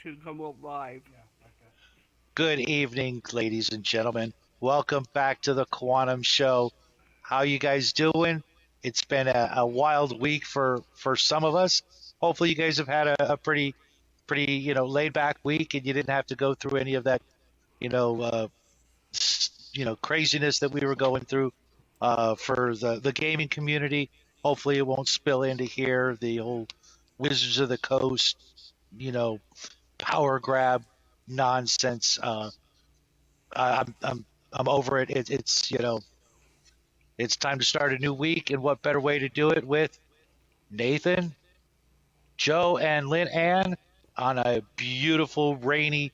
to come up live. Good evening, ladies and gentlemen. Welcome back to the Quantum Show. How you guys doing? It's been a wild week for some of us. Hopefully, you guys have had a pretty laid back week, and you didn't have to go through any of that you know uh, craziness that we were going through for the gaming community. Hopefully, it won't spill into here. The whole Wizards of the Coast, you know, power grab nonsense. I'm over it. It's time to start a new week, and what better way to do it with Nathan, Joe, and Lynn Ann on a beautiful rainy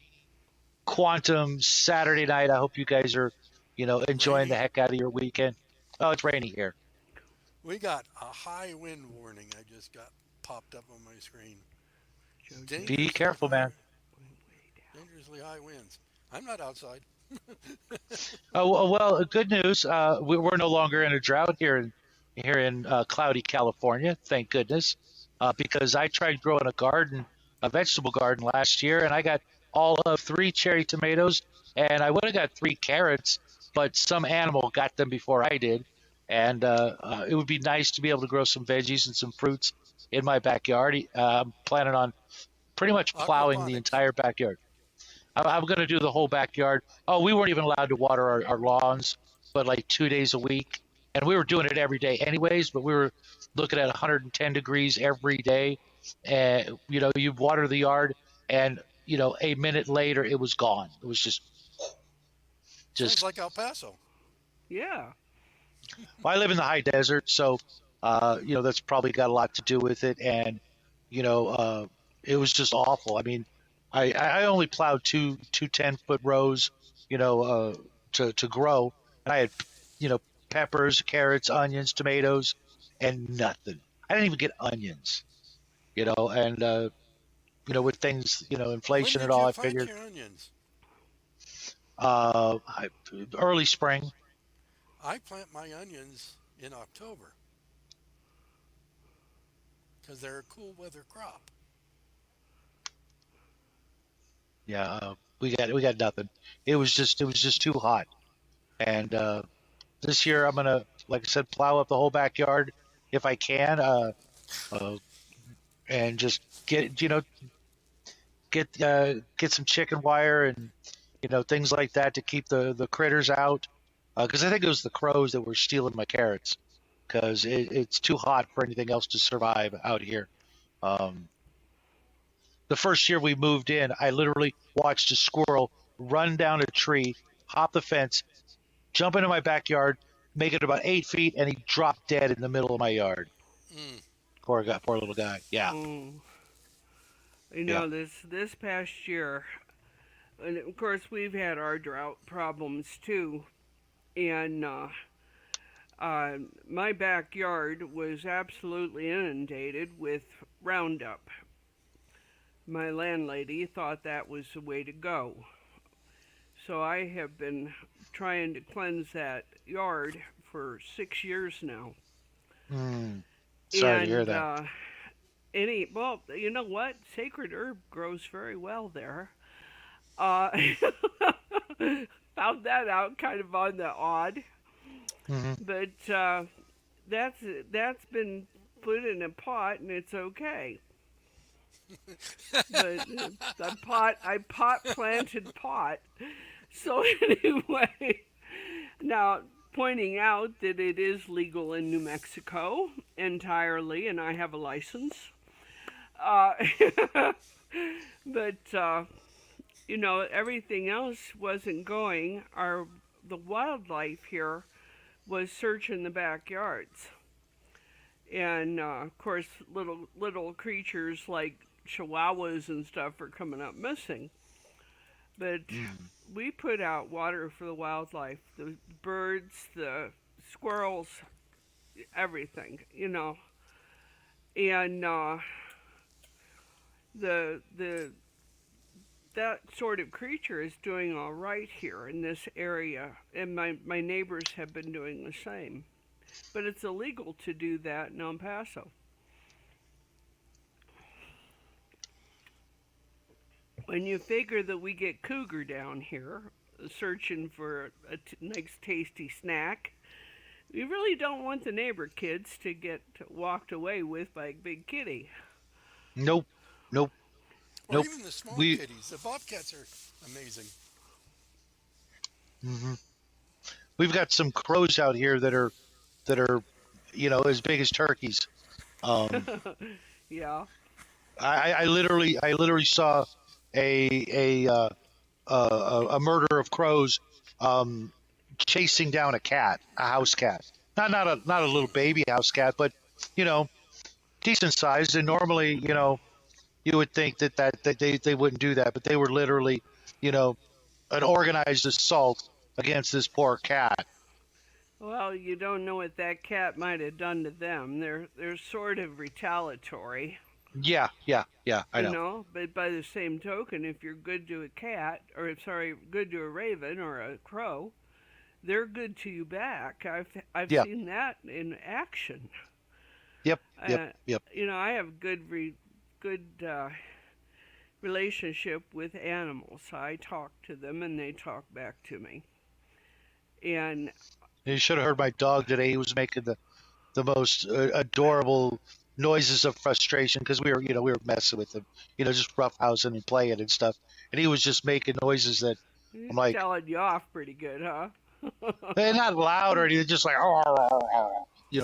quantum Saturday night. I hope you guys are, enjoying the Rainy. heck out of your weekend. Oh, it's rainy here. We got a high wind warning. I just got popped up on my screen. Jojo, Be Dangerously careful, high, man. way down. dangerously high winds. I'm not outside. Oh well, good news. We're no longer in a drought here in cloudy California. Thank goodness, because I tried growing a vegetable garden last year, and I got all of three cherry tomatoes, and I would have got three carrots, but some animal got them before I did, and it would be nice to be able to grow some veggies and some fruits in my backyard. I'm planning on pretty much plowing the Aquaponics. entire backyard. I'm going to do the whole backyard. Oh, we weren't even allowed to water our lawns, but like 2 days a week. And we were doing it every day anyways, but we were looking at 110 degrees every day. And, you water the yard, and, a minute later, it was gone. It was Sounds just, like El Paso. Yeah. well, I live in the high desert, so, that's probably got a lot to do with it. And, you know, uh, it was just awful. I mean, I only plowed two 10-foot rows, you know, uh, to grow, and I had, you know, peppers, carrots, onions, tomatoes, and nothing. I didn't even get onions, and with things, When inflation and did all, you I find figured your onions? I, early spring. I plant my onions in October because they're a cool weather crop. Yeah, we got nothing. It was just too hot, and this year I'm gonna, like I said, plow up the whole backyard if I can, uh, and just get some chicken wire and things like that to keep the critters out. Because I think it was the crows that were stealing my carrots because it's too hot for anything else to survive out here. Um, the first year we moved in, I literally watched a squirrel run down a tree, hop the fence, jump into my backyard, make it about 8 feet, and he dropped dead in the middle of my yard. Mm. Poor guy, poor little guy. Yeah, Mm. yeah. This past year, and of course we've had our drought problems too, and my backyard was absolutely inundated with Roundup. My landlady thought that was the way to go. So I have been trying to cleanse that yard for 6 years now. Mm, sorry to hear And that. well, you know what? Sacred herb grows very well there. Uh, found that out kind of on the odd, Hmm. but that's that's been put in a pot and it's okay. But I pot planted pot. So anyway, now pointing out that it is legal in New Mexico entirely, and I have a license. Uh, but everything else wasn't going. The wildlife here was searching the backyards, and of course, little creatures like chihuahuas and stuff are coming up missing. But Mm. we put out water for the wildlife, the birds, the squirrels, everything. And the that sort of creature is doing all right here in this area, and my neighbors have been doing the same. But it's illegal to do that in El Paso. when you figure that we get cougar down here searching for a nice tasty snack, we really don't want the neighbor kids to get walked away with by Big Kitty. Nope, nope, Or nope. even the small We kitties. The bobcats are amazing. mhm. We've got some crows out here that are as big as turkeys. Um, Yeah. I literally saw a a murder of crows um, chasing down a house cat. Not a little baby house cat, but you know, decent sized. And normally, you would think that they wouldn't do that, but they were literally, you know, an organized assault against this poor cat. Well, you don't know what that cat might have done to them. They're sort of retaliatory, Yeah, yeah, yeah. I you know. know. But by the same token, if you're good to a cat, or sorry, good to a raven or a crow, they're good to you back. I've Yeah. seen that in action. Yep. Yep. Uh, Yep. I have good relationship with animals. I talk to them and they talk back to me. And You should have heard my dog today. He was making the most adorable noises of frustration because we were messing with him, just roughhousing and playing and stuff. And he was just making noises that I'm he's like, telling you off pretty good, huh? they're not loud or anything, just like,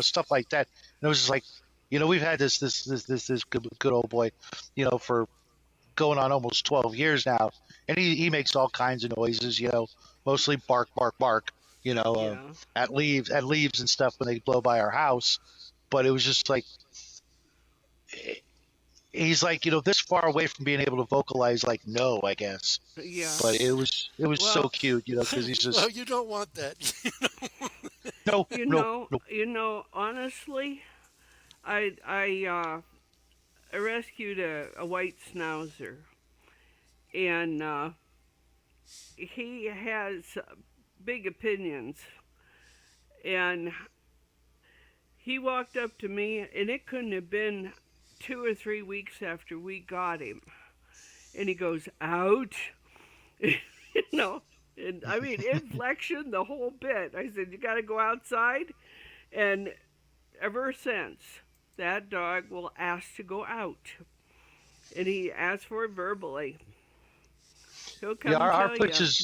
stuff like that. And it was just like, we've had this good old boy, for going on almost 12 years now, and he makes all kinds of noises, mostly bark, bark, bark, Yeah. at leaves and stuff when they blow by our house. But it was just like he's like, this far away from being able to vocalize like no, I guess. Yeah. But it was so Well, cute, because he's Well, just you don't want that. no, no, no. honestly, I rescued a white schnauzer, and he has big opinions, and he walked up to me, and it couldn't have been 2 or 3 weeks after we got him, and he goes, "Out," you know. And I mean, inflection, the whole bit. I said, "You got to go outside," and ever since, that dog will ask to go out, and he asks for it verbally. He'll Yeah, come and tell you.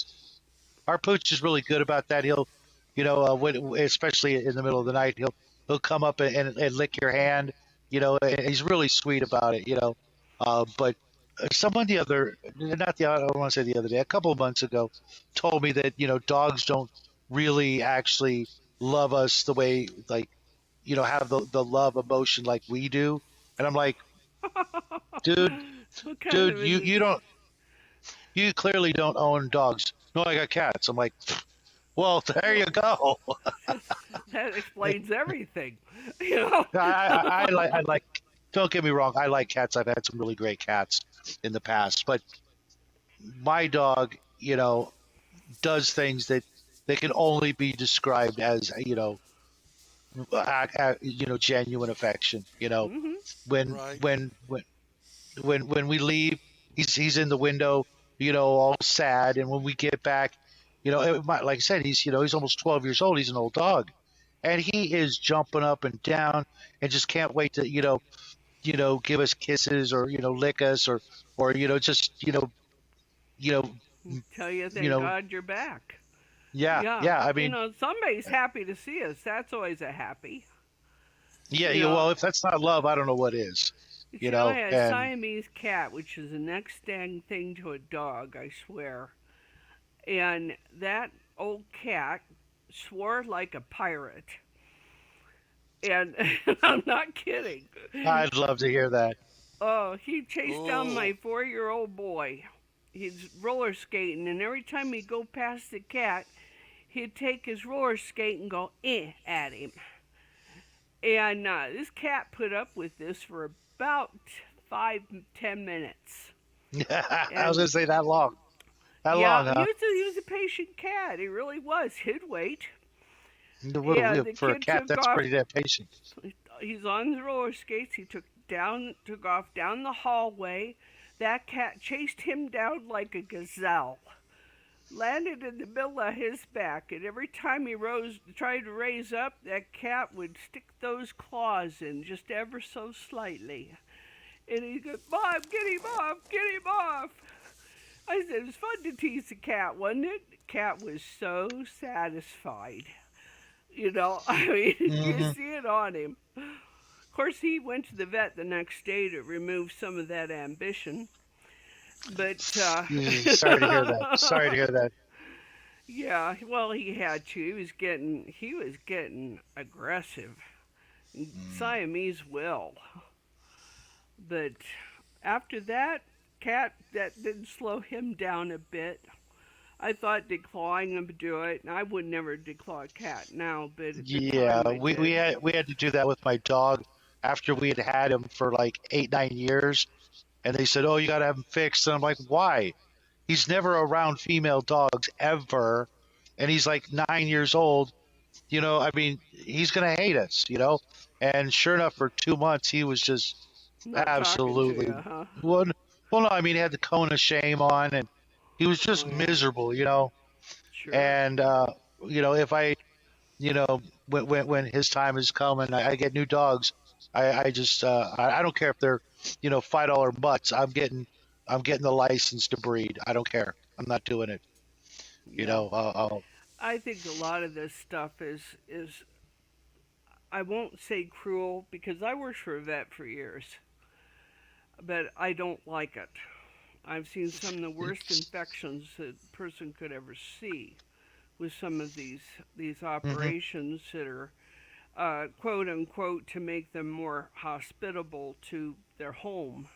our pooch is really good about that. He'll, especially in the middle of the night, he'll come up and lick your hand. And he's really sweet about it. But someone I don't want to say the other day, a couple of months ago, told me that dogs don't really actually love us the way, like, have the love emotion like we do. And I'm like, dude, What kind dude, of you clearly don't own dogs. No, I got cats. I'm like, well, there you well, go. that explains everything, you know. I like. Don't get me wrong. I like cats. I've had some really great cats in the past, but my dog, does things that can only be described as, genuine affection. Mhm. When Right. when we leave, he's in the window, all sad, and when we get back, like I said, he's almost 12 years old. He's an old dog, and he is jumping up and down and just can't wait to give us kisses or lick us or just you know Tell you, you thank know God you're back. yeah, Yeah, yeah. I mean, somebody's happy to see us. That's always a happy. yeah, You yeah. know, Well, if that's not love, I don't know what is. I had a And Siamese cat, which is the next dang thing to a dog, I swear. And that old cat swore like a pirate. And I'm not kidding. I'd love to hear that. Oh, he chased down Oh, my 4-year-old boy. He's roller skating, and every time he'd go past the cat, he'd take his roller skate and go at him. And this cat put up with this for about 5-10 minutes. I was And gonna say that long. That yeah, long, huh? he was a patient cat. He really was. He'd wait. And the For a kid cat, took that's off. pretty damn patient. He's on the roller skates. He took off down the hallway. That cat chased him down like a gazelle, landed in the middle of his back, and every time he tried to raise up, that cat would stick those claws in just ever so slightly. And he'd go, "Mom, get him off, get him off." I said, "It was fun to tease the cat, wasn't it?" The cat was so satisfied. I mean, you Hmm. see it on him. Of course, he went to the vet the next day to remove some of that ambition. But, Sorry to hear that. Sorry to hear that. yeah, well, he had to. He was getting aggressive. Mm. Siamese will. But after that, that didn't slow him down a bit. I thought declawing him would do it, and I would never declaw a cat now, but at the Yeah, time I did. we had to do that with my dog after we had him for like 8, 9 years, and they said, "Oh, you got to have him fixed." And I'm like, "Why? He's never around female dogs ever, and he's like 9 years old. I mean, he's gonna hate us, you know." And sure enough, for 2 months, he was just Not talking to absolutely you, huh? well, well, no, I mean, he had the cone of shame on, and he was Oh just yeah, miserable. sure. And if I you know, when his time is coming, I get new dogs. I just I don't care if they're $5 butts. I'm getting the license to breed. I don't care. I'm not doing it. Yeah, I'll I think a lot of this stuff is I won't say cruel because I worked for a vet for years, but I don't like it. I've seen some of the worst infections that a person could ever see with some of these hmm operations that are quote unquote to make them more hospitable to their home.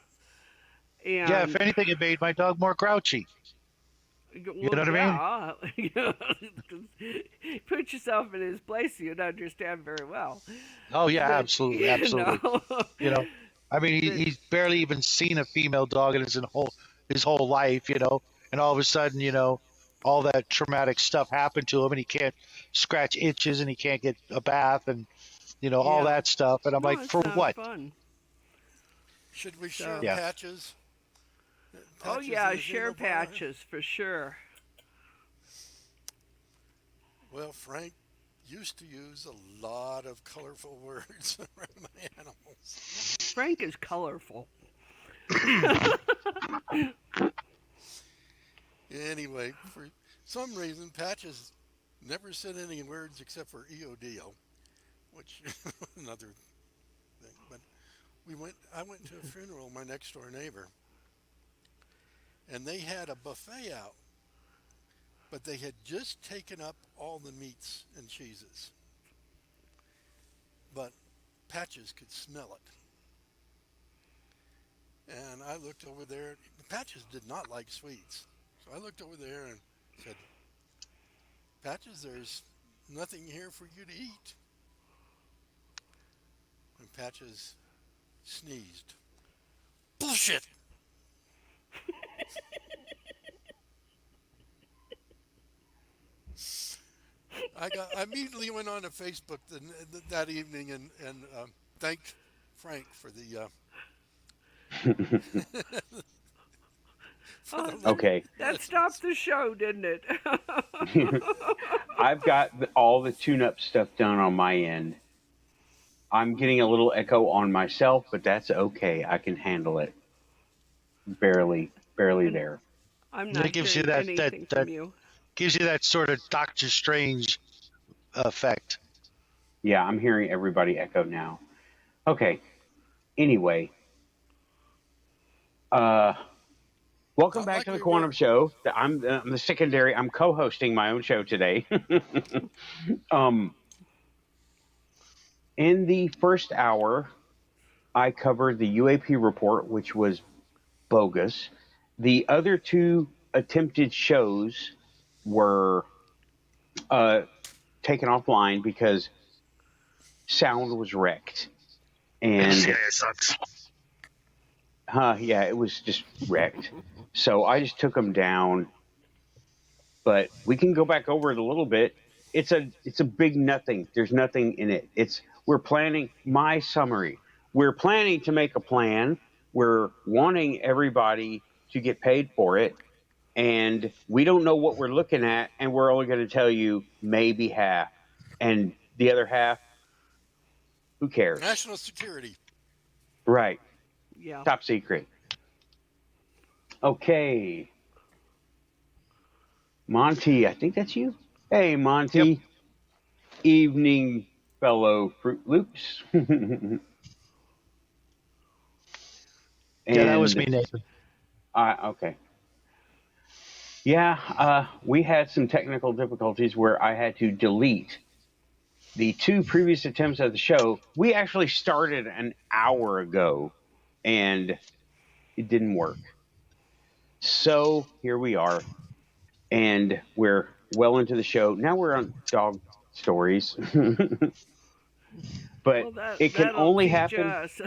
Yeah, if And anything, it made my dog more grouchy. You well, know what I mean? yeah, put yourself in his place, you'd understand very well. Oh yeah, But absolutely, absolutely. You know, I mean, but he's barely even seen a female dog in his whole life. And all of a sudden, all that traumatic stuff happened to him, and he can't scratch itches, and he can't get a bath, and all yeah, that stuff. And I'm no, like, it's for not what? fun. Should we share So, Yeah. patches? oh Patches in yeah, the share funeral parlor? patches for sure. Well, Frank used to use a lot of colorful words around my animals. Frank is colorful. Anyway, for some reason, Patches never said any words except for EODO, which another thing. But I went to a funeral of my next door neighbor, and they had a buffet out, but they had just taken up all the meats and cheeses. But Patches could smell it. And I looked over there. Patches did not like sweets. So I looked over there and said, Patches, there's nothing here for you to eat. And Patches sneezed. Bullshit! I immediately went on to Facebook that evening and thanked Frank for the for Oh, the Okay. that lessons. stopped the show, didn't it? I've got all the tune-up stuff done on my end. I'm getting a little echo on myself, but that's okay. I can handle it. Barely, barely And there. I'm It not gives you hearing that anything from you. sort of Doctor Strange effect. Yeah, I'm hearing everybody echo now. Okay. Anyway, uh, welcome Not back like to the we Quantum were. Show. I'm the secondary. I'm co-hosting my own show today. um, in the first hour, I covered the UAP report, which was bogus. The other two attempted shows were uh, taken offline because sound was wrecked. And yeah, it was just wrecked. So I just took them down. But we can go back over it a little bit. It's a big nothing. There's nothing in it. We're planning my summary. We're planning to make a plan. we're wanting everybody to get paid for it, and we don't know what we're looking at, and we're only going to tell you maybe half, and the other half, who cares? National security. Right. Yeah. Top secret. Okay. Monty, I think that's you. Hey, Monty. Yep. Evening, fellow Fruit Loops. Yeah, that was And me, Nathan. okay. Yeah, we had some technical difficulties where I had to delete the two previous attempts at the show. We actually started an hour ago and it didn't work. So here we are, and we're well into the show. Now we're on dog stories. But Well, it can that'll only teach happen. us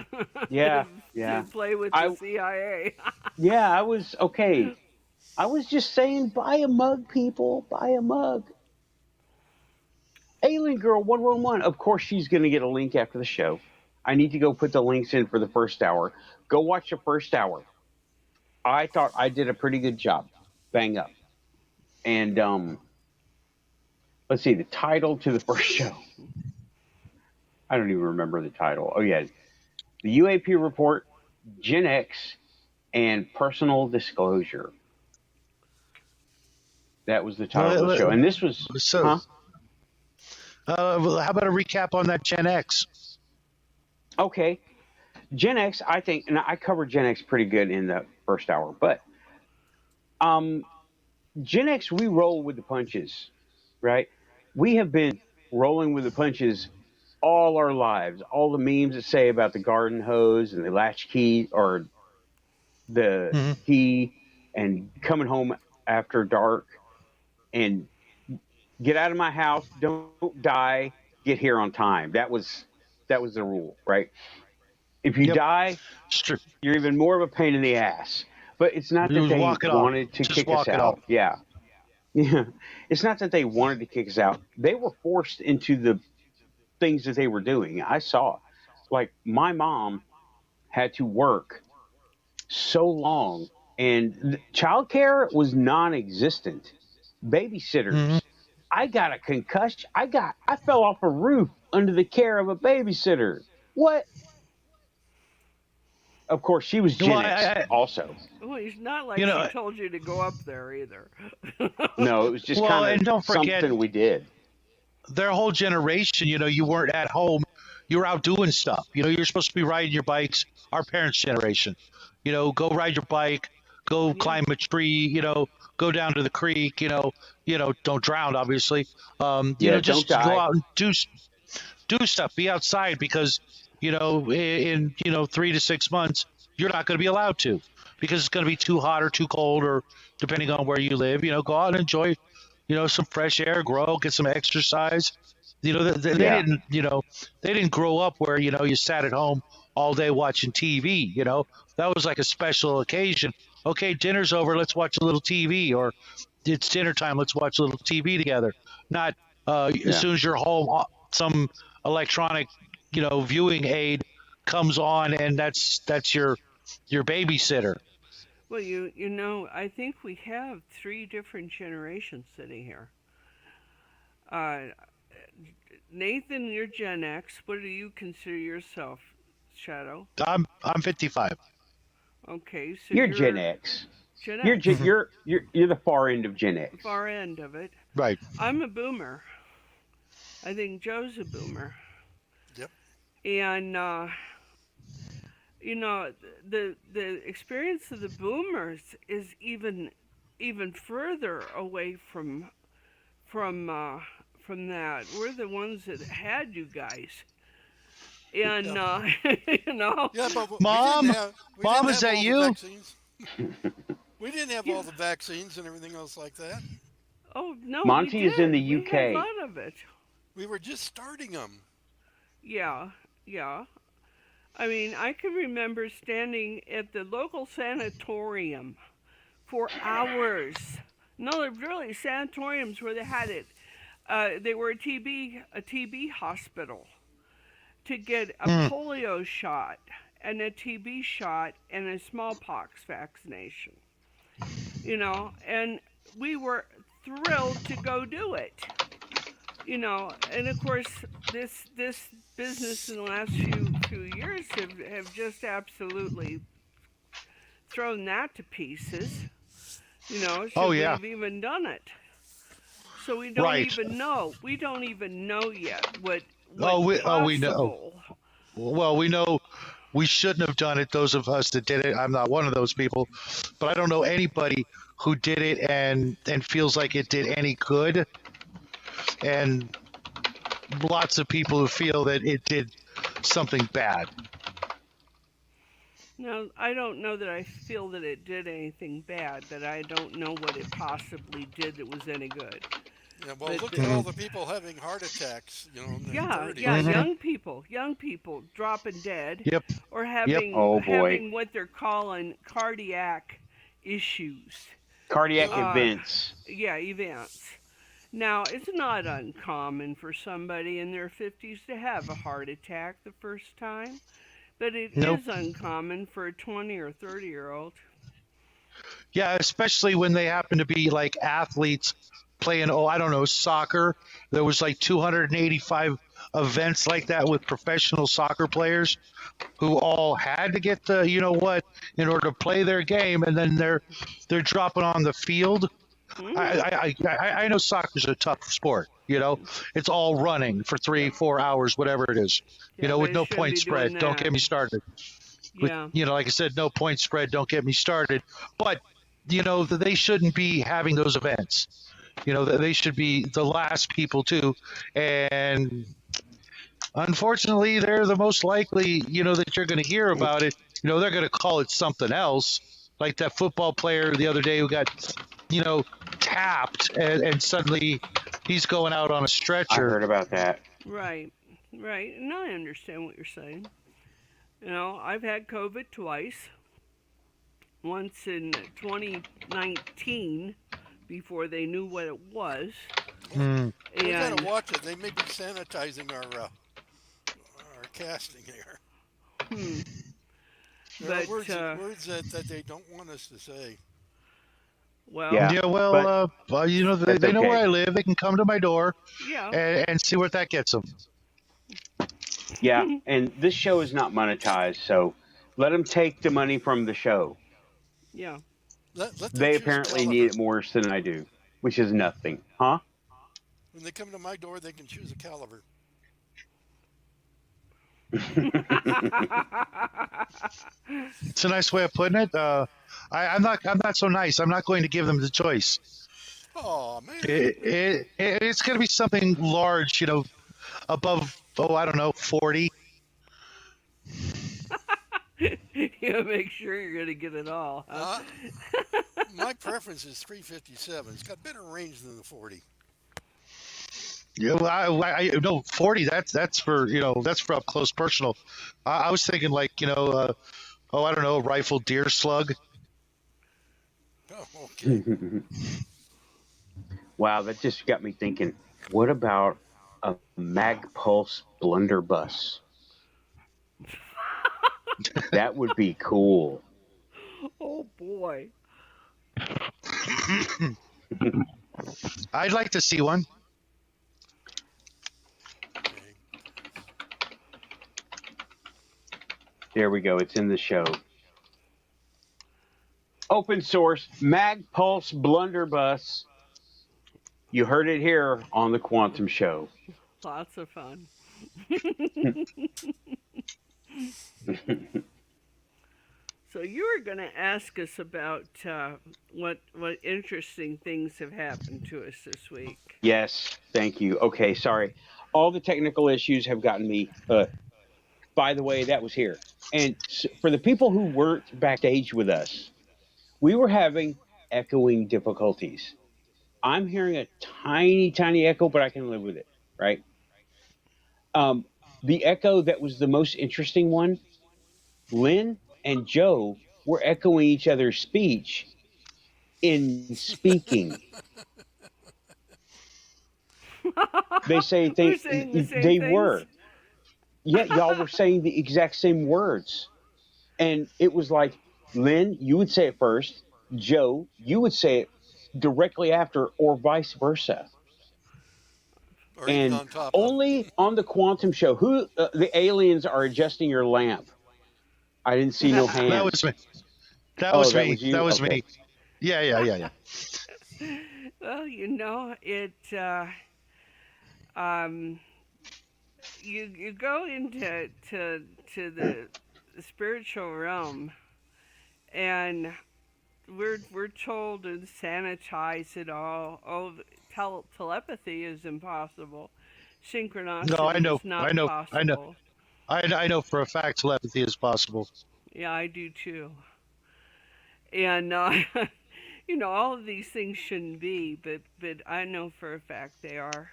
Yeah, to yeah. play with the I CIA. yeah, I was okay. I was just saying, buy a mug, people. Buy a mug. Alien Girl 111. Of course, she's going to get a link after the show. I need to go put the links in for the first hour. Go watch the first hour. I thought I did a pretty good job. Bang up. And let's see, the title to the first show. I don't even remember the title. Oh, yeah. The UAP report, Gen X, and personal disclosure. That was the title of the show. And this was, So, huh? how about a recap on that Gen X? Okay. Gen X, I think, and I covered Gen X pretty good in the first hour, but Gen X, we roll with the punches, right? We have been rolling with the punches all our lives. All the memes that say about the garden hose and the latch key or the Mm-hmm. key and coming home after dark and get out of my house, don't die, get here on time. That was the rule, right? If you Yep. die, you're even more of a pain in the ass. But it's not that they wanted to kick us out. Yeah. Yeah. It's not that they wanted to kick us out. They were forced into the things that they were doing. I saw. Like my mom had to work so long and childcare was non-existent. Babysitters. Mm-hmm. I got a concussion. I fell off a roof under the care of a babysitter. What? Of course, she was Gen X also. Well, it's not like she told you to go up there either. No, it was just kind of something we did. Their whole generation, you weren't at home. You were out doing stuff. You're supposed to be riding your bikes. Our parents' generation, go ride your bike, go climb a tree, go down to the creek, don't drown, obviously. Just go out and do stuff, be outside because, in 3 to 6 months, you're not going to be allowed to because it's going to be too hot or too cold or depending on where you live, go out and enjoy, some fresh air, grow, get some exercise. They didn't, they didn't grow up where, you sat at home all day watching TV, that was like a special occasion. Okay, dinner's over. Let's watch a little TV, or it's dinner time. Let's watch a little TV together. Not as soon as you're home, some electronic, viewing aid comes on, and that's your babysitter. Well, I think we have 3 different generations sitting here. Nathan, you're Gen X. What do you consider yourself, Shadow? I'm 55. Okay, so you're Gen X. Gen X. You're the far end of Gen X. Far end of it. Right. I'm a boomer. I think Joe's a boomer. Yep. And the experience of the boomers is even further away from that. We're the ones that had you guys. And Yeah, but Mom, is that you? We didn't have all the vaccines and everything else like that. Oh no, Monty is in the UK. We had a lot of it. We were just starting them. Yeah. I mean, I can remember standing at the local sanatorium for hours. No, they're really sanatoriums where they had it. They were a TB hospital to get a polio shot and a TB shot and a smallpox vaccination. And we were thrilled to go do it. And of course this business in the last few years have just absolutely thrown that to pieces. Oh Should we yeah, have even done it? So we don't right. even know. We don't even know yet what We know. possible. Well, we know we shouldn't have done it. Those of us that did it, I'm not one of those people, but I don't know anybody who did it and feels like it did any good, and lots of people who feel that it did something bad. Now, I don't know that I feel that it did anything bad, but I don't know what it possibly did that was any good. Yeah, well, But look at all the people having heart attacks, in their yeah, 30s. yeah, Mhm. young people dropping dead Yep. or Yep. Oh boy. having what they're calling cardiac issues. Cardiac Yeah. events. Yeah, events. Now, it's not uncommon for somebody in their 50s to have a heart attack the first time, but it Nope. is uncommon for a 20 or 30-year-old. Yeah, especially when they happen to be like athletes playing, I don't know, soccer. There was like 285 events like that with professional soccer players who all had to get the, in order to play their game, and then they're dropping on the field. Hmm. I know soccer's a tough sport. It's all running for 3-4 hours, whatever it is. Yeah, but With it no shouldn't point be doing spread. Don't that. get me started. With Yeah. like I said, no point spread. Don't get me started. But they shouldn't be having those events. They should be the last people to, and unfortunately, they're the most likely. That you're going to hear about it. They're going to call it something else, like that football player the other day who got, tapped, and suddenly he's going out on a I stretcher. heard about that. Right. Right. And I understand what you're saying. I've had COVID twice. Once in 2019 before they knew what it was. Mm. We gotta And watch it. They may be sanitizing our casting here. hmm, There are but words that they don't want us to say. well, Yeah, Yeah, well, but they, that's they know where okay. I live. They can come to my door yeah. and see what that gets them. Yeah, and this show is not monetized, so let them take the money from the show. Yeah. Let them They choose a apparently need caliber. it more than I do, which is nothing, huh? When they come to my door, they can choose a caliber. It's a nice way of putting it. I'm not so nice. I'm not going to give them the choice. Oh man, It's going to be something large, above, I don't know, 40. You make sure you're gonna get it all, huh? uh, my preference is 357. It's got better range than the 40. Yeah, well, no, 40. That's for that's for up close personal. I was thinking like I don't know, rifle deer slug. Oh, okay. Wow, that just got me thinking. What about a mag pulse blunderbuss? That would be cool. Oh boy. I'd like to see one. Okay. There we go. It's in the show. Open source mag pulse blunderbuss. You heard it here on the Quantum Show. Lots of fun. So you were going to ask us about what interesting things have happened to us this week. Yes, thank you. Okay, sorry. All the technical issues have gotten me. By the way, that was here. And for the people who weren't backstage with us, we were having echoing difficulties. I'm hearing a tiny, tiny echo, but I can live with it, right? The echo that was the most interesting one, Lynn and Joe were echoing each other's speech in speaking. They say We're saying the same they things? were. Yeah, y'all were saying the exact same words. And it was like, Lynn, you would say it first. Joe, you would say it directly after, or vice versa. or even And on top of. only on the Quantum Show, who the aliens are adjusting your lamp. I didn't see no That was hands. me. That Oh, was that me. was you. That was Okay. me. Yeah, yeah, yeah, yeah. Well, it um you go into the spiritual realm, and we're told to sanitize it all. Oh, telepathy is impossible. No, I Synchronicity know, is not I know, I know, possible. I know for a fact telepathy is possible. Yeah, I do too. And all of these things shouldn't be, but I know for a fact they are.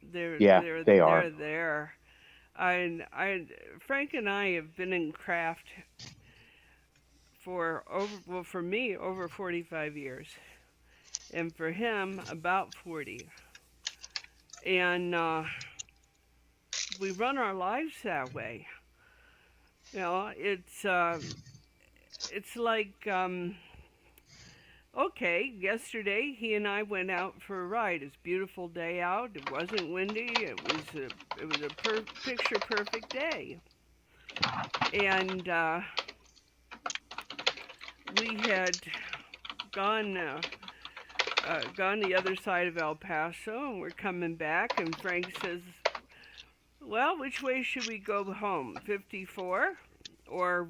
They're Yeah, they're they are. they're there. I Frank and I have been in craft for for me over 45 years, and for him about 40. And we run our lives that way. It's like okay, yesterday he and I went out for a ride. It's a beautiful day out. It wasn't windy. It was a picture perfect day. And we had gone gone the other side of El Paso, and we're coming back. And Frank says, "Well, which way should we go home? 54, or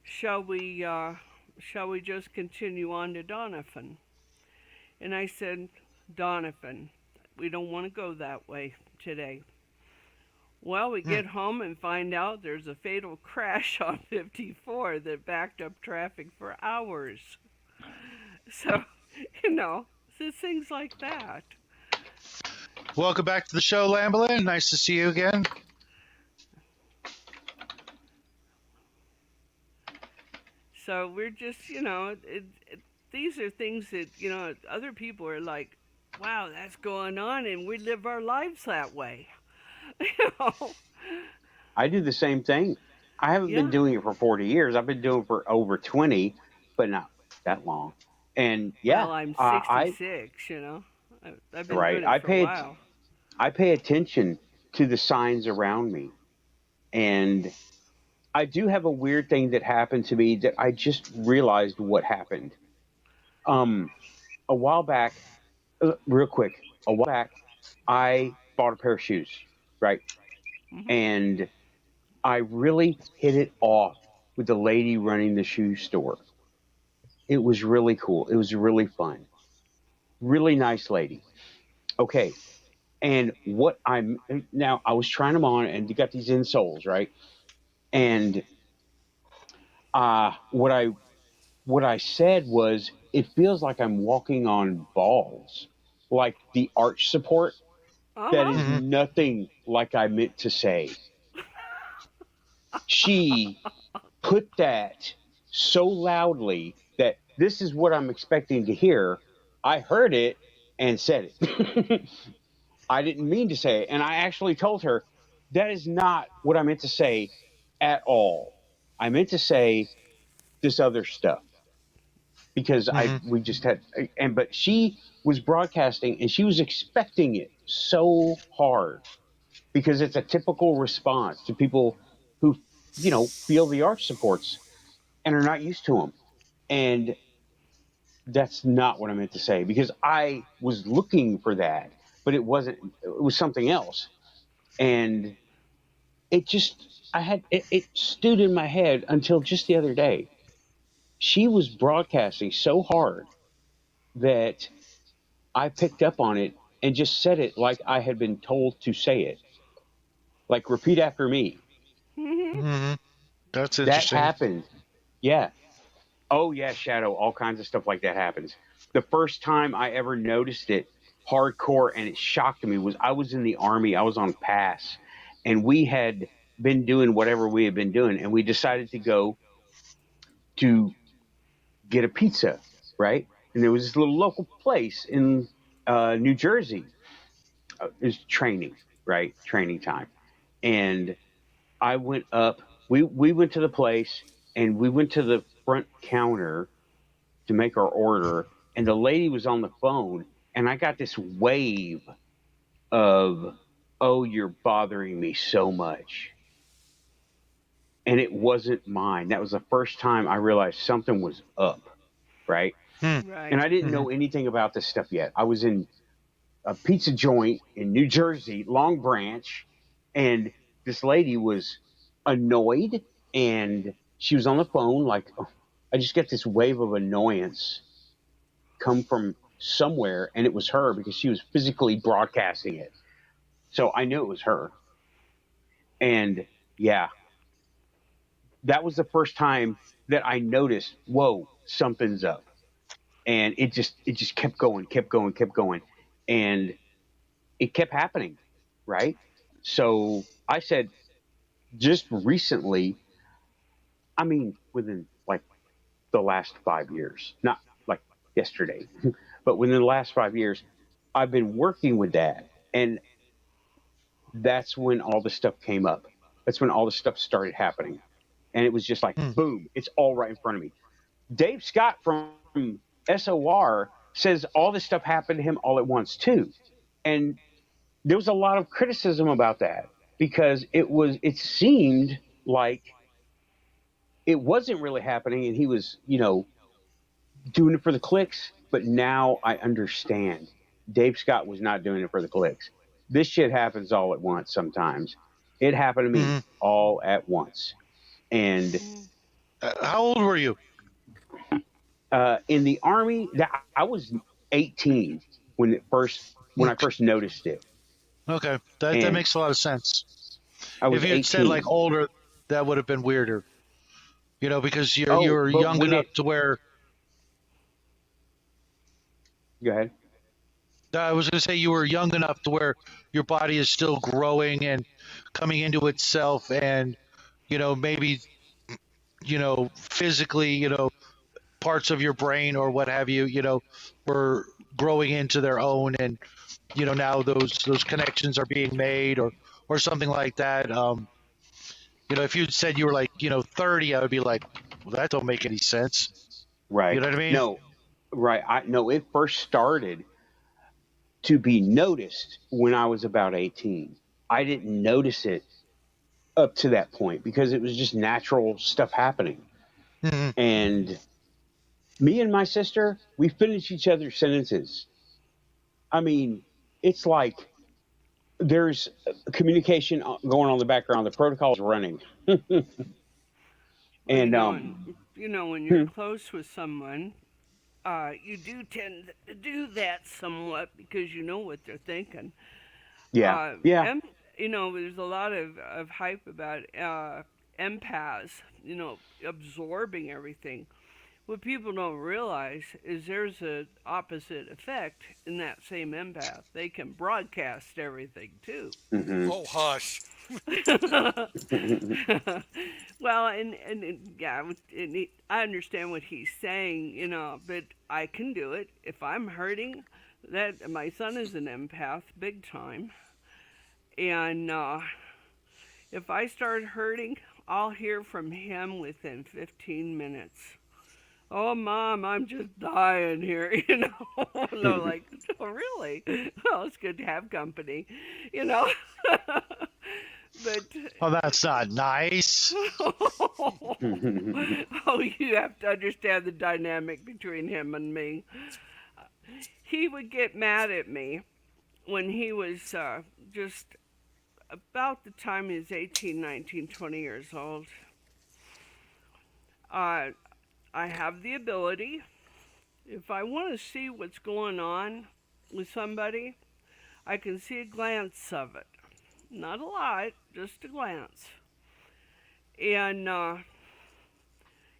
shall we uh, shall we just continue on to Donovan?" And I said, "Donovan, we don't want to go that way today." Well, we Hmm. get home and find out there's a fatal crash on 54 that backed up traffic for hours. So, you know, so things like that. Welcome back to the show, Lamberlin. Nice to see you again. So we're just, these are things that, other people are like, wow, that's going on, and we live our lives that way. you know? I do the same thing. I haven't been Yeah. doing it for 40 years. I've been doing it for over 20, but not that long. And yeah, Well, I'm I 66, I've been right. doing it for a while. I pay attention to the signs around me, and I do have a weird thing that happened to me that I just realized what happened. Um, a while back, real quick, a while back, I bought a pair of shoes, right? Hmm. And I really hit it off with the lady running the shoe store. It was really cool. It was really fun. Really nice lady. Okay. And what I'm now, I was trying them on, and you got these insoles, right? And what I said was, it feels like I'm walking on balls, like the arch support. That Uh-huh. is Hmm. nothing like I meant to say. She put that so loudly that this is what I'm expecting to hear. I heard it and said it. I didn't mean to say it. And I actually told her that is not what I meant to say at all. I meant to say this other stuff because I Hmm. we just had but she was broadcasting and she was expecting it so hard because it's a typical response to people who feel the arch supports and are not used to them. And that's not what I meant to say because I was looking for that, but it wasn't. It was something else, and it just it stewed in my head until just the other day. She was broadcasting so hard that I picked up on it and just said it like I had been told to say it. Like, repeat after me. Hmm. Hmm. That's That interesting. happened. Yeah. Oh yeah, Shadow. All kinds of stuff like that happens. The first time I ever noticed it hardcore and it shocked me was I was in the army. I was on pass, and we had been doing whatever we had been doing, and we decided to go to get a pizza, right? And there was this little local place in New Jersey. It was training, right? Training time, and I went up. We went to the place, and we went to the front counter to make our order, and the lady was on the phone, and I got this wave of, "Oh, you're bothering me so much." And it wasn't mine. That was the first time I realized something was up, right? Hmm. And Right. I didn't Hmm. know anything about this stuff yet. I was in a pizza joint in New Jersey, Long Branch, and this lady was annoyed, and she was on the phone like, oh, I just get this wave of annoyance come from somewhere, and it was her because she was physically broadcasting it. So I knew it was her. And yeah, that was the first time that I noticed, whoa, something's up. And it just kept going, kept going, kept going. And it kept happening, right? So I said, just recently, I mean, within like the last 5 years, not like yesterday, but within the last 5 years, I've been working with that. And that's when all this stuff came up. That's when all this stuff started happening. And it was just like, Hmm. boom, it's all right in front of me. Dave Scott from SOR says all this stuff happened to him all at once, too. And there was a lot of criticism about that because it seemed like it wasn't really happening and he was, doing it for the clicks. But now I understand. Dave Scott was not doing it for the clicks. This shit happens all at once sometimes. It happened to me Hmm. all at once. And Mm. How old were you? in the army, that I was 18 when I Okay. first noticed it, Okay. That and makes a lot of sense. I If was you had said like 18. older, that would have been weirder. Because Oh, you're but young when enough it to where go ahead. I was going to say you were young enough to where your body is still growing and coming into itself, and maybe physically, parts of your brain or what have you, were growing into their own, and now those connections are being made, or something like that. If you'd said you were like 30, I would be like, well, that don't make any sense. You Right? know what I mean? No, right. I no. It first started to be noticed when I was about 18. I didn't notice it up to that point because it was just natural stuff happening. Hmm. And me and my sister, we finish each other's sentences. I mean, it's like there's communication going on in the background. The protocol is running. Well, And when you're hmm, close with someone, you do tend to do that somewhat because you know what they're thinking. yeah, yeah, And there's a lot of hype about empaths, absorbing everything. What people don't realize is there's an opposite effect in that same empath. They can broadcast everything too. hmm Oh, hush. Well, and yeah, I understand what he's saying, but I can do it if I'm hurting. That my son is an empath, big time, and if I start hurting, I'll hear from him within 15 minutes. Oh, mom, I'm just dying here, No, like, oh, really? Well, it's good to have company, you know. But Oh, that's not nice. oh, you have to understand the dynamic between him and me. He would get mad at me when he was just about the time he was 18, 19, 20 years old. Uh, I have the ability, if I want to see what's going on with somebody, I can see a glance of it. Not a lot, just a glance. And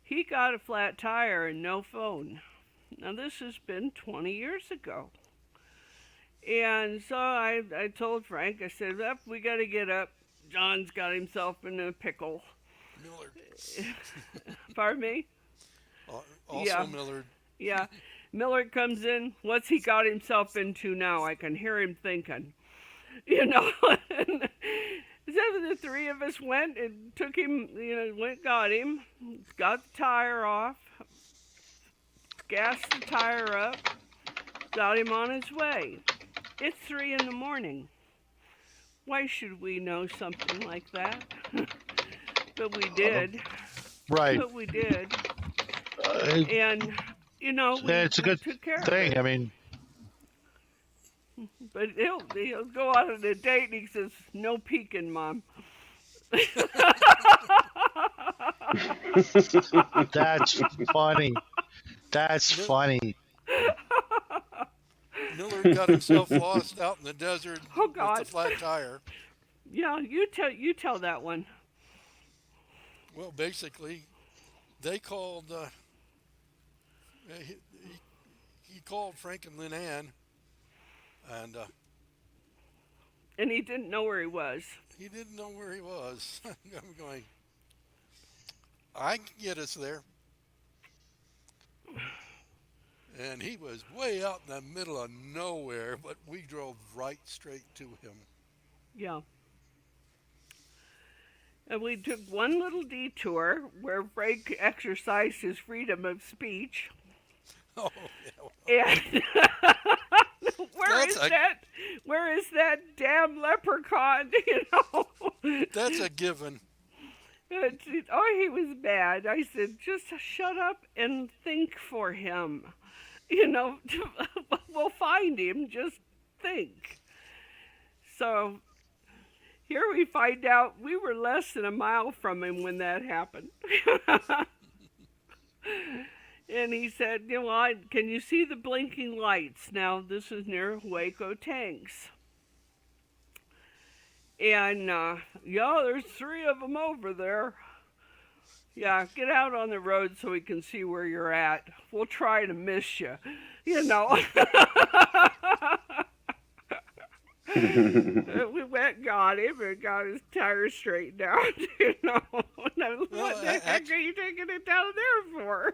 he got a flat tire and no phone. Now, this has been 20 years ago. And so I told Frank, I said, we got to get up. John's got himself in a pickle. Millard. Pardon me? Also Yeah, Millard. yeah. Miller comes in. What's he got himself into now? I can hear him thinking. You know, So the three of us went and took him, got him, got the tire off, gassed the tire up, got him on his way. It's 3 in the morning. Why should we know something like that? But we did. Right. But we did. And, we it's a good took care thing. of it. I mean, But he'll go out on a date and he says, "No peeking, Mom." that's funny. That's funny. Miller got himself lost out in the desert Oh, God. with a flat tire. Yeah, you tell that one. Well, basically, they called. He called Frank and Lynn Ann, and And he didn't know where he was. he didn't know where he was. I'm going. I can get us there. And he was way out in the middle of nowhere, but we drove right straight to him. Yeah. And we took one little detour where Frank exercised his freedom of speech. Oh, yeah. And where is that damn leprechaun, That's a given. He was bad. I said, just shut up and think for him. We'll find him, just think. So here we find out we were less than a mile from him when that happened. And he said, can you see the blinking lights? Now, this is near Waco Tanks. And, there's 3 of them over there. Yeah, get out on the road so we can see where you're at. We'll try to miss you, We went and got him and got his tires straightened out, What the heck are you taking it down there for?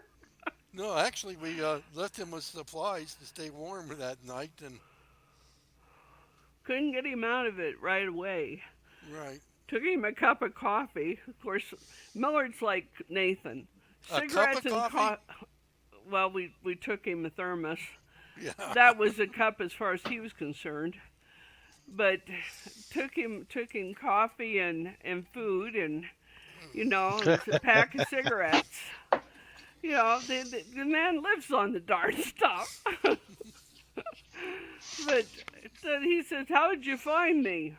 No, actually, we left him with supplies to stay warm that night, and couldn't get him out of it right away. right. Took him a cup of coffee. Of course, Millard's like Nathan. A cup of coffee? Well, we took him a thermos. Yeah. That was a cup as far as he was concerned. But took him coffee and food and, a pack of cigarettes. The man lives on the darn stuff. But then he says, "How'd you find me?"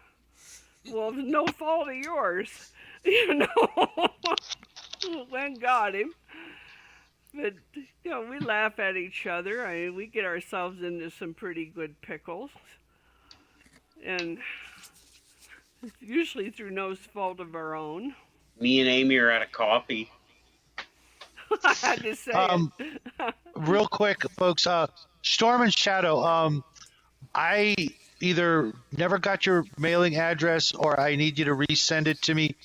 Well, it's no fault of yours. Went and got him. But, we laugh at each other. I mean, we get ourselves into some pretty good pickles. And it's usually through no fault of our own. Me and Amy are out of coffee. I had to say it. Real quick, folks, Storm and Shadow, I either never got your mailing address or I need you to resend it to me.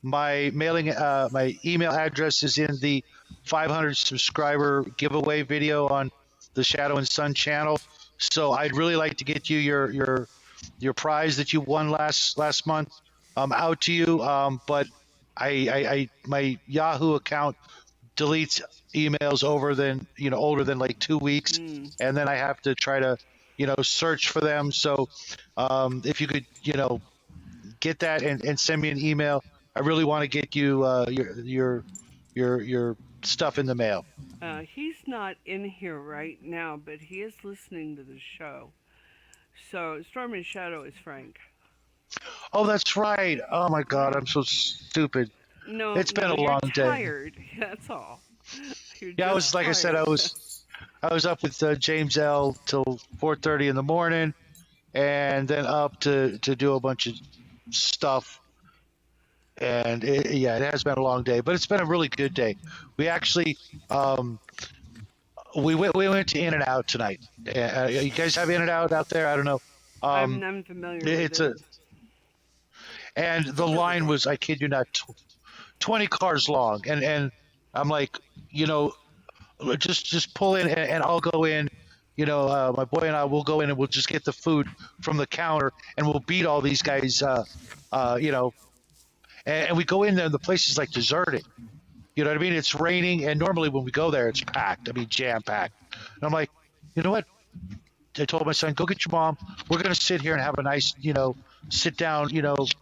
My my email address is in the 500 subscriber giveaway video on the Shadow and Sun channel. So I'd really like to get you your prize that you won last month out to you. But I my Yahoo account deletes emails older than like 2 weeks, and then I have to try to search for them. So if you could get that and send me an email, I really want to get you your stuff in the mail. He's not in here right now, but he is listening to the show. So Storm and Shadow is Frank. Oh, that's right. Oh my God, I'm so stupid. No, it's been a you're long day. Tired. That's all. I was like tired. I said, I was up with James L till 4:30 in the morning, and then up to do a bunch of stuff. And it has been a long day, but it's been a really good day. We actually we went to In-N-Out tonight. You guys have In-N-Out out there? I don't know. I'm familiar with it. And the line was, I kid you not, 20 cars long, and I'm like, just pull in and I'll go in my boy and I will go in and we'll just get the food from the counter and we'll beat all these guys, and we go in there and the place is like deserted. You know what I mean? It's raining, and normally when we go there, it's packed. I mean, jam packed. And I'm like, you know what? I told my son, go get your mom. We're going to sit here and have a nice, sit down,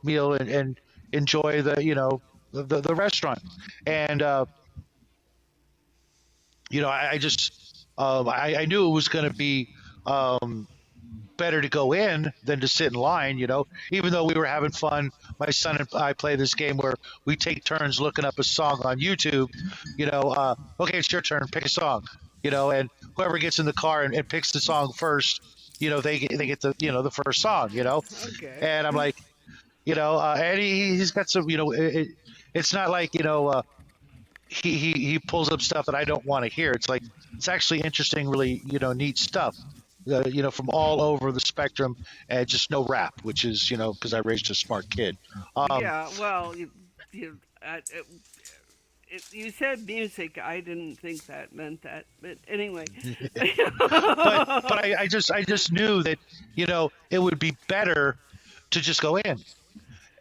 meal and enjoy the restaurant. And, I just, I knew it was going to be, better to go in than to sit in line, even though we were having fun. My son and I play this game where we take turns looking up a song on YouTube, okay, it's your turn, pick a song, and whoever gets in the car and picks the song first, they get the first song, Okay. and I'm like, and he's got some, it's not like, he pulls up stuff that I don't want to hear. It's like, it's actually interesting, really, neat stuff. From all over the spectrum, and just no rap, which is, because I raised a smart kid. Yeah, well, you said music. I didn't think that meant that, but anyway. but I just knew that, it would be better to just go in.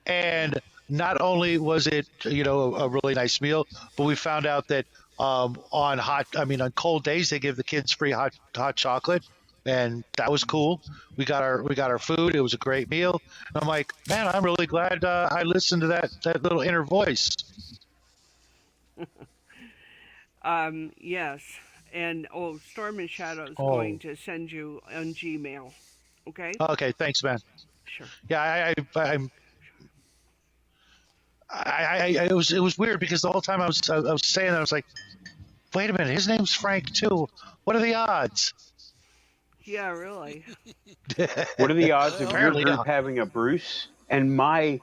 And not only was it, a really nice meal, but we found out that on cold days they give the kids free hot chocolate. And that was cool. We got our food. It was a great meal. And I'm like, man, I'm really glad I listened to that little inner voice. Yes, and Storm and Shadow is Oh. going to send you on Gmail. Okay. Okay, thanks, man. Sure. Yeah, it was weird because the whole time I was saying that, I was like, wait a minute, his name's Frank too. What are the odds? Yeah, really. What are the odds of your Apparently group not. having a Bruce and my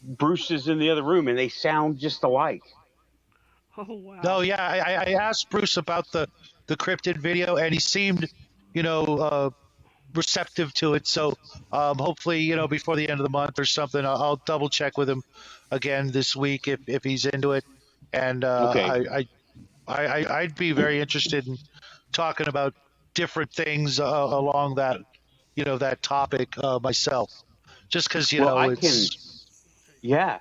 Bruce is in the other room and they sound just alike? Oh wow. No, yeah, I asked Bruce about the cryptid video, and he seemed, receptive to it. So hopefully, before the end of the month or something, I'll double check with him again this week if he's into it. And Okay. I'd be very interested in talking about different things along that, that topic myself. Just because, Well, it's yeah,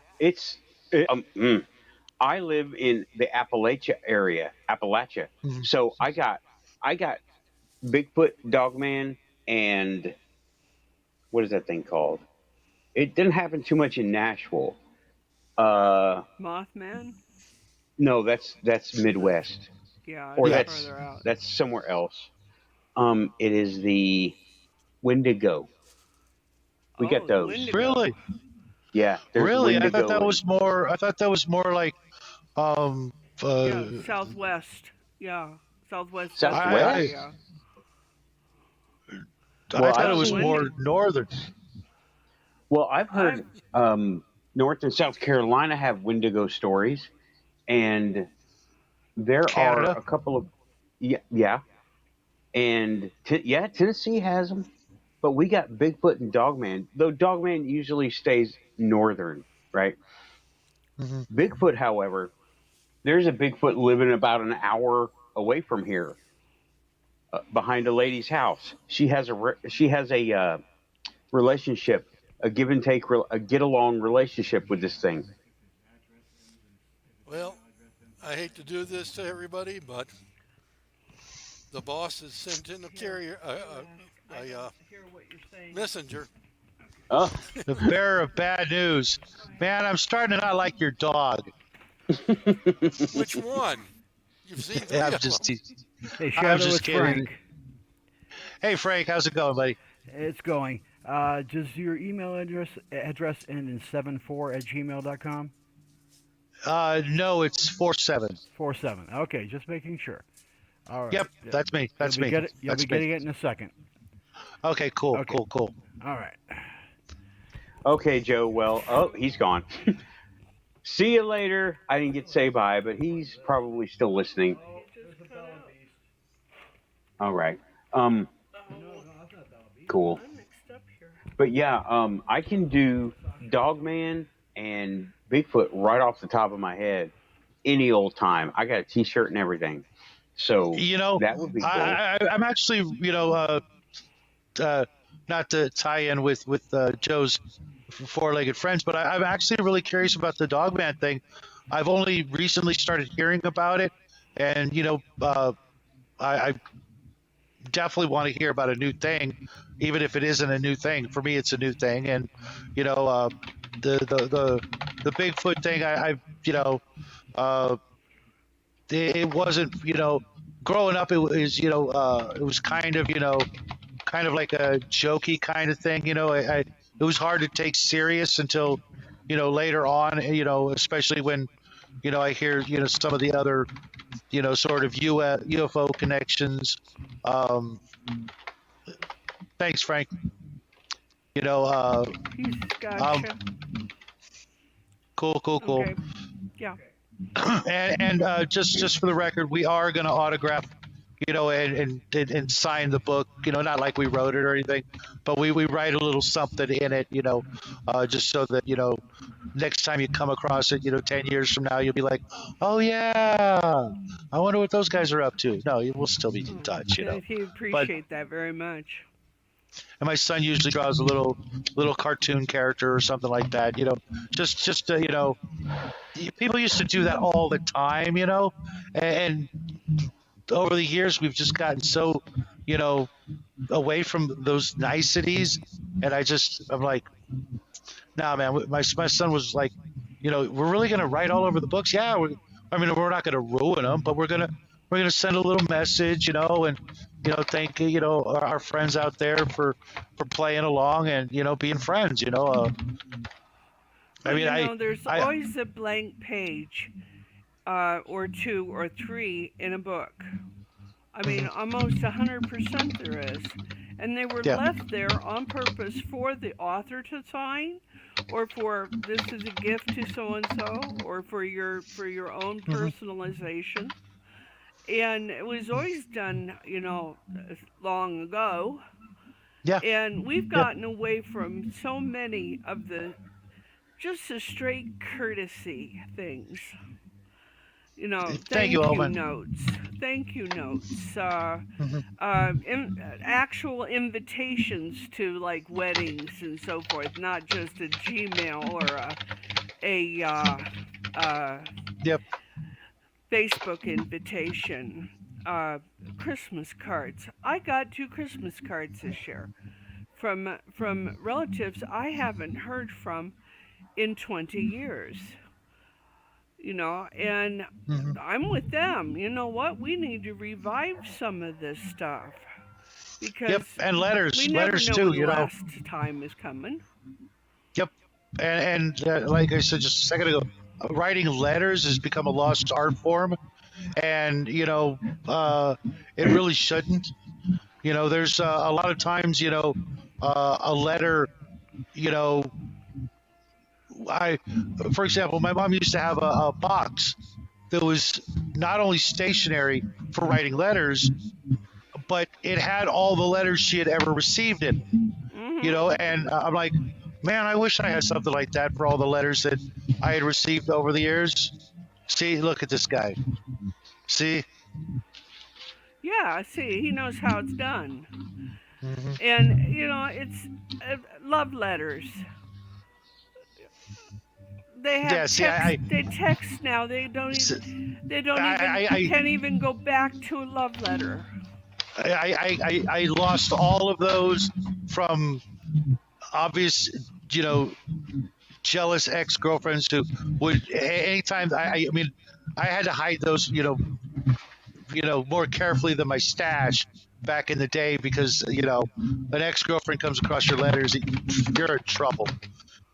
I live in the Appalachia area, Mhm. So I got Bigfoot, Dogman, and what is that thing called? It didn't happen too much in Nashville. Mothman. No, that's Midwest, Yeah, or it's Yes. further out. that's somewhere else. It is the Wendigo. We got the those. Wendigo. Really, Yeah, there's really, I Wendigo. thought that was more. I thought that was more like, Yeah, Southwest. Yeah, Southwest. Southwest? Yeah. I Well, thought it I've was seen- more northern. Well, I've heard North and South Carolina have Wendigo stories, and there Canada? are a couple of yeah, and Tennessee has them, but we got Bigfoot and Dogman. Though Dogman usually stays northern, right? Mm-hmm. Bigfoot, however, there's a Bigfoot living about an hour away from here, behind a lady's house. She has a relationship, a give and take, a get along relationship with this thing. Well, I hate to do this to everybody, but the boss has sent in a carrier, a messenger. Oh, The bearer of bad news. Man, I'm starting to not like your dog. Which one? You've seen three I'm of just them. teasing. Hey, Shadow, just it's kidding. Frank. Hey, Frank, how's it going, buddy? It's going. Does your email address end in 74@gmail.com? No, it's 4-7. 47. Okay, just making sure. All right. Yep, that's me. That's me. You'll That's be getting it in a second. Okay, cool, Okay. cool. All right. okay, Joe. Well, he's gone. See you later. I didn't get to say bye, but he's probably still listening. All right. Cool. I'm mixed up here. But yeah, I can do Dogman and Bigfoot right off the top of my head any old time. I got a T-shirt and everything. So You know, that would be cool. I'm actually, uh, not to tie in with Joe's four-legged friends, but I'm actually really curious about the dogman thing. I've only recently started hearing about it, and I definitely want to hear about a new thing, even if it isn't a new thing. For me, it's a new thing, and you know, the Bigfoot thing, uh, it wasn't, growing up, it was kind of like a jokey kind of thing. It was hard to take serious until, later on, especially when, I hear, some of the other, sort of UFO connections. Um, Thanks, Frank. You know, He's um, gotcha. cool, cool, cool. Okay. Yeah. And just for the record, we are going to autograph, and sign the book. Not like we wrote it or anything, but we write a little something in it. Just so that next time you come across it, 10 years from now, you'll be like, oh yeah, I wonder what those guys are up to. No, we'll still be in touch. He But appreciate that very much. and my son usually draws a little cartoon character or something like that. Just people used to do that all the time. And over the years we've just gotten so away from those niceties, and I'm like, nah, man. My son was like, we're really gonna write all over the books. Yeah, we're not gonna ruin them, but we're gonna send a little message, and thank our friends out there for playing along and being friends. There's always a blank page, or two or three in a book. I mean, almost 100% there is. And they were Yeah. left there on purpose for the author to sign, or for this is a gift to so and so, or for your own personalization. And it was always done, long ago. Yeah. And we've gotten away from so many of just the straight courtesy things. Thank you, Owen. Thank you notes, Mhm. actual invitations to like weddings and so forth, not just a Gmail or a Yep. Facebook invitation. Christmas cards. I got 2 Christmas cards this year from relatives I haven't heard from in 20 years. And Mhm. I'm with them. You know what? We need to revive some of this stuff because Yep. And we letters never know too. when the last time is coming. Yep. And like I said just a second ago, writing letters has become a lost art form, and it really shouldn't. There's a lot of times, a letter, you know, for example, my mom used to have a box that was not only stationary for writing letters, but it had all the letters she had ever received in. And I'm like, man, I wish I had something like that for all the letters that I had received over the years. See, look at this guy. See? Yeah, see, he knows how it's done. Mm-hmm. And, it's love letters. They have Yeah, see, they text now. They don't can't even go back to a love letter. I lost all of those from obvious, jealous ex-girlfriends who would anytime I mean I had to hide those, more carefully than my stash back in the day because, an ex-girlfriend comes across your letters, you're in trouble.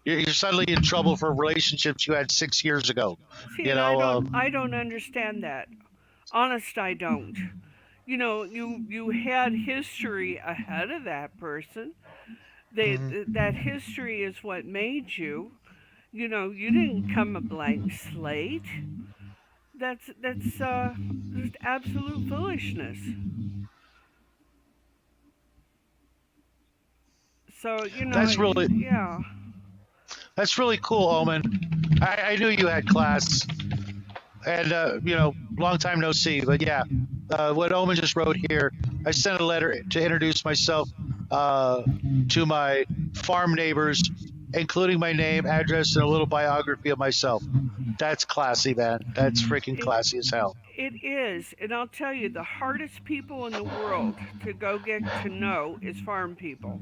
You're suddenly in trouble for relationships you had 6 years ago. See, and I don't understand that. Honest, I don't. You had history ahead of that person. That history is what made you. You didn't come a blank slate. That's just absolute foolishness. So That's really yeah. That's really cool, Omen. I knew you had class, and long time no see, but yeah, what Omen just wrote here. I sent a letter to introduce myself to my farm neighbors, including my name, address, and a little biography of myself. That's classy, man. That's freaking classy as hell. It is, and I'll tell you, the hardest people in the world to go get to know is farm people.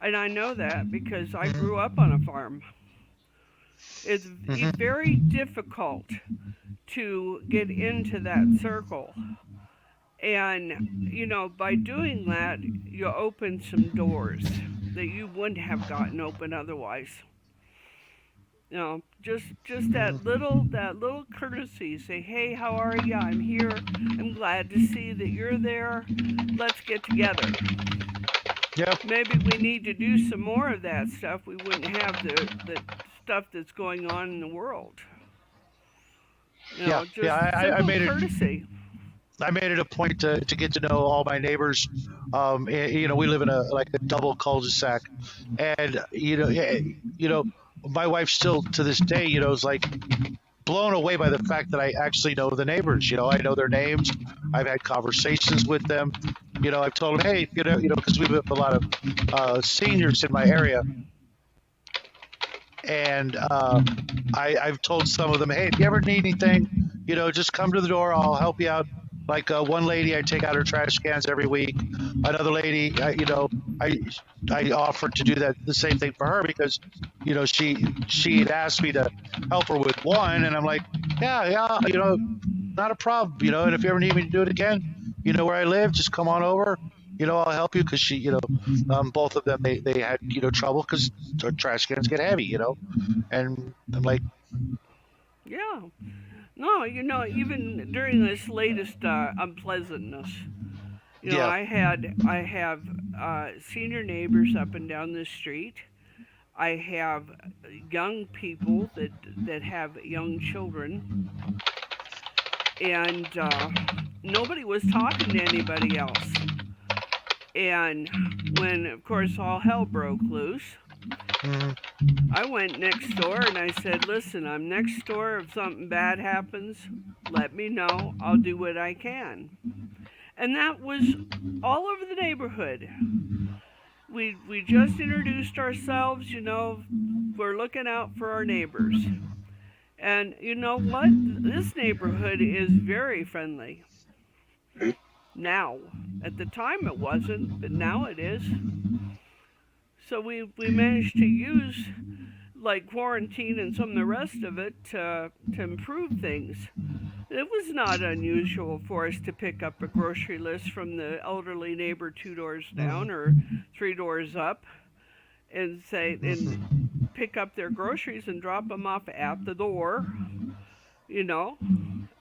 And I know that because I grew up on a farm. It's very difficult to get into that circle. And, by doing that, you open some doors that you wouldn't have gotten open otherwise. Just that little courtesy. Say, hey, how are you? I'm here. I'm glad to see that you're there. Let's get together. Yep. Maybe we need to do some more of that stuff. We wouldn't have the stuff that's going on in the world. I made courtesy. I made it a point to get to know all my neighbors. We live in a double cul-de-sac, and my wife still to this day, is like blown away by the fact that I actually know the neighbors. I know their names. I've had conversations with them. I've told them, hey, because we have a lot of seniors in my area. And I've told some of them, hey, if you ever need anything, just come to the door. I'll help you out. Like one lady, I take out her trash cans every week. Another lady, I offered to do the same thing for her because, she had asked me to help her with one, and I'm like, yeah, not a problem, and if you ever need me to do it again, where I live, just come on over. I'll help you because she, both of them, they had, trouble because trash cans get heavy, and I'm like, yeah. No, even during this latest unpleasantness, I have senior neighbors up and down the street. I have young people that have young children, and nobody was talking to anybody else. And when, of course, all hell broke loose, I went next door and I said, listen, I'm next door. If something bad happens, let me know. I'll do what I can. And that was all over the neighborhood. We just introduced ourselves, we're looking out for our neighbors. And you know what? This neighborhood is very friendly. Now. At the time it wasn't, but now it is. So we managed to use like quarantine and some of the rest of it to improve things. It was not unusual for us to pick up a grocery list from the elderly neighbor 2 doors down or 3 doors up and pick up their groceries and drop them off at the door.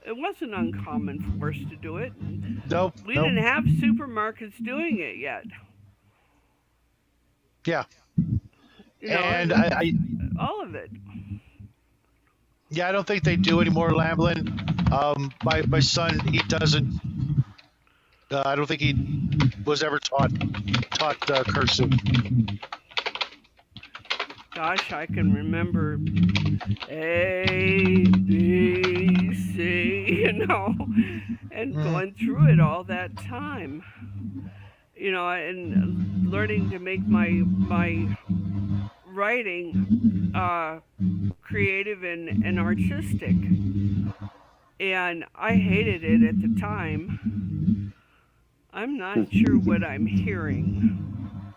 It wasn't uncommon for us to do it. Nope. We didn't have supermarkets doing it yet. Yeah. And I all of it. Yeah, I don't think they do anymore, Lamblin. My son, he doesn't. I don't think he was ever taught cursive. Gosh, I can remember A, B, C, and going through it all that time. And learning to make my writing creative and artistic. And I hated it at the time. I'm not sure what I'm hearing.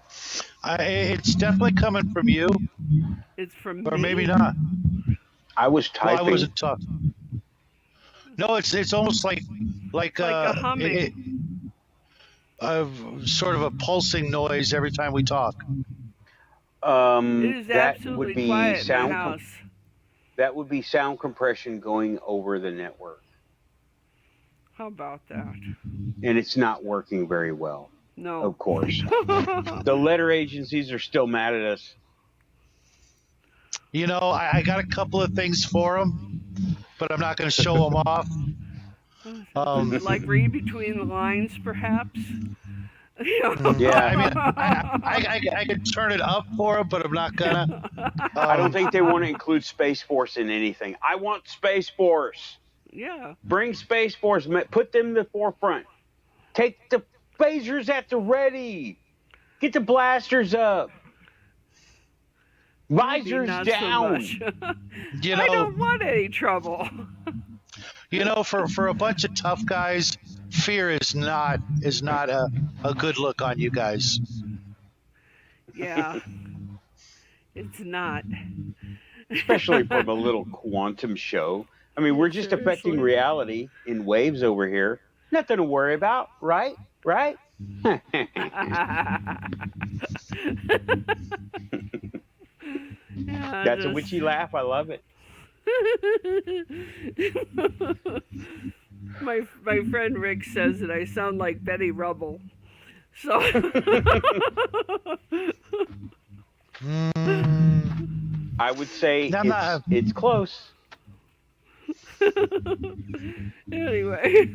It's definitely coming from you. It's from or me? maybe not. I was typing. Well, I wasn't talking. No, it's almost like a humming. Sort of a pulsing noise every time we talk. It is that absolutely would be quiet in my house. That would be sound compression going over the network. How about that? And it's not working very well. No. Of course. The letter agencies are still mad at us. I got a couple of things for them, but I'm not going to show them off. Like read between the lines, perhaps? Yeah. I mean, I could turn it up for them, but I'm not going to. I don't think they want to include Space Force in anything. I want Space Force. Yeah. Bring Space Force. Put them in the forefront. Take the phasers at the ready. Get the blasters up. Maybe Visors not so down. much. You I know, don't want any trouble. for a bunch of tough guys, fear is not a good look on you guys. Yeah, it's not. Especially from a little quantum show. I mean, we're just affecting Seriously. reality in waves over here. Nothing to worry about, right? Right? Yeah, That's a just. witchy laugh. I love it. My friend Rick says that I sound like Betty Rubble. So Mm, I would say I'm not. it's close. anyway,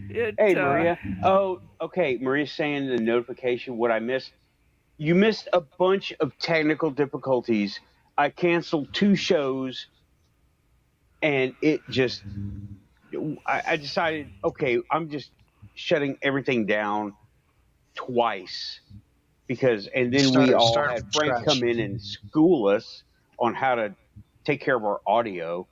it Hey, Maria. Oh, okay. Maria's saying the notification. What I missed. You missed a bunch of technical difficulties. I canceled 2 shows, and it just. I decided, okay, I'm just shutting everything down twice and then we all Start had from Frank scratch. come in and school us on how to take care of our audio,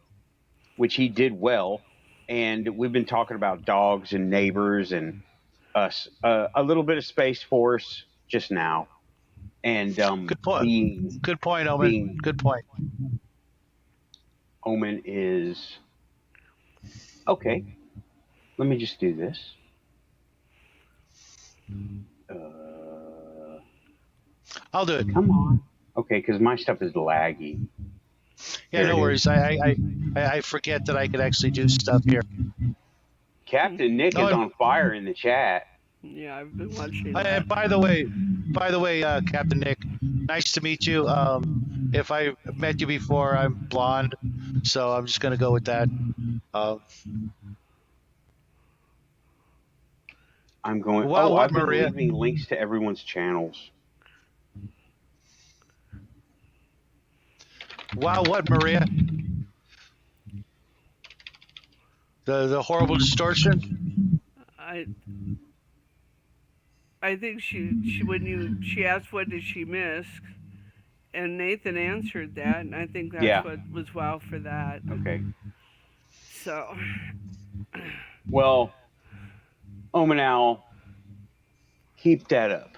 which he did well. And we've been talking about dogs and neighbors and us, a little bit of Space Force just now, and Good point. being Good point, Omen. being Good point. Omen is okay. Let me just do this. I'll do it. Come on. Okay, because my stuff is laggy. Yeah, There no it worries. is. I forget that I could actually do stuff here. Captain Nick Oh, is on fire in the chat. yeah, I've been watching and that. by the way, Captain Nick, nice to meet you. If I met you before, I'm blonde, so I'm just gonna go with that. I'm going. Wow, Oh, what, I've been Maria? leaving links to everyone's channels. Wow, what, Maria? The horrible distortion. I I think she asked what did she miss, and Nathan answered that, and I think that's Yeah. what was wow for that. Okay. So Well, Omen Owl, keep that up.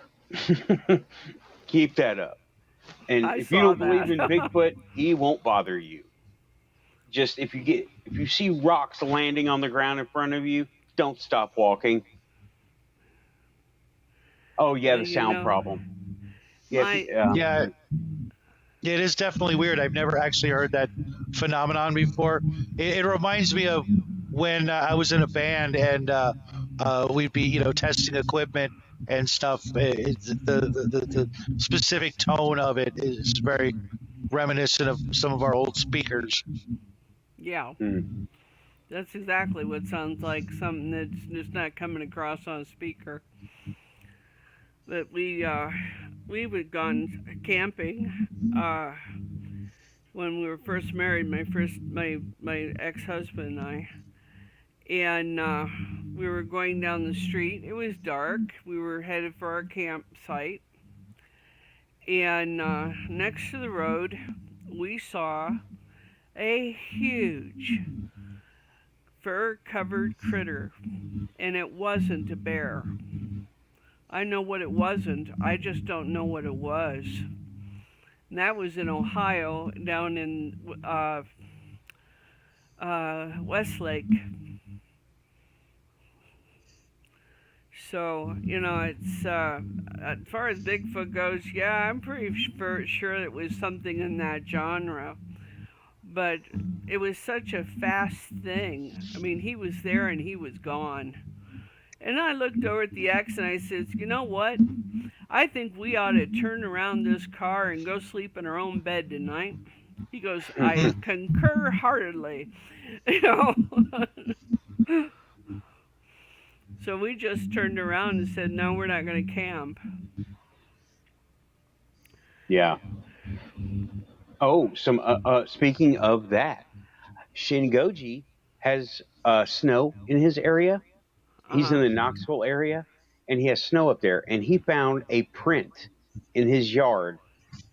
Keep that up. And I if you saw don't believe in that. Bigfoot, he won't bother you. Just if you see rocks landing on the ground in front of you, don't stop walking. Oh yeah, the You sound know, problem. my Yeah, it is definitely weird. I've never actually heard that phenomenon before. It reminds me of when I was in a band and we'd be, testing equipment and stuff. The specific tone of it is very reminiscent of some of our old speakers. yeah, Hmm. that's exactly what sounds like something that's just not coming across on a speaker. But we would gone camping when we were first married. My ex-husband and I, and we were going down the street. It was dark. We were headed for our campsite, and next to the road, we saw a huge fur-covered critter, and it wasn't a bear. I know what it wasn't. I just don't know what it was. And that was in Ohio, down in Westlake. So, it's as far as Bigfoot goes, yeah, I'm pretty sure it was something in that genre. But it was such a fast thing. I mean, he was there and he was gone. And I looked over at the ex and I said, you know what? I think we ought to turn around this car and go sleep in our own bed tonight. He goes, I concur heartedly. So we just turned around and said, no, we're not going to camp. Yeah. Oh, speaking of that, Shingoji has snow in his area. He's in Uh-huh. the Knoxville area, and he has snow up there. And he found a print in his yard,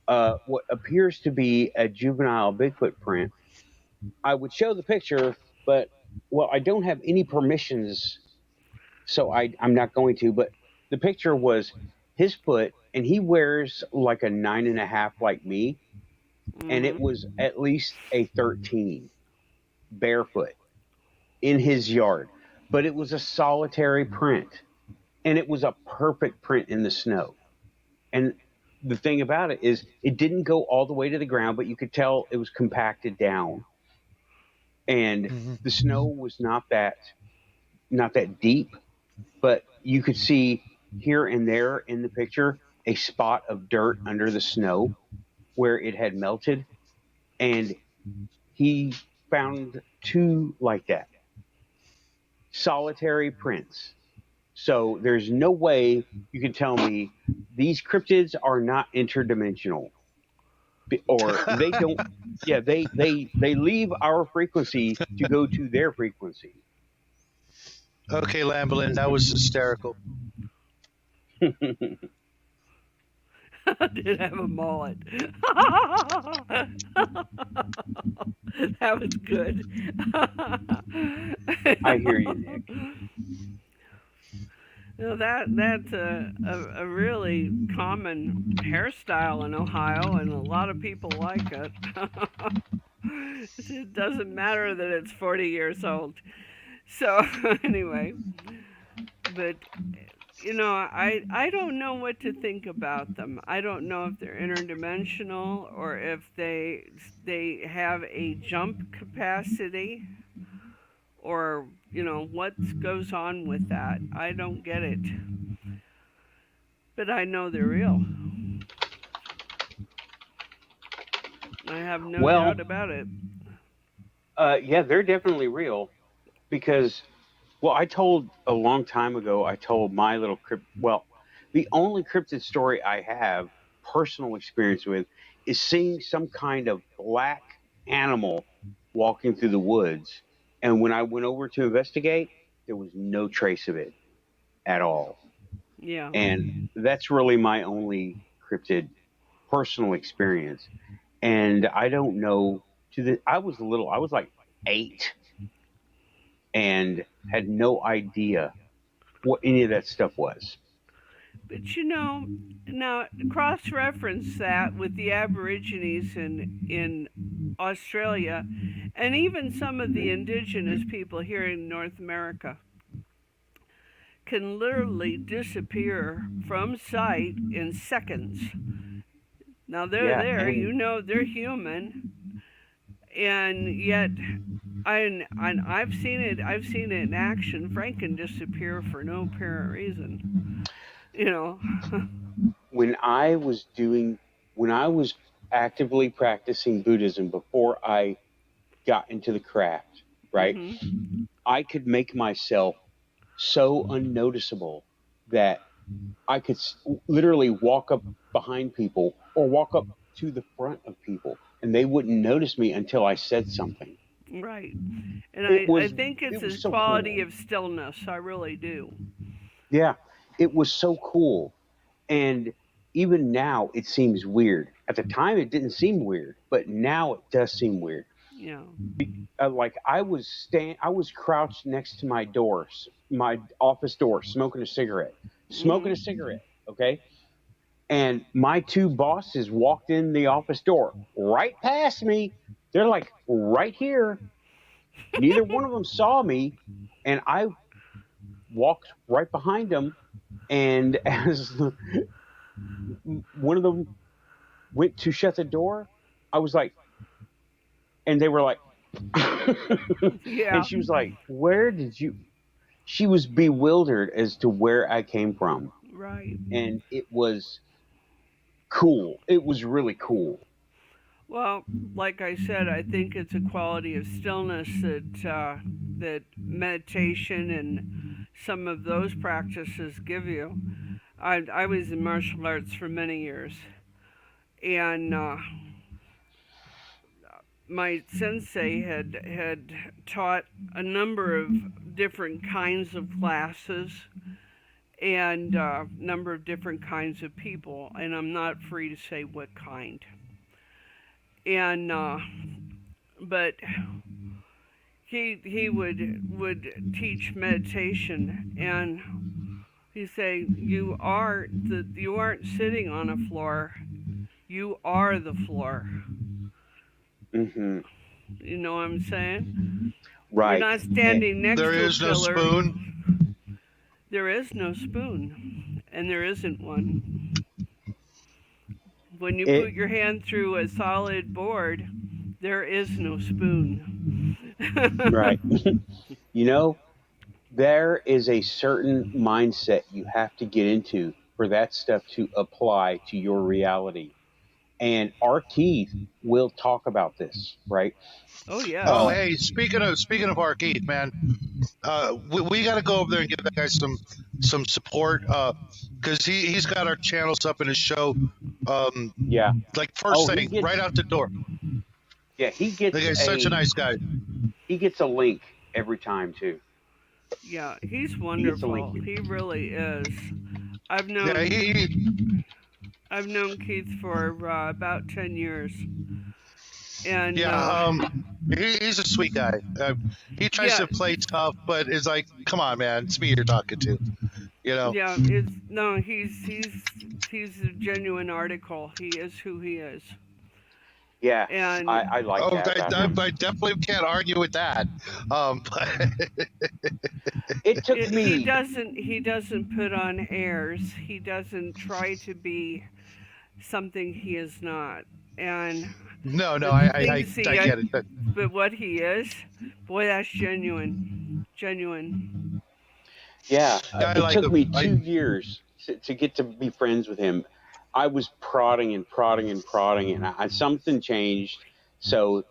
what appears to be a juvenile Bigfoot print. I would show the picture, but well, I don't have any permissions, so I'm not going to. But the picture was his foot, and he wears like a 9.5 like me, and it Mhm. was at least a 13 barefoot in his yard. But it was a solitary print, and it was a perfect print in the snow. And the thing about it is, it didn't go all the way to the ground, but you could tell it was compacted down, and Hmm. the snow was not that deep, but you could see here and there in the picture a spot of dirt under the snow where it had melted, and he found two like that, solitary prints. So there's no way you can tell me these cryptids are not interdimensional, or they don't. Yeah, they leave our frequency to go to their frequency. Okay, Lamberlin, that was hysterical. Did have a mullet. That was good. I hear you, Nick. That's a really common hairstyle in Ohio, and a lot of people like it. It doesn't matter that it's 40 years old. So anyway, but I don't know what to think about them. I don't know if they're interdimensional or if they have a jump capacity, or what goes on with that. I don't get it, but I know they're real. I have no Well, doubt about it. yeah, they're definitely real because, well, I told a long time ago, I told my little crypt. Well, the only cryptid story I have personal experience with is seeing some kind of black animal walking through the woods. And when I went over to investigate, there was no trace of it at all. Yeah. And that's really my only cryptid personal experience. And I don't know I was little, I was like 8, and had no idea what any of that stuff was. But now cross reference that with the Aborigines in Australia, and even some of the indigenous people here in North America can literally disappear from sight in seconds. Now they're Yeah, there, and they're human, and yet I've seen it. I've seen it in action. Frank can disappear for no apparent reason. You know. when I was doing when I was actively practicing Buddhism before I got into the craft, right? Mhm. I could make myself so unnoticeable that I could literally walk up behind people or walk up to the front of people, and they wouldn't notice me until I said something. Right. And It I was think it's it was a so quality cool. of stillness. I really do. Yeah, it was so cool. And even now, it seems weird. At the time, it didn't seem weird, but now it does seem weird. Yeah. Like I was crouched next to my doors, my office door, smoking a Mhm. cigarette. Okay, and my two bosses walked in the office door right past me. They're like right here. Neither one of them saw me, and I walked right behind them. And as one of them went to shut the door, I was like, and they were like, and Yeah. she was like, "Where did you?" She was bewildered as to where I came from, Right. and it was cool. It was really cool. Well, like I said, I think it's a quality of stillness that meditation and some of those practices give you. I was in martial arts for many years, and my sensei had taught a number of different kinds of classes and a number of different kinds of people, and I'm not free to say what kind. And but he would teach meditation, and he say you aren't sitting on a floor, you are the floor. Mm-hmm. You know what I'm saying? Right. You're not standing next There to a is no pillar. spoon. There is no spoon, and there isn't one. When you put your hand through a solid board, there is no spoon. Right. You know, there is a certain mindset you have to get into for that stuff to apply to your reality. And our Keith will talk about this, right? Oh yes. Oh, hey, speaking of Arcade, man, we got to go over there and give that guy some support, because he's got our channels up in his show, Yeah. like first thing gets, right out the door. Yeah, he gets. The guy's such a nice guy. He gets a link every time too. Yeah, he's wonderful. He really is. I've known I've known Keith for about 10 years. And he's a sweet guy. He tries to play tough, but it's like, come on, man, it's me you're talking to. You know? Yeah, he's a genuine article. He is who he is. Yeah, and I like that. I definitely can't argue with that. But it took me. He doesn't put on airs. He doesn't try to be something he is not. And no, I get it. But what he is, boy, that's genuine. Yeah, it took me 2 years to get to be friends with him. I was prodding, and something changed. So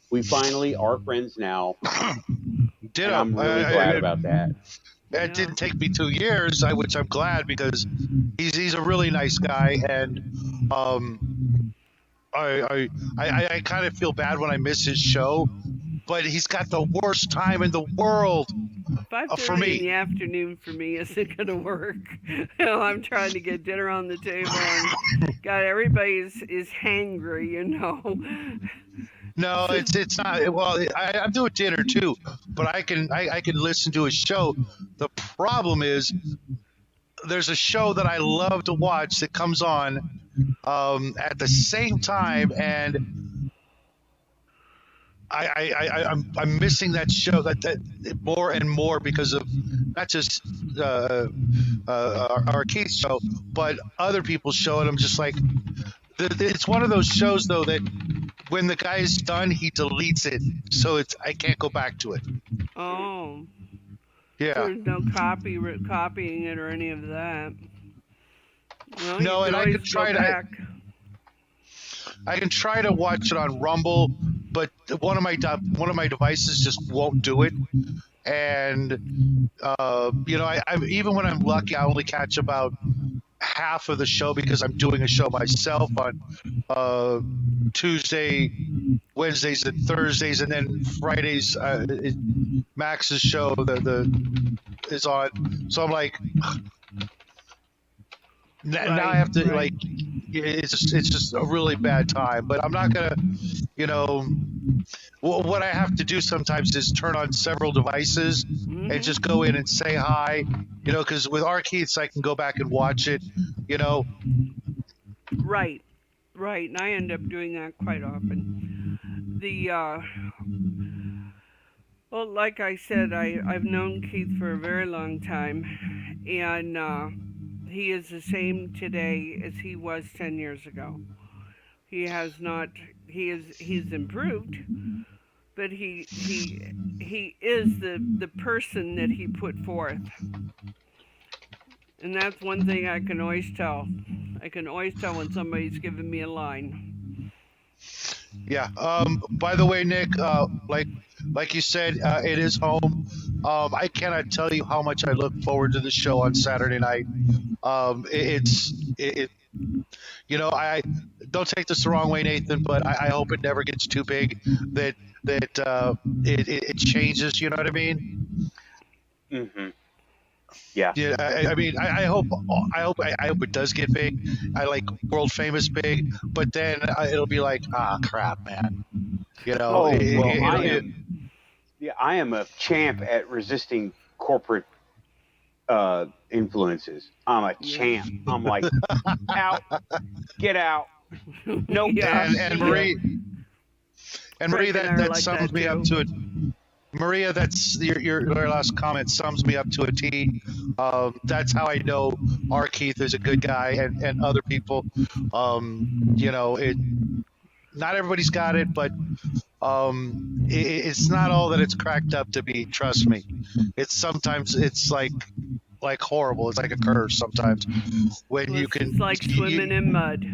we finally are friends now. Ditto. I'm really glad about that. It didn't take me 2 years, which I'm glad, because he's a really nice guy, and I kind of feel bad when I miss his show, but he's got the worst time in the world. 5:30 for me in the afternoon for me isn't going to work. I'm trying to get dinner on the table, and God, everybody is hangry, No, it's not. Well, I'm doing dinner too, but I can listen to his show. The problem is, there's a show that I love to watch that comes on at the same time, and I'm missing that show that more and more because of not just our Keith's show, but other people's show, and I'm just like, it's one of those shows though that when the guy's done, he deletes it, so I can't go back to it. Oh. Yeah. There's no copying it or any of that. Well, no, and I can try to. I can try to watch it on Rumble, but one of my devices just won't do it. And I even when I'm lucky, I only catch about half of the show because I'm doing a show myself on Tuesday, Wednesdays, and Thursdays, and then Fridays. Max's show is on, so I'm like. Now I have to it's just a really bad time, but I'm not gonna, what I have to do sometimes is turn on several devices and just go in and say hi, because with Arkeith's I can go back and watch it, Right, and I end up doing that quite often. Well, like I said, I've known Keith for a very long time, and he is the same today as he was 10 years ago. He has not. He's improved, but he is the person that he put forth, and that's one thing I can always tell. I can always tell when somebody's giving me a line. Yeah. By the way, Nick, like you said, it is home. I cannot tell you how much I look forward to the show on Saturday night. The don't take this the wrong way, Nathan, but I hope it never gets too big that it changes. You know what I mean? Mm-hmm. Yeah. Yeah. I mean, I hope it does get big. I like world famous big, but then it'll be like, crap, man. You know. Oh well, I am a champ at resisting corporate influences. I'm a champ. I'm like, out, get out. Nope. Yeah. And Marie, Frank and I are that like sums that me up too. to it. Maria, that's your last comment sums me up to a T. That's how I know our Keith is a good guy, and other people. You know, not everybody's got it, but it's not all that it's cracked up to be. Trust me. Sometimes it's like horrible. It's like a curse sometimes when Well, you can. it's like swimming in mud.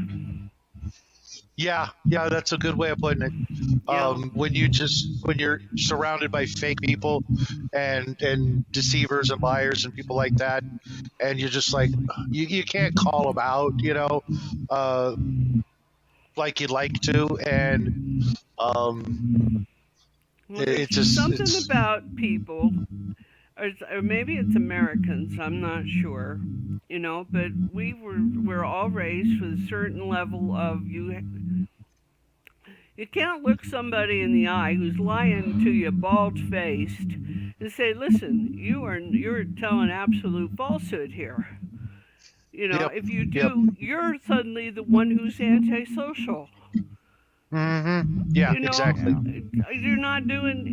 Yeah, that's a good way of putting it. Yeah. When you're surrounded by fake people and deceivers and liars and people like that, and you're just like, you can't call them out, you know, like you'd like to, and Well, it's there's just something about people, or maybe it's Americans. I'm not sure, you know. But we're all raised with a certain level of you. You can't look somebody in the eye who's lying to you bald-faced and say, "Listen, you're telling absolute falsehood here." You know, Yep, if you do, you're suddenly the one who's antisocial. Yeah, You know, exactly. you're not doing.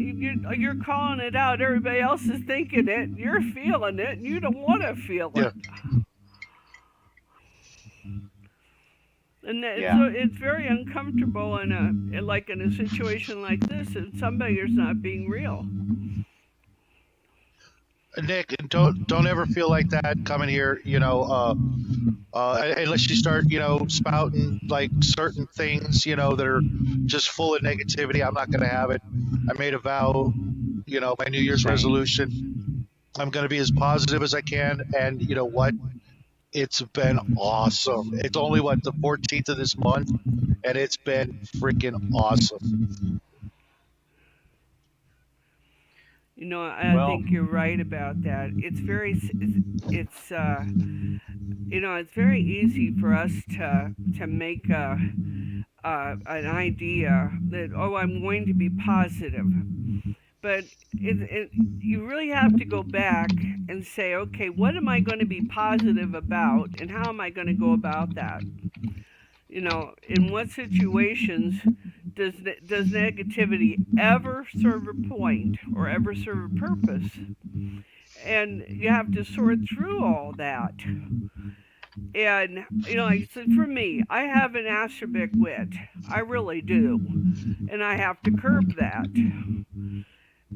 You're calling it out. Everybody else is thinking it. You're feeling it, and you don't want to feel it. Yeah. And Yeah. so it's very uncomfortable in a situation like this, if somebody is not being real. Nick, don't ever feel like that coming here, you know, unless you start, you know, spouting like certain things, you know, that are just full of negativity. I'm not going to have it. I made a vow, you know, my New Year's resolution. I'm going to be as positive as I can. And you know what? It's been awesome. It's only the 14th of this month, and it's been freaking awesome. You know, I think you're right about that. It's it's very easy for us to make an idea that, oh, I'm going to be positive. But you really have to go back and say, okay, what am I going to be positive about, and how am I going to go about that? You know, in what situations does negativity ever serve a point or ever serve a purpose? And you have to sort through all that. And, you know, like, so for me, I have an acerbic wit. I really do. And I have to curb that.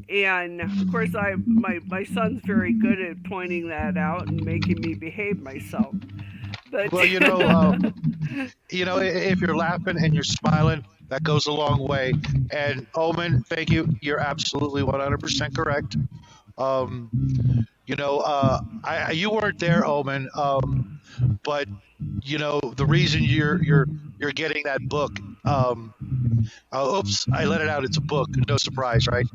And of course, my son's very good at pointing that out and making me behave myself. But Well, you know, if you're laughing and you're smiling, that goes a long way. And Omen, thank you. You're absolutely 100% correct. You know, you weren't there, Omen, but you know the reason you're getting that book. Oops, I let it out. It's a book. No surprise, right?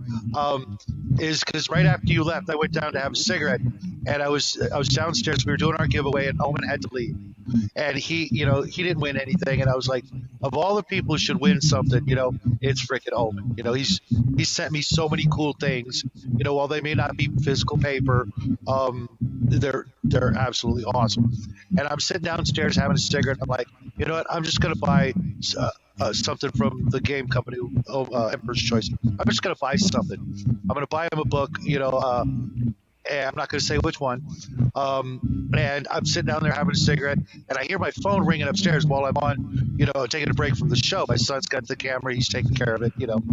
Is because right after you left, I went down to have a cigarette, and I was downstairs. We were doing our giveaway, and Omen had to leave. And he didn't win anything, and I was like, of all the people who should win something, you know, it's freaking Omen. You know, he's sent me so many cool things. You know, while they may not be physical paper, they're absolutely awesome. And I'm sitting downstairs having a cigarette. I'm like, you know what? I'm just gonna buy something from the game company, Emperor's Choice. I'm just gonna buy something. I'm gonna buy him a book. You know. And I'm not going to say which one. And I'm sitting down there having a cigarette, and I hear my phone ringing upstairs while I'm on, you know, taking a break from the show. My son's got the camera; he's taking care of it, you know.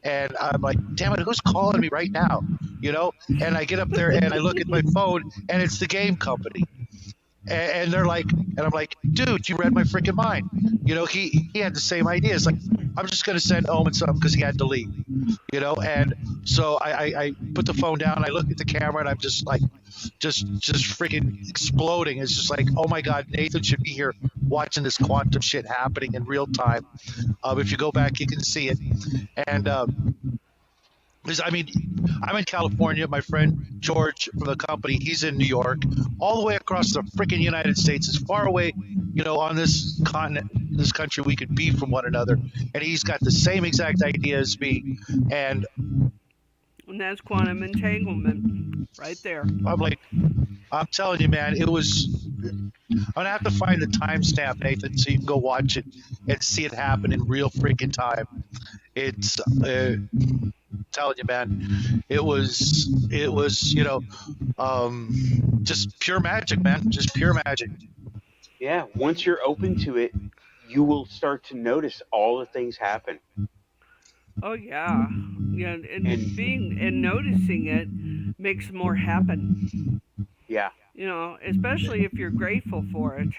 And I'm like, "Damn it, who's calling me right now?" You know. And I get up there and I look at my phone, and it's the game company. And they're like, and I'm like, dude, you read my freaking mind. You know, he had the same idea. It's like, I'm just going to send Omen something because he had to leave, you know? And so I put the phone down, I look at the camera, and I'm just like, just freaking exploding. It's just like, oh my God, Nathan should be here watching this quantum shit happening in real time. If you go back, you can see it. And I mean, I'm in California. My friend George from the company, he's in New York, all the way across the freaking United States, as far away, on this continent, this country we could be from one another. And he's got the same exact idea as me. And that's quantum entanglement right there. I'm telling you, man, it was. I'm gonna have to find the timestamp, Nathan, so you can go watch it and see it happen in real freaking time. It's telling you, man, it was just pure magic, man, just pure magic. Yeah, once you're open to it, you will start to notice all the things happen. Oh yeah, and noticing it makes more happen. Yeah. Especially if you're grateful for it.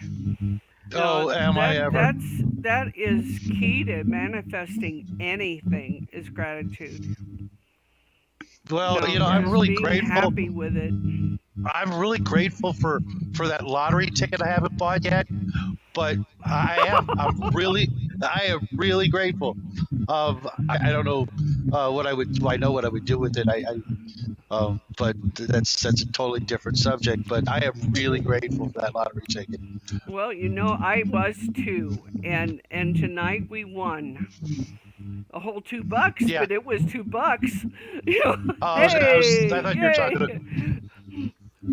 Am I ever? That is key to manifesting anything is gratitude. Well, I'm really being grateful. Happy with it. I'm really grateful for that lottery ticket I haven't bought yet, but I am really grateful. I don't know what I would. Well, I know what I would do with it. But that's a totally different subject. But I am really grateful for that lottery ticket. Well, I was too, and tonight we won a whole $2, Yeah. but it was $2. I thought you were talking.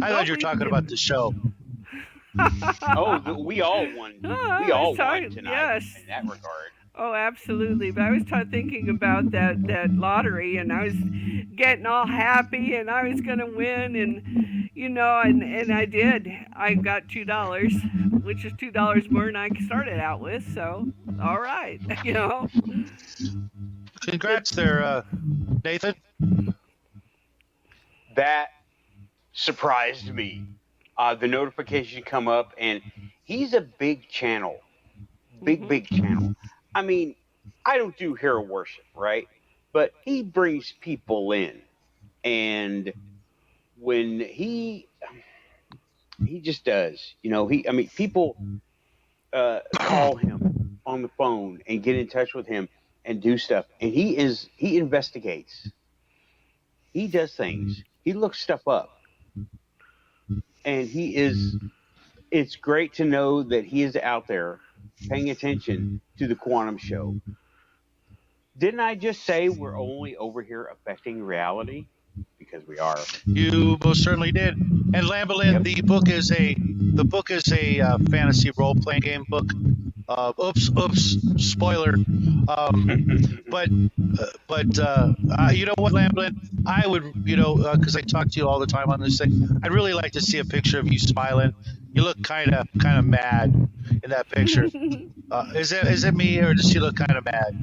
I thought you were talking about the show. We all won. We all won tonight. Yes. In that regard. Oh, absolutely. But I was thinking about that lottery, and I was getting all happy, and I was going to win, and I did. I got $2, which is $2 more than I started out with. So, all right, Congrats there, Nathan. That surprised me. The notification come up, and he's a big channel. Big channel. I mean, I don't do hero worship, right? But he brings people in. And when he just does, people call him on the phone and get in touch with him and do stuff. And he investigates. He does things. He looks stuff up. And it's great to know that he is out there paying attention to the quantum show. Didn't I just say we're only over here affecting reality? Because we are. You most certainly did. And Lamberlin, Yep. the book is a fantasy role playing game book. Oops, spoiler. But you know what, Lamberlin? I would, because I talk to you all the time on this thing. I'd really like to see a picture of you smiling. You look kind of mad in that picture. Is it me, or does she look kind of mad?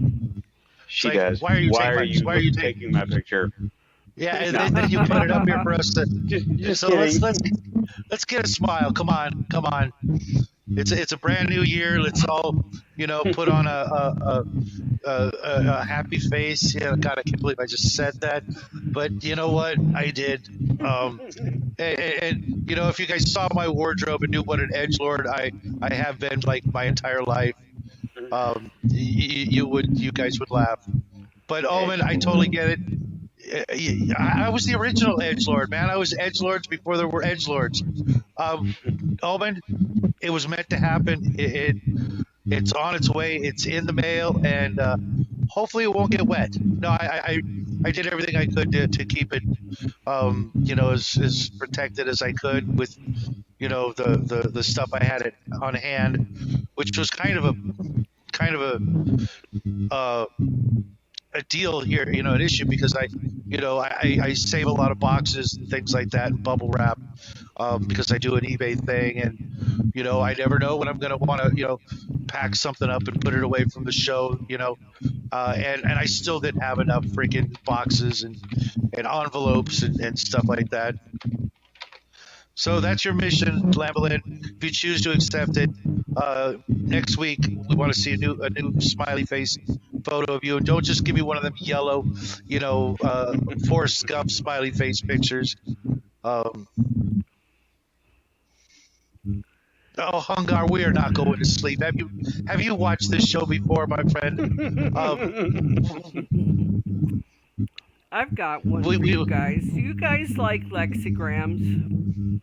She like, does. Why are you taking my picture? Yeah, and then you put it up here for us to. Just So kidding. let's get a smile. Come on. It's a brand new year. Let's all put on a happy face. Yeah, God, I can't believe I just said that. But you know what? I did. And if you guys saw my wardrobe and knew what an edgelord I have been like my entire life, you guys would laugh. But Omen, I totally get it. I was the original edgelord, man. I was edgelords before there were edgelords. Omen, it was meant to happen. It's on its way. It's in the mail, and hopefully it won't get wet. No, I did everything I could to keep it, as protected as I could with, the stuff I had on hand, which was kind of a deal here, an issue, because I save a lot of boxes and things like that and bubble wrap, because I do an eBay thing, and I never know when I'm going to want to pack something up and put it away from the show, and I still didn't have enough freaking boxes and envelopes and stuff like that. So that's your mission, Lamberlin. If you choose to accept it, next week we want to see a new smiley face photo of you. And don't just give me one of them yellow, Forrest Gump smiley face pictures. Oh, Hungar, we are not going to sleep. Have you watched this show before, my friend? I've got one We, for we you guys. Do you guys like lexigrams?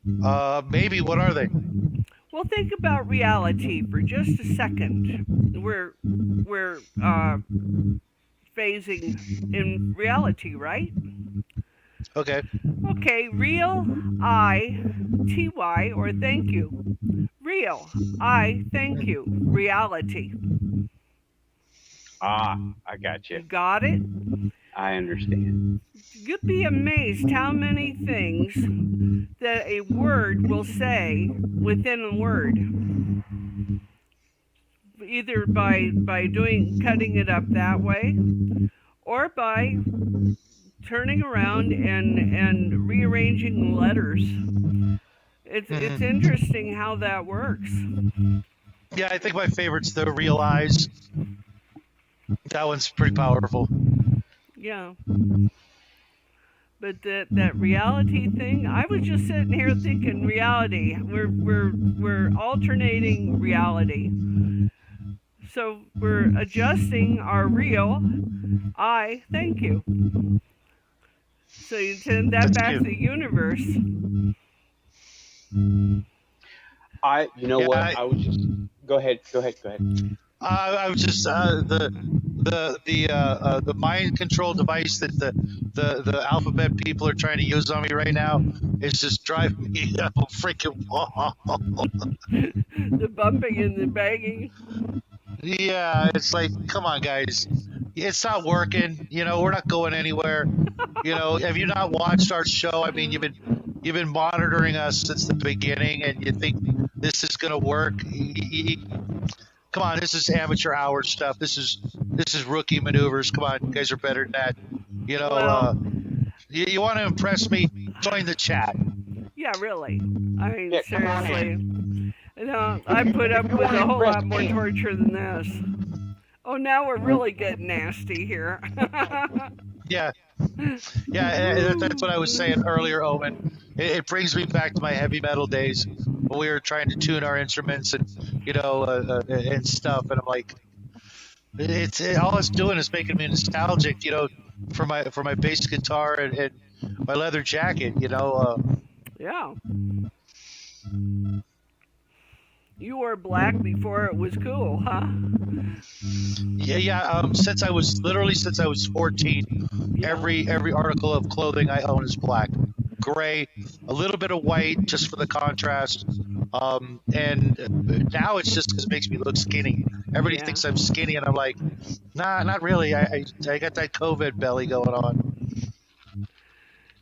maybe. What are they? Well, think about reality for just a second. We're phasing in reality, right? Okay. Okay, real I T Y or thank you. Real I thank you. Reality. I got You you. got it? I understand. You'd be amazed how many things that a word will say within a word. Either by doing cutting it up that way or by turning around and rearranging letters. It's Hmm. interesting how that works. Yeah, I think my favorite's the Realize. That one's pretty powerful. Yeah. But that reality thing, I was just sitting here thinking reality. We're alternating reality. So we're adjusting our real I thank you. So you send that That's back to cute. the universe. You know Yeah, what? I was just. Go ahead. Go ahead. Go ahead. I was just the mind control device that the alphabet people are trying to use on me right now is just driving me up a freaking wall. The bumping and the banging. Yeah, it's like, come on, guys, it's not working. We're not going anywhere. Have you not watched our show? I mean, you've been monitoring us since the beginning, and you think this is gonna work? Come on, this is amateur hour stuff. This is rookie maneuvers. Come on, you guys are better than that. You know, Well, uh, you want to impress me? Join the chat. yeah, really. I mean, Yeah, come on seriously. in. I put up If you with want to a whole impress lot more me. torture than this. Oh, now we're really getting nasty here. Yeah, yeah. That's what I was saying earlier, Owen. It brings me back to my heavy metal days when we were trying to tune our instruments and and stuff. And I'm like, all it's doing is making me nostalgic. For my bass guitar and my leather jacket. Yeah. You wore black before it was cool, huh? Yeah. Since I was 14, Yeah. every article of clothing I own is black, gray, a little bit of white just for the contrast. And now it's just because it makes me look skinny. Everybody Yeah. thinks I'm skinny, and I'm like, nah, not really. I got that COVID belly going on.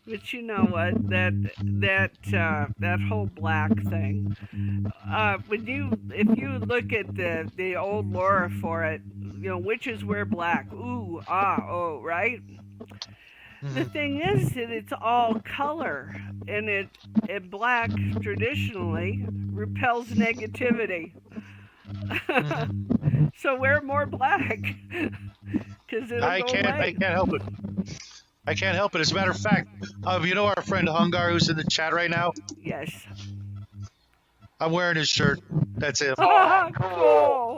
But you know what? That whole black thing. If you look at the old lore for it, witches wear black. Ooh, ah, oh, right. The Mhm. thing is that it's all color, and it black traditionally repels negativity. Mhm. So wear more black, because it'll I go can't. I away. can't help it. I can't help it. As a matter of fact, our friend Hungar, who's in the chat right now. Yes. I'm wearing his shirt. That's him. Cool.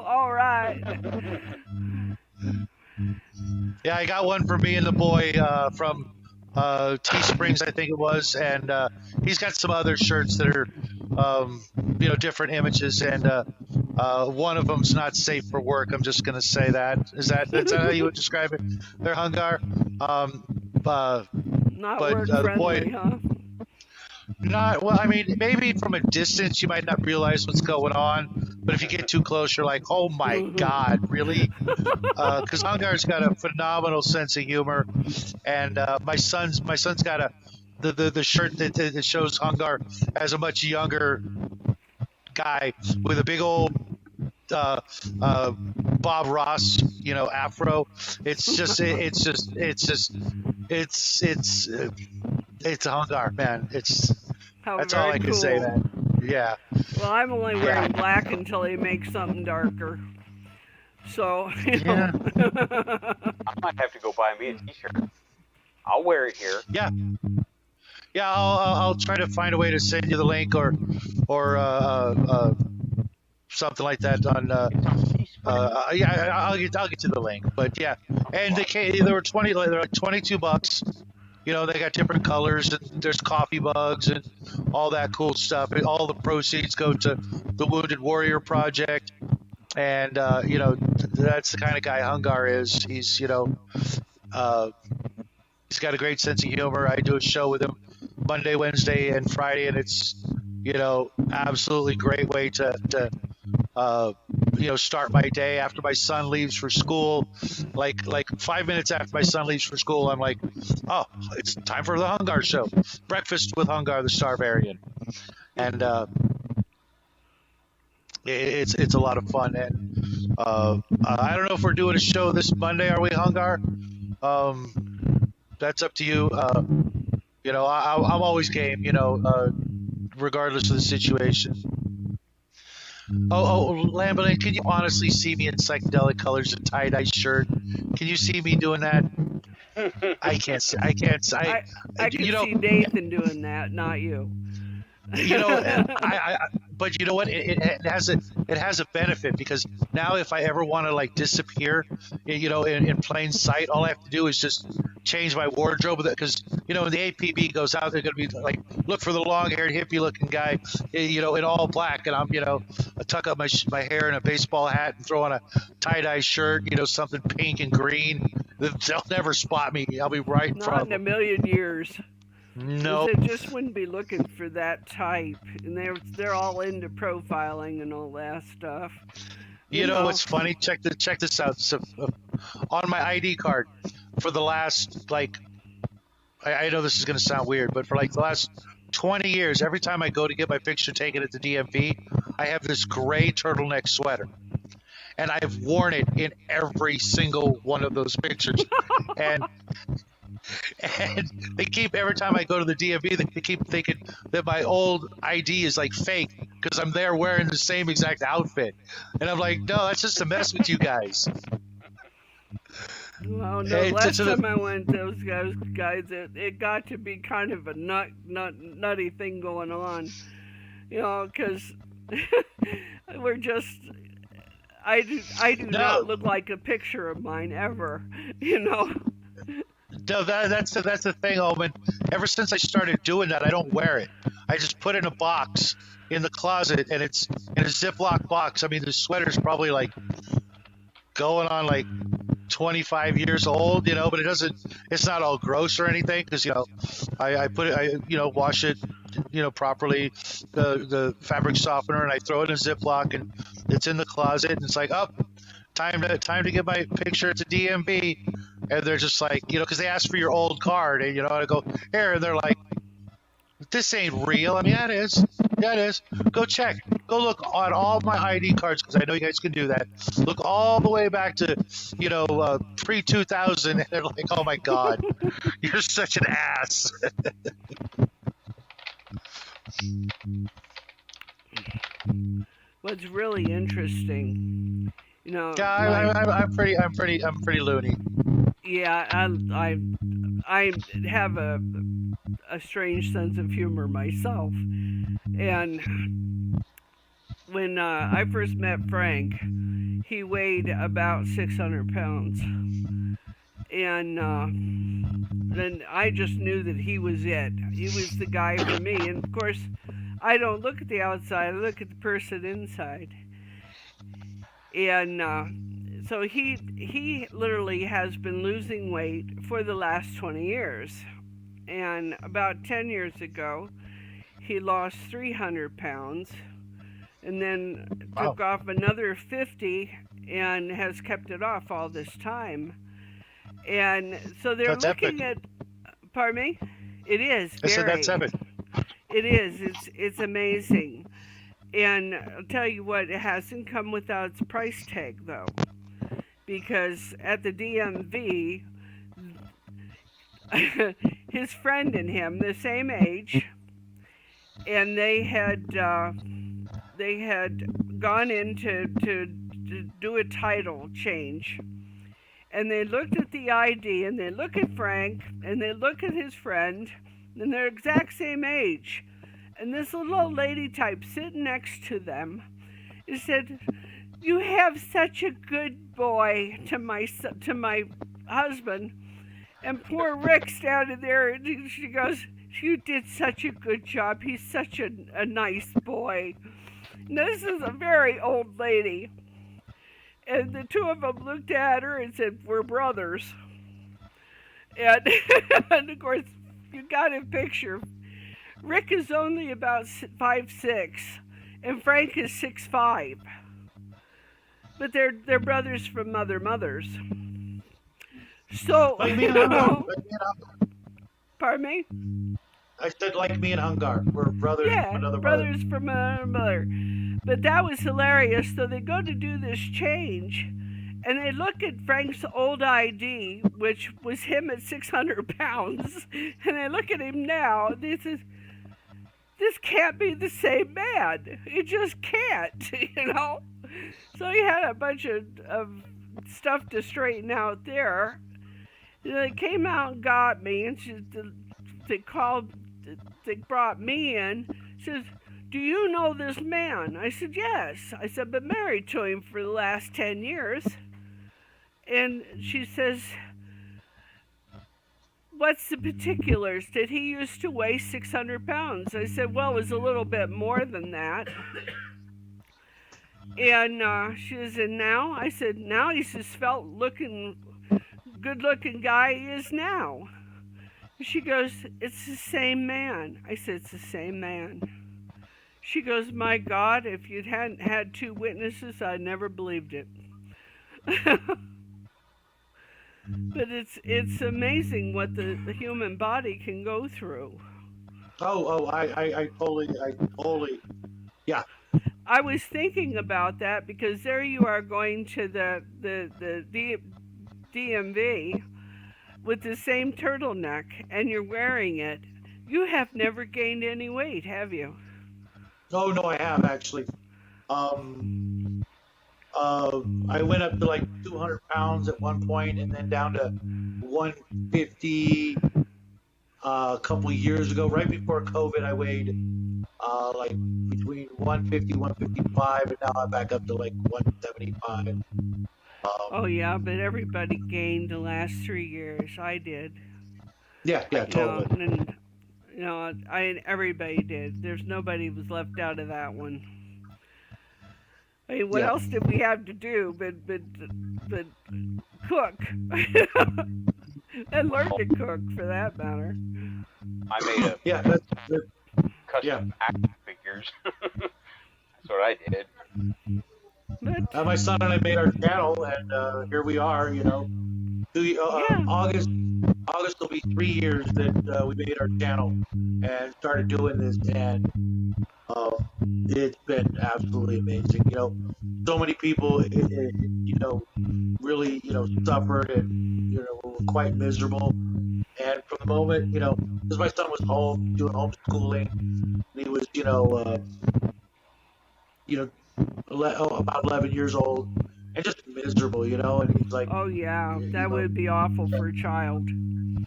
All right. Yeah, I got one for me and the boy from Teesprings, I think it was, and he's got some other shirts that are, different images, and one of them's not safe for work. I'm just gonna say that. That's how you would describe it? There, Hungar. Not But work the friendly, boy, huh? not well. I mean, maybe from a distance you might not realize what's going on, but if you get too close, you're like, "Oh my God, really?" Because Hungar's got a phenomenal sense of humor, and my son's got the shirt that shows Hungar as a much younger guy with a big old Bob Ross, afro. It's a Hungar, man. How That's all very I can say, cool. man. Yeah, Well, I'm only yeah, wearing black until they make something darker. So, yeah, I might have to go buy me a T-shirt. I'll wear it here. yeah. Yeah, I'll try to find a way to send you the link or something like that on. Yeah, I'll get you the link. But yeah, and there were there were like $22. They got different colors, and there's coffee mugs and all that cool stuff. And all the proceeds go to the Wounded Warrior Project. And that's the kind of guy Hungar is. Uh, he's got a great sense of humor. I do a show with him Monday, Wednesday, and Friday, and it's absolutely great way to start my day after my son leaves for school. Like 5 minutes after my son leaves for school, I'm like, oh, it's time for the Hungar show, breakfast with Hungar the Starvarian, and it's a lot of fun. And I don't know if we're doing a show this Monday. Are we, Hungar? That's up to you. I'm always game. Regardless of the situation. Lamberlin, can you honestly see me in psychedelic colors and tie-dye shirt? Can you see me doing that? I can't. I can't. I can see Nathan doing that, not you. But you know what? It has a benefit, because now if I ever want to like disappear, in plain sight, all I have to do is just change my wardrobe. Because when the APB goes out, they're going to be like, look for the long-haired hippie-looking guy, in all black, and I'm, I tuck up my hair in a baseball hat and throw on a tie-dye shirt, something pink and green. They'll never spot me. I'll be right in front Not of in a them. million years. No. They just wouldn't be looking for that type, and they're all into profiling and all that stuff. You know what's funny? Check this out. So, on my ID card, for the last I know this is going to sound weird, but for like the last 20 years, every time I go to get my picture taken at the DMV, I have this gray turtleneck sweater, and I've worn it in every single one of those pictures, and they keep, every time I go to the DMV, they keep thinking that my old ID is like fake because I'm there wearing the same exact outfit. And I'm like, no, that's just to mess with you guys. Well, no, last time I went, those guys, it got to be kind of a nutty thing going on, because we're just, I do not look like a picture of mine ever, No, that's the thing, Omen. Ever since I started doing that, I don't wear it. I just put it in a box in the closet, and it's in a Ziploc box. I mean, the sweater's probably like going on like 25 years old, but it's not all gross or anything, because I put it, wash it, properly, the fabric softener, and I throw it in a Ziploc, and it's in the closet, and it's like, oh, time to get my picture at the DMV. And they're just like, because they ask for your old card, and I go here, and they're like, this ain't real. I mean, yeah, it is. Yeah, it is. Go check. Go look on all my ID cards, because I know you guys can do that. Look all the way back to, pre-2000, and they're like, oh my God, you're such an ass. What's really interesting, Yeah, I'm pretty loony. Yeah, I have a strange sense of humor myself, and when I first met Frank, he weighed about 600 pounds, and then I just knew that he was it. He was the guy for me, and of course, I don't look at the outside; I look at the person inside, and so he literally has been losing weight for the last 20 years. And about 10 years ago, he lost 300 pounds and then took off another 50 and has kept it off all this time. And so they're looking at, pardon me? It is very. I said that's epic. It is. It's amazing. And I'll tell you what, it hasn't come without its price tag, though. Because at the DMV, his friend and him, the same age, and they had gone in to do a title change. And they looked at the ID, and they look at Frank, and they look at his friend, and they're exact same age. And this little old lady type sitting next to them, and said, "You have such a good boy," to my husband. And poor Rick standing there, and she goes, "You did such a good job. He's such a nice boy." And this is a very old lady. And the two of them looked at her and said, "We're brothers." And, and of course, you got a picture. Rick is only about 5'6", and Frank is 6'5". But they're brothers from mothers. So, Like me and Hungar. pardon me? I said like me and Hungar. We're brothers Yeah, from another mother. brothers from another mother. But that was hilarious. So they go to do this change, and they look at Frank's old ID, which was him at 600 pounds, and they look at him now. This can't be the same man. It just can't, you know? So he had a bunch of stuff to straighten out there. They came out and got me, and they brought me in. Says, "Do you know this man?" I said, "Yes." I said, "Been married to him for the last 10 years. And she says, "What's the particulars? Did he used to weigh 600 pounds? I said, "Well, it was a little bit more than that." And she says, "And now?" I said, "Now he's just good looking guy he is now." She goes, "It's the same man." I said, "It's the same man." She goes, "My God, if you hadn't had two witnesses, I never believed it." But it's amazing what the human body can go through. I totally, yeah. I was thinking about that because there you are going to the DMV with the same turtleneck, and you're wearing it. You have never gained any weight, have you? Oh no, I have actually. I went up to like 200 pounds at one point, and then down to 150 a couple of years ago. Right before COVID, I weighed like between 150, 155, and now I'm back up to like 175. Oh yeah, but everybody gained the last 3 years. I did. Yeah, totally. And everybody did. There's nobody was left out of that one. I mean, what else did we have to do but cook and learn to cook, for that matter? I made custom action figures. That's what I did. But, my son and I made our channel, and here we are. You know, August will be 3 years that we made our channel and started doing this, and it's been absolutely amazing. You know, so many people, really, suffered and, were quite miserable. And from the moment, because my son was home doing homeschooling, he was, about 11 years old and just miserable, and he's like, oh yeah, that would be awful for a child. And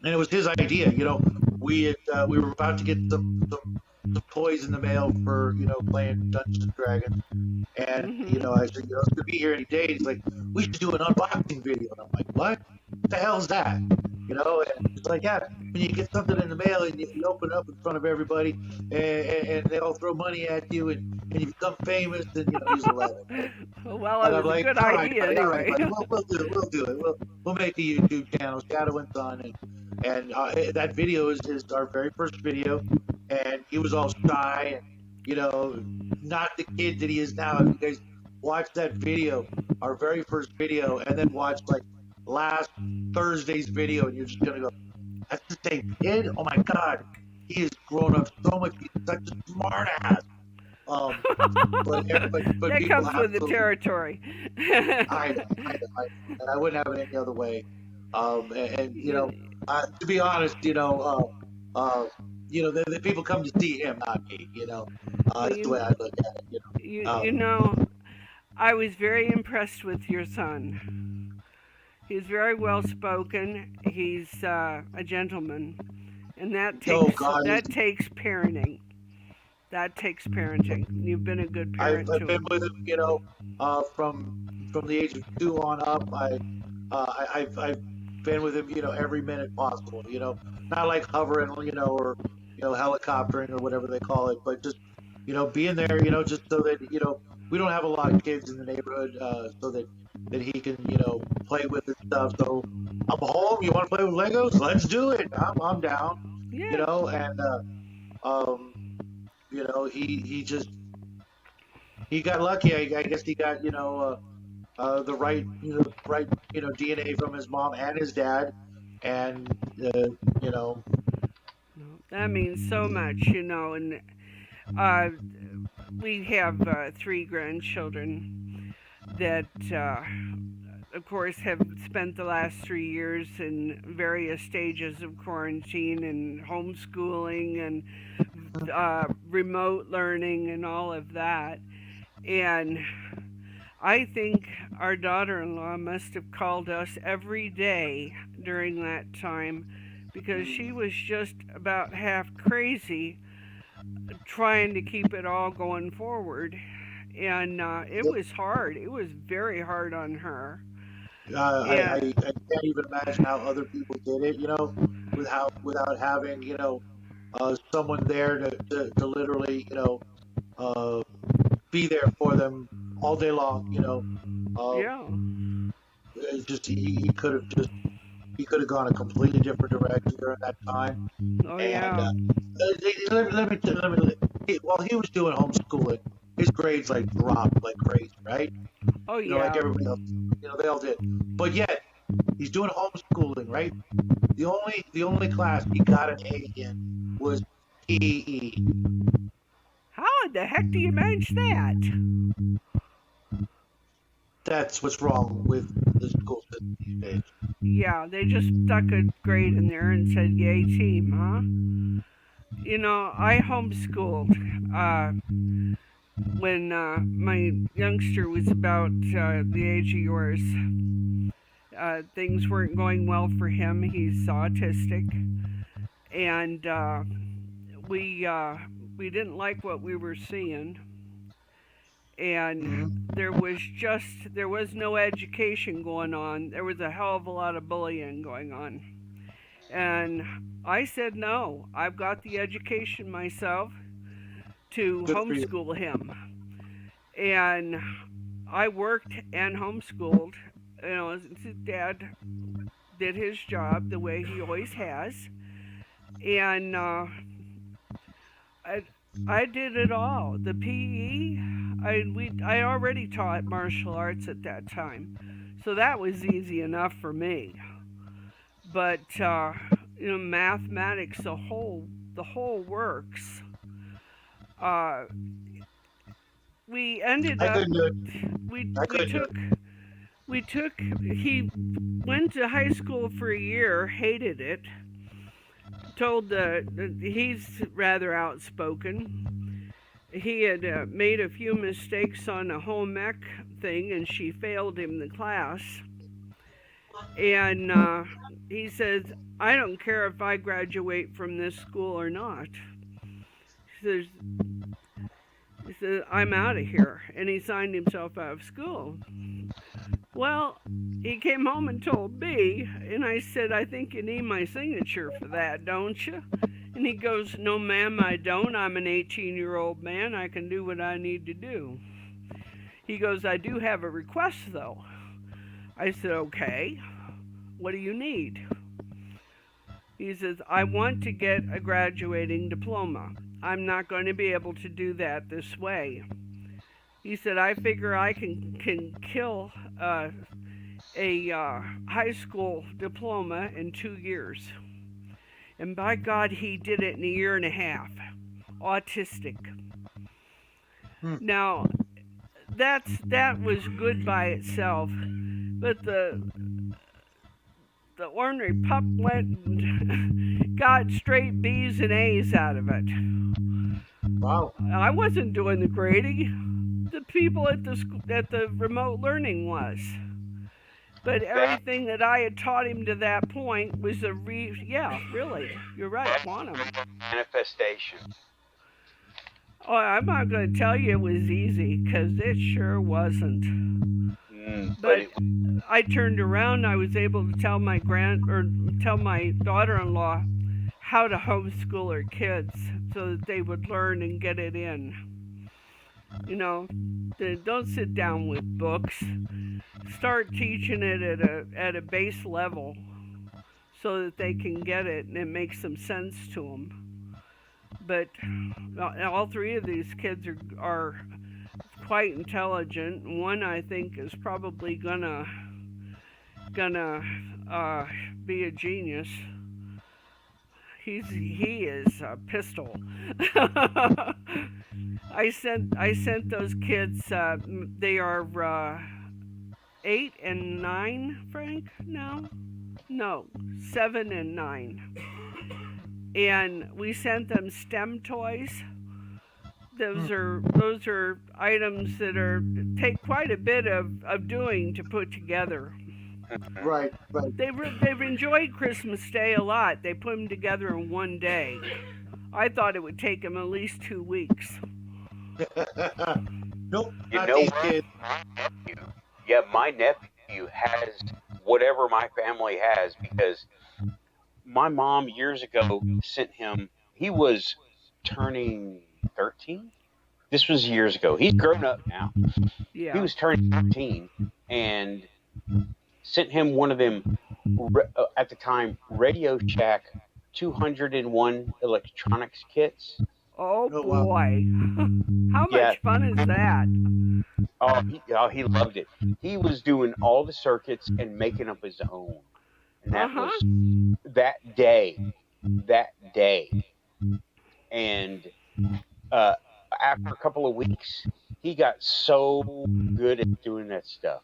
it was his idea, we were about to get some toys in the mail for, playing Dungeons and Dragons. And, I said, it's going to be here any day. And he's like, we should do an unboxing video. And I'm like, what the hell is that? And he's like, yeah, when you get something in the mail and you open it up in front of everybody and they all throw money at you and you become famous, and, he's 11. Well, it was a good idea anyway. We'll do it. We'll make a YouTube channel, Shadow and Sun. And that video is our very first video. And he was all shy and, not the kid that he is now. If you guys watch that video, our very first video, and then watch like last Thursday's video, and you're just going to go, that's the same kid? Oh my God. He has grown up so much. He's such a smart ass. But that comes with the territory. I wouldn't have it any other way. To be honest, the people come to see him, not me. That's the way I look at it. I was very impressed with your son. He's very well spoken. He's a gentleman, and that Oh takes God, that takes parenting. That takes parenting. You've been a good parent I've to been him. with him, from the age of 2 on up. I've been with him, every minute possible. Not like hovering, or helicoptering or whatever they call it, but just being there, just so that we don't have a lot of kids in the neighborhood, so that he can play with and stuff. So I'm home. You want to play with Legos? Let's do it. I'm down. Yeah. And um, he just he got lucky. I guess he got the right DNA from his mom and his dad, and you know No, that means so much. And uh, we have 3 grandchildren that, of course, have spent the last 3 years in various stages of quarantine and homeschooling and remote learning and all of that. And I think our daughter in law must have called us every day during that time because she was just about half crazy trying to keep it all going forward. And it was hard. It was very hard on her. I And can't even imagine how other people did it. Without having someone there to literally uh, be there for them all day long. Um, yeah, it's just he could have gone a completely different direction during that time. oh And yeah, while he was doing homeschooling, his grades like dropped like crazy, right? oh Like yeah. everybody else, they all did. But yet he's doing homeschooling, right? The only class he got an A in was PE. How the heck do you manage that? That's what's wrong with the school system these days. Yeah, they just stuck a grade in there and said, "Yay, team," huh? I homeschooled when my youngster was about the age of yours. Things weren't going well for him. He's autistic, and we uh, we didn't like what we were seeing, and Mm-hmm. there was no education going on. There was a hell of a lot of bullying going on, and I said no. I've got the education myself to Good for you. homeschool him, and I worked and homeschooled. His dad did his job the way he always has, and I I did it all. The PE, I already taught martial arts at that time, so that was easy enough for me. But mathematics, the whole works. Uh, we ended I up couldn't do it. we I we couldn't do took it. he went to high school for a year, hated it, told he's rather outspoken. He had made a few mistakes on a home ec thing and she failed him the class. And he says, "I don't care if I graduate from this school or not." He says, "I'm out of here." And he signed himself out of school. Well, he came home and told me, and I said, "I think you need my signature for that, don't you?" And he goes, "No, ma'am, I don't. I'm an 18-year-old man. I can do what I need to do." He goes, "I do have a request, though." I said, "Okay, what do you need?" He says, "I want to get a graduating diploma. I'm not going to be able to do that this way." He said, "I figure I can kill a high school diploma in 2 years." And by God, he did it in a year and a half. Autistic. Hmm. Now, that was good by itself, but the ornery pup went and got straight B's and A's out of it. Wow. I wasn't doing the grading. The people at the remote learning was. But everything that I had taught him to that point was really, you're right, quantum. Manifestation. Oh, I'm not going to tell you it was easy, because it sure wasn't. But I turned around, I was able to tell my daughter-in-law how to homeschool her kids so that they would learn and get it in. You know, don't sit down with books. Start teaching it at a base level so that they can get it and it makes some sense to them. But all three of these kids are quite intelligent. One, I think, is probably gonna be a genius. He is a pistol. I sent those kids. They are 8 and 9, Frank. Now, no, 7 and 9. And we sent them STEM toys. Those are items that take quite a bit of doing to put together. Right. They've enjoyed Christmas Day a lot. They put them together in one day. I thought it would take them at least 2 weeks. Nope, You not know these what? kids. Yeah, my nephew has whatever my family has because my mom years ago sent him. He was turning 13. This was years ago. He's grown up now. Yeah. He was turning 13 and sent him one of them at the time Radio Shack 201 electronics kits. Oh Oh, wow. boy. How Yeah. much fun is that? He loved it. He was doing all the circuits and making up his own. And that was that day. And after a couple of weeks, he got so good at doing that stuff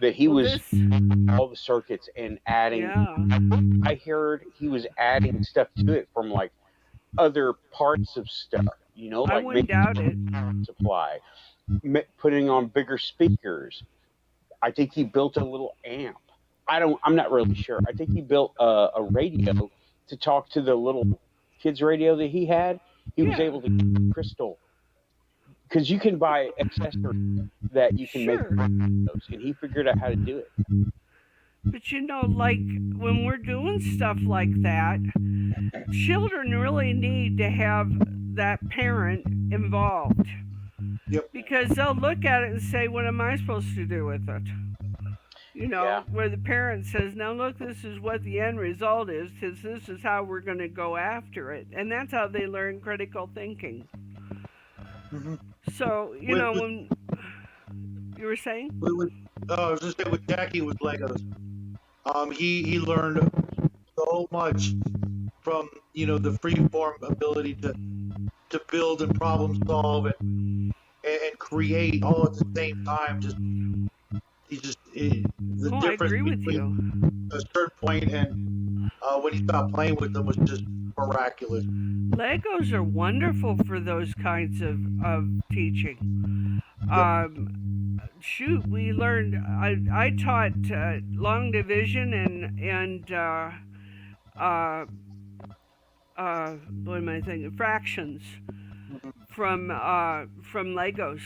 that he was all the circuits and adding. Yeah. I heard he was adding stuff to it from like other parts of stuff, you know, I like wouldn't doubt it. supply, putting on bigger speakers. I think he built a little amp. I'm not really sure. I think he built a radio to talk to the little kids radio that he had. He was able to get crystal because you can buy accessories that you can make those, and he figured out how to do it. But you know, like when we're doing stuff like that, children really need to have that parent involved. Yep. Because they'll look at it and say, what am I supposed to do with it? You know, where the parent says, now look, this is what the end result is, because this is how we're going to go after it. And that's how they learn critical thinking. Mm-hmm. So, you know, when you were saying? I was just saying with Jackie with Legos. He learned so much from, you know, the freeform ability to build and problem solve and create all at the same time. I agree with you. A certain point and when he stopped playing with them was just miraculous. Legos are wonderful for those kinds of teaching. Shoot, we learned. I taught long division and what am I thinking? Fractions from Legos,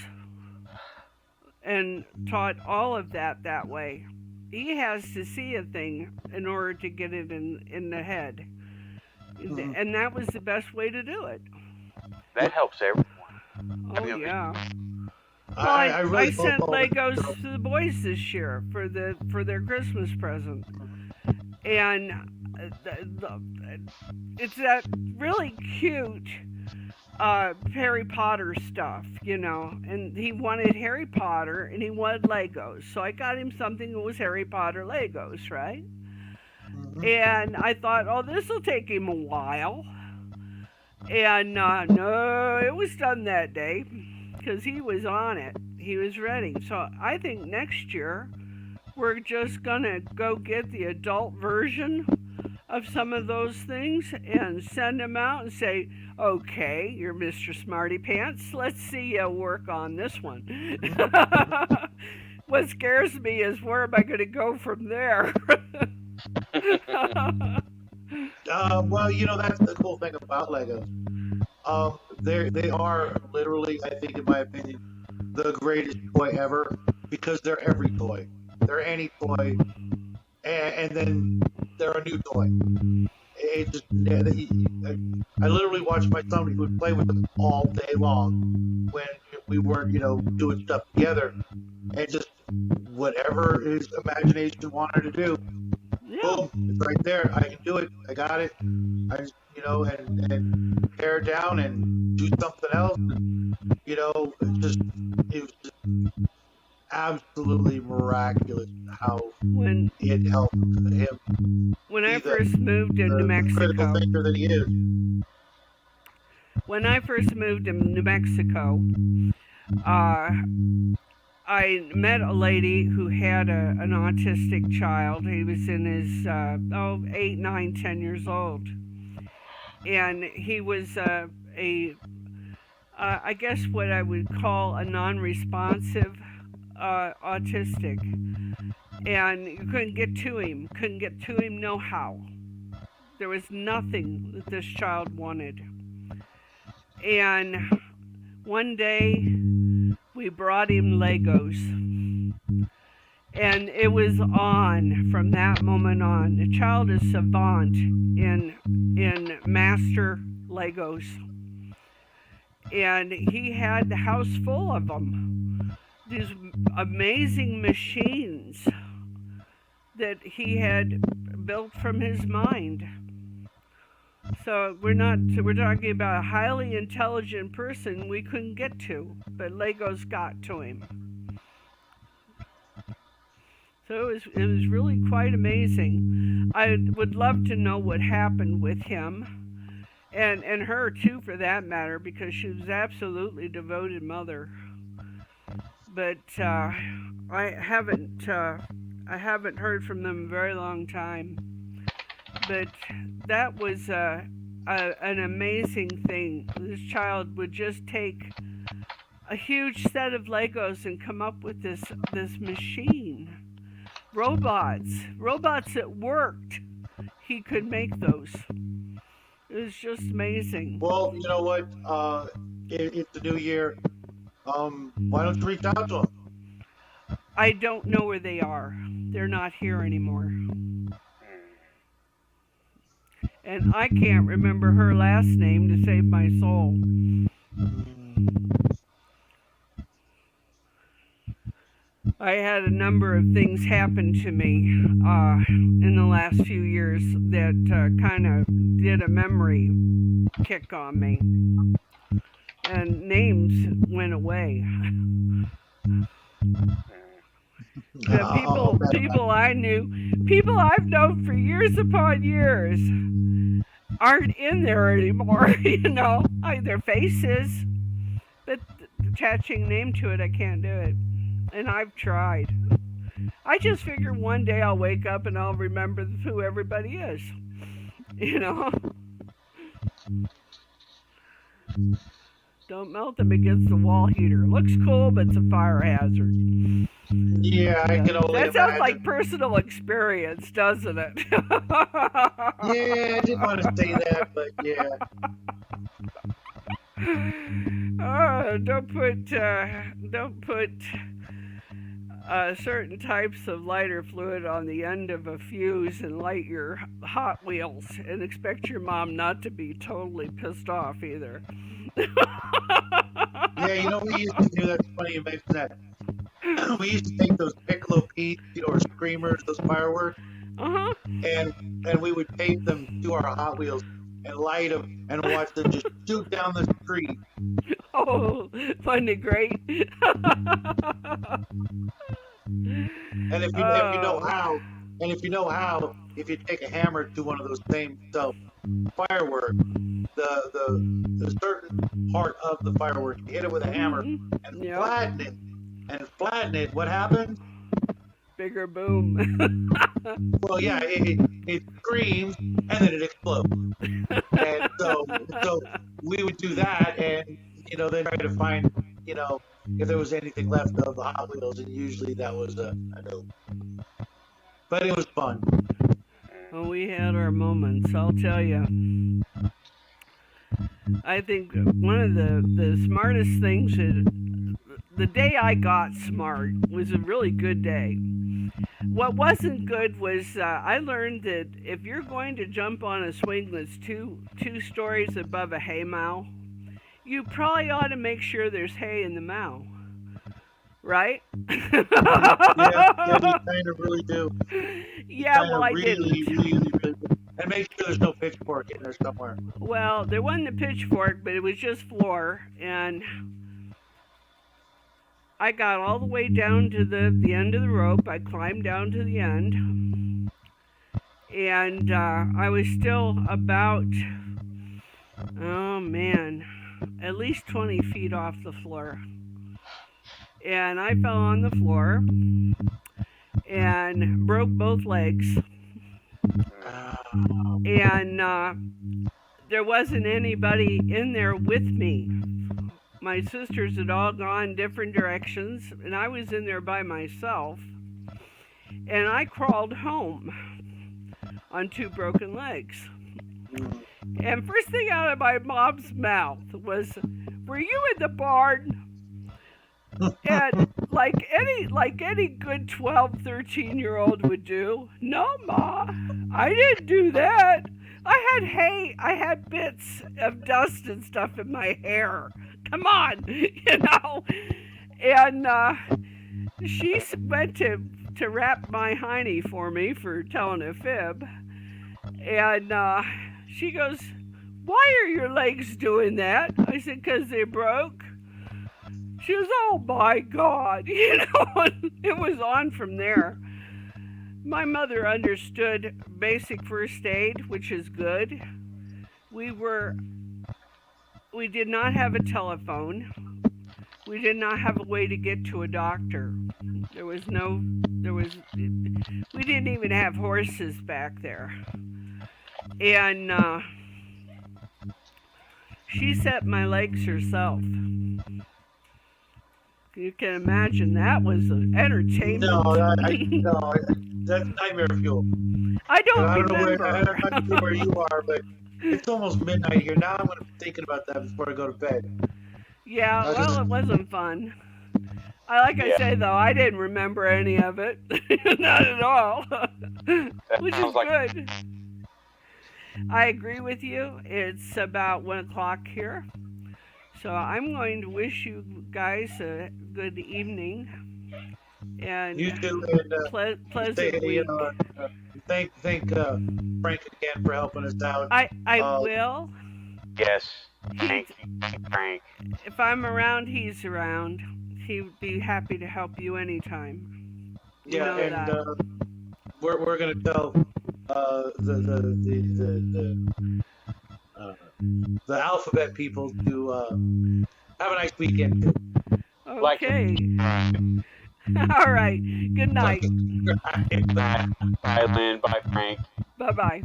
and taught all of that way. He has to see a thing in order to get it in the head, and that was the best way to do it. That helps everyone. Oh yeah. Well, I really I sent hope Legos to the boys this year for their Christmas present, and it's that really cute Harry Potter stuff, you know. And he wanted Harry Potter and he wanted Legos, so I got him something that was Harry Potter Legos, right? And I thought, oh, this will take him a while. And no, it was done that day. Because he was on it. He was ready. So I think next year we're just going to go get the adult version of some of those things and send them out and say, okay, you're Mr. Smarty Pants. Let's see you work on this one. what scares me is where am I going to go from there? Well, that's the cool thing about Legos. They are literally, I think, in my opinion, the greatest toy ever because they're every toy. They're any toy, and then they're a new toy. It just, I literally watched my son. He would play with them all day long when we weren't, doing stuff together, and just whatever his imagination wanted to do, Yeah. boom, it's right there. I can do it. I got it. I just, and tear down and do something else. It was just absolutely miraculous how When it helped him when be I first moved to New the critical Mexico, thinker that he is. when I first moved to New Mexico, I met a lady who had an autistic child. He was in his 8, 9, 10 years old, and he was I guess what I would call a non-responsive autistic, and you couldn't get to him no how. There was nothing that this child wanted. And one day we brought him Legos, and it was on from that moment on. The child is savant in master Legos, and he had the house full of them. These amazing machines that he had built from his mind. So we're talking about a highly intelligent person we couldn't get to, but Legos got to him. So it was really quite amazing. I would love to know what happened with him, and her too, for that matter, because she was absolutely devoted mother. But I haven't heard from them in a very long time. But that was an amazing thing. This child would just take a huge set of Legos and come up with this machine. Robots that worked. He could make those. It was just amazing. Well, you know what? It's the new year. Why don't you reach out to him? I don't know where they are. They're not here anymore. And I can't remember her last name to save my soul. I had a number of things happen to me in the last few years that kind of did a memory kick on me. And names went away. People I knew, people I've known for years upon years, aren't in there anymore. Their faces, but attaching name to it, I can't do it. And I've tried. I just figure one day I'll wake up and I'll remember who everybody is. Don't melt them against the wall heater. Looks cool, but it's a fire hazard. Yeah, I can only That sounds imagine. like personal experience, doesn't it? Yeah, I didn't want to say that, but yeah. Don't put certain types of lighter fluid on the end of a fuse and light your Hot Wheels and expect your mom not to be totally pissed off either. Yeah, we used to do that. It's funny you mention that. We used to take those Piccolo Pete's, or Screamers, those fireworks, and we would tape them to our Hot Wheels and light them and watch them just shoot down the street. Oh, wasn't it great? And if you know how, if you take a hammer to one of those same fireworks, the certain part of the firework, you hit it with a hammer and flatten it. What happens? Bigger boom. Well, yeah, it screams and then it explodes. And so we would do that, and then try to find if there was anything left of the Hot Wheels, and usually that was a no. But it was fun. Well, we had our moments, I'll tell you. I think one of the smartest things the day I got smart was a really good day. What wasn't good was I learned that if you're going to jump on a swing that's two stories above a hay mow, you probably ought to make sure there's hay in the mow. Right? Yeah, you kind of really do. Yeah, well, I didn't. Really. And make sure there's no pitchfork in there somewhere. Well, there wasn't a pitchfork, but it was just floor, and I got all the way down to the end of the rope. I climbed down to the end, and I was still about, oh man, at least 20 feet off the floor. And I fell on the floor and broke both legs. And there wasn't anybody in there with me. My sisters had all gone different directions, and I was in there by myself. And I crawled home on two broken legs. And first thing out of my mom's mouth was, "Were you in the barn?" And like any good 12, 13-year-old would do, "No, Ma, I didn't do that. I had hay, I had bits of dust and stuff in my hair. Come on," you know. And she went to wrap my hiney for me for telling a fib. And she goes, "Why are your legs doing that?" I said, "'Cause they broke." She was, "Oh my God," you know, it was on from there. My mother understood basic first aid, which is good. We did not have a telephone. We did not have a way to get to a doctor. We didn't even have horses back there. And she set my legs herself. You can imagine that was entertainment. No, that's nightmare fuel. I don't remember. remember. I don't know where you are, but it's almost midnight here. Now I'm going to be thinking about that before I go to bed. Yeah, well, it wasn't fun. I say, though, I didn't remember any of it. Not at all. Which is good. I agree with you. It's about 1 o'clock here. So I'm going to wish you guys a good evening and You too, and pleasant week. Thank Frank again for helping us out. I will. Yes. Thank you, Frank. If I'm around, he's around. He would be happy to help you anytime. Yeah, and we're gonna tell the alphabet people to have a nice weekend. Okay. All right. Good night. Bye, Lynn. Bye, Frank. Bye-bye.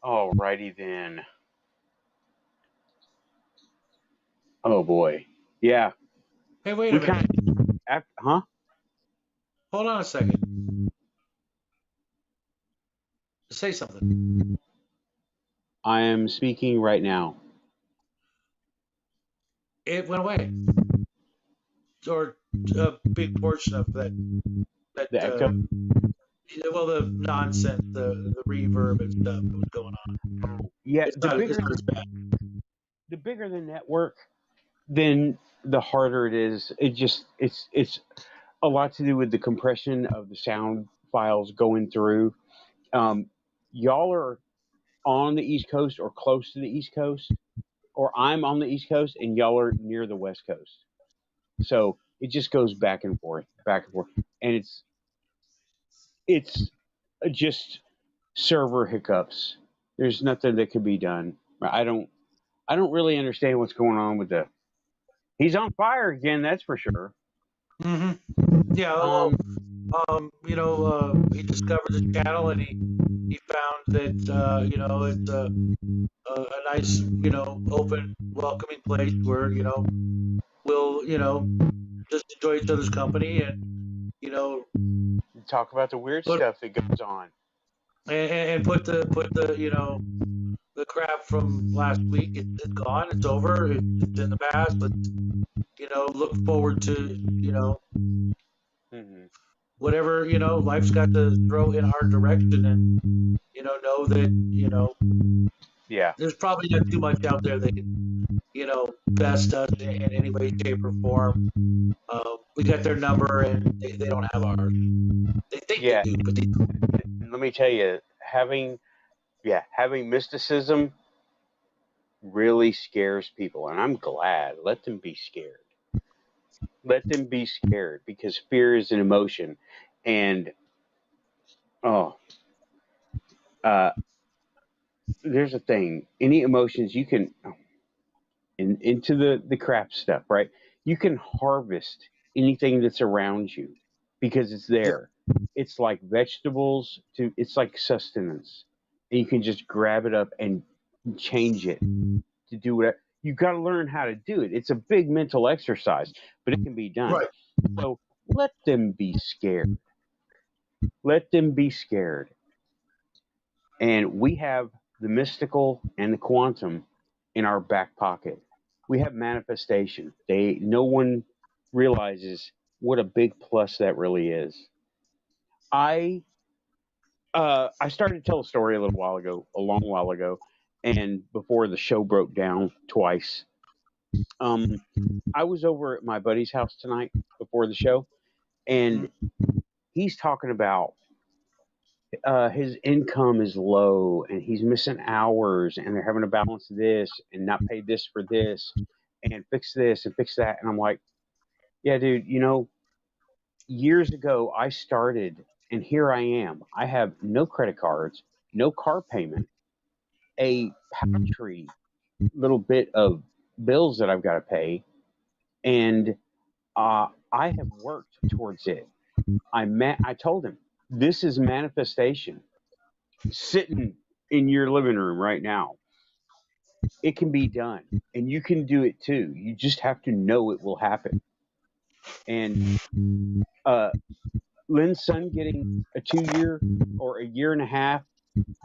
Alrighty then. Oh boy. Yeah. Hey, wait a minute. Huh? Hold on a second. Say something. I am speaking right now. It went away. Or a big portion of that The echo? Well, the nonsense, the reverb and stuff that was going on. Yeah, It's not as bad. the bigger the network, then the harder it is. It's a lot to do with the compression of the sound files going through. Y'all are on the East Coast or close to the East Coast, or I'm on the East Coast and y'all are near the West Coast. So it just goes back and forth, and it's just server hiccups. There's nothing that can be done. I don't really understand what's going on with he's on fire again, that's for sure. Mm-hmm. Yeah. he discovered the channel and he found that it's a nice, open, welcoming place where we'll just enjoy each other's company and Talk about the weird put stuff that goes on. and put the the crap from last week. It's gone. It's over. It's in the past. But look forward to Hmm. whatever life's got to throw in our direction, and know that Yeah. there's probably not too much out there that can best us in any way, shape, or form. We got their number, and they don't have ours. They think they Yeah. do, but they don't. And let me tell you, having mysticism really scares people, and I'm glad. Let them be scared. Let them be scared because fear is an emotion, and oh, uh, there's a thing. Any emotions you can into the crap stuff, right? You can harvest anything that's around you because it's Yeah, there. It's like vegetables to it's like sustenance. And you can just grab it up and change it to do whatever. You got to learn how to do it. It's a big mental exercise, but it can be done. right. So let them be scared. Let them be scared. And we have the mystical and the quantum in our back pocket. We have manifestation. No one realizes what a big plus that really is. I I started to tell a story a long while ago, and before the show broke down twice. Um, I was over at my buddy's house tonight before the show, and he's talking about his income is low and he's missing hours and they're having to balance this and not pay this for this and fix this and fix that. And I'm like, yeah, dude, years ago I started and here I am. I have no credit cards, no car payment, a paltry little bit of bills that I've got to pay. And I have worked towards it. I told him, this is manifestation sitting in your living room right now. It can be done, and you can do it too. You just have to know it will happen. And uh, Lynn's son getting a 2 year or a year and a half,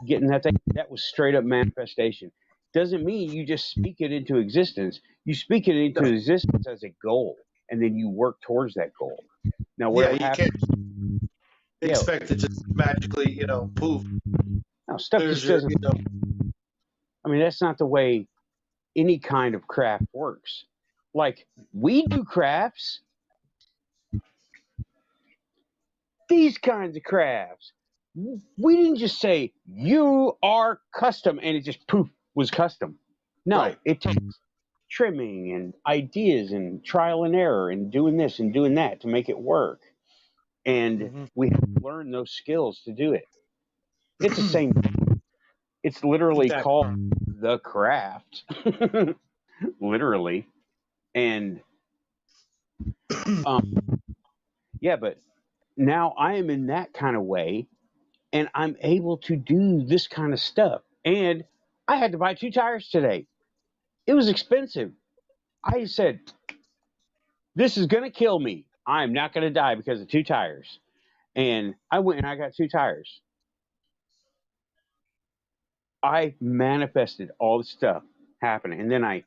getting that thing, that was straight up manifestation. Doesn't mean you just speak it into existence. You speak it into No. existence as a goal, and then you work towards that goal. Now, Yeah, whatever you can't happens, yeah, expect it to magically, poof. no, stuff There's just your, doesn't. I mean, that's not the way any kind of craft works. Like we do crafts, these kinds of crafts. We didn't just say you are custom and it just poof was custom. No, right. it takes trimming and ideas and trial and error and doing this and doing that to make it work. And Hmm. we have to learn those skills to do it. It's the same. It's literally Exactly. called the craft, literally. And um, yeah, but now I am in that kind of way and I'm able to do this kind of stuff. And I had to buy 2 tires today. It was expensive. I said, this is going to kill me. I'm not going to die because of 2 tires. And I went and I got 2 tires. I manifested all the stuff happening. And then I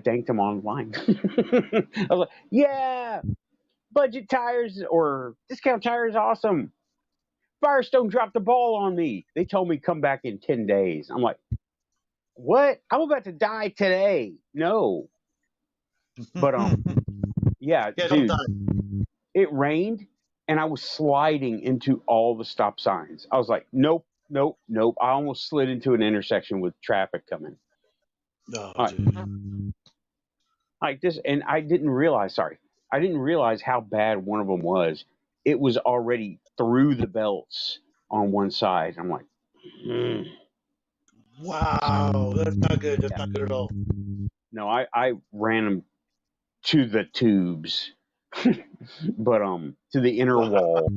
thanked them online. I was like, yeah, budget tires or discount tires, awesome. Firestone dropped the ball on me. They told me come back in 10 days. I'm like, what? I'm about to die today. No. But yeah, Yeah, don't dude, die. it rained and I was sliding into all the stop signs. I was like, nope, nope, nope. I almost slid into an intersection with traffic coming. No, Like, dude. like this, and I didn't realize how bad one of them was. It was already through the belts on one side. I'm like, mm. Wow, that's not good. That's Yeah. not good at all. No, I ran them to the tubes. but to the inner wall,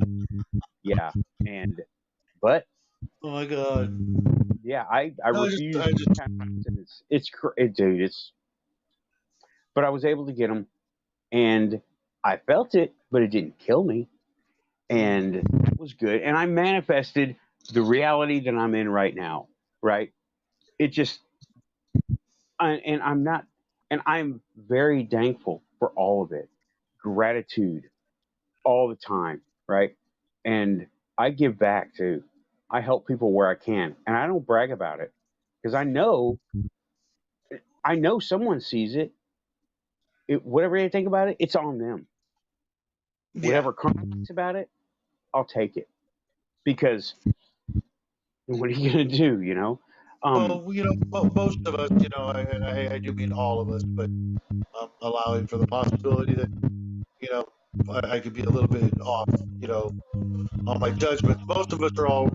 yeah. And but Oh my God. yeah, I No, refuse I to just, count. Dude, it's. But I was able to get them, and I felt it, but it didn't kill me, and that was good. And I manifested the reality that I'm in right now. Right? It just, and I'm not, and I'm very thankful for all of it. Gratitude all the time, right? And I give back too. I help people where I can, and I don't brag about it because I know someone sees it. Whatever they think about it, it's on them. yeah. Whatever comments about it, I'll take it because what are you gonna do? Um, Well, most of us, and I do mean all of us, but allowing for the possibility that, you know, I could be a little bit off, on my judgments. Most of us are all,